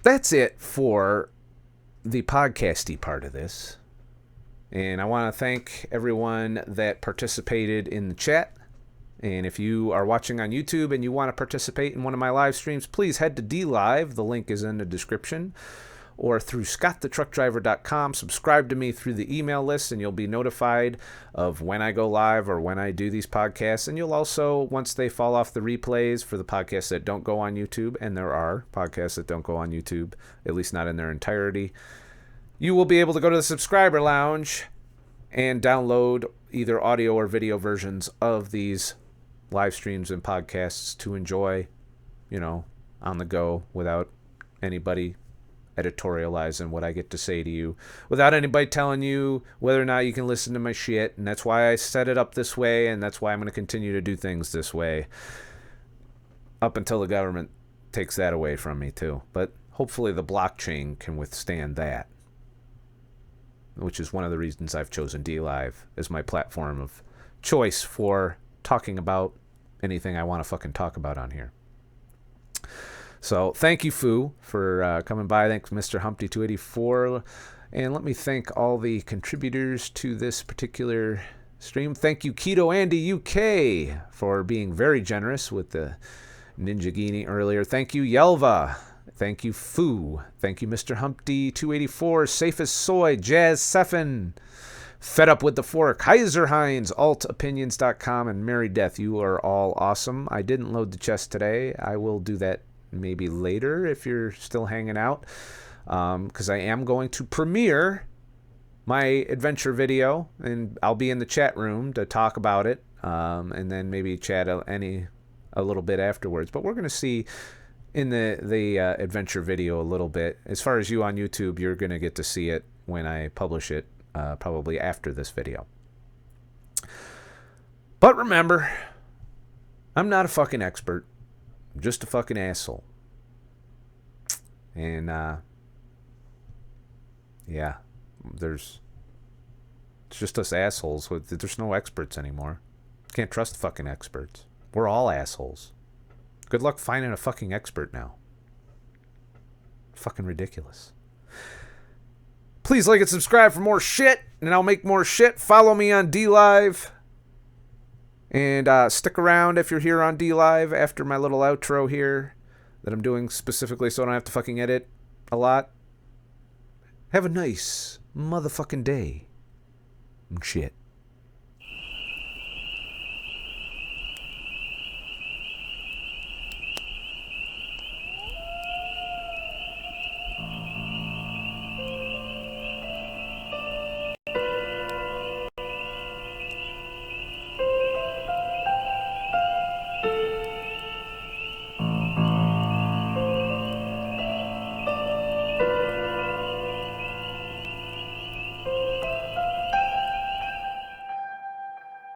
that's it for the podcasty part of this. And I want to thank everyone that participated in the chat. And if you are watching on YouTube and you want to participate in one of my live streams, please head to DLive. The link is in the description. Or through ScottTheTruckDriver.com. Subscribe to me through the email list, and you'll be notified of when I go live or when I do these podcasts. And you'll also, once they fall off the replays for the podcasts that don't go on YouTube, and there are podcasts that don't go on YouTube, at least not in their entirety, you will be able to go to the subscriber lounge and download either audio or video versions of these live streams and podcasts to enjoy, on the go without anybody editorializing what I get to say to you, without anybody telling you whether or not you can listen to my shit. And that's why I set it up this way, and that's why I'm going to continue to do things this way up until the government takes that away from me too. But hopefully the blockchain can withstand that, which is one of the reasons I've chosen DLive as my platform of choice for talking about anything I want to fucking talk about on here. So thank you, Foo, for coming by. Thanks, Mr. Humpty284. And let me thank all the contributors to this particular stream. Thank you, Keto Andy UK, for being very generous with the Ninja Genie earlier. Thank you, Yelva. Thank you, Foo. Thank you, Mr. Humpty284, Safe as Soy, Jazz Seffin, Fed Up with the Fork, Heiser Hines, altopinions.com, and Mary Death. You are all awesome. I didn't load the chest today. I will do that maybe later if you're still hanging out, because I am going to premiere my adventure video, and I'll be in the chat room to talk about it, and then maybe chat a little bit afterwards. But we're going to see in the adventure video a little bit. As far as you on YouTube, you're going to get to see it when I publish it, probably after this video. But remember, I'm not a fucking expert. I'm just a fucking asshole. And, yeah, it's just us assholes. There's no experts anymore. Can't trust fucking experts. We're all assholes. Good luck finding a fucking expert now. Fucking ridiculous. Please like and subscribe for more shit, and I'll make more shit. Follow me on DLive. And stick around if you're here on DLive after my little outro here that I'm doing specifically so I don't have to fucking edit a lot. Have a nice motherfucking day. And shit.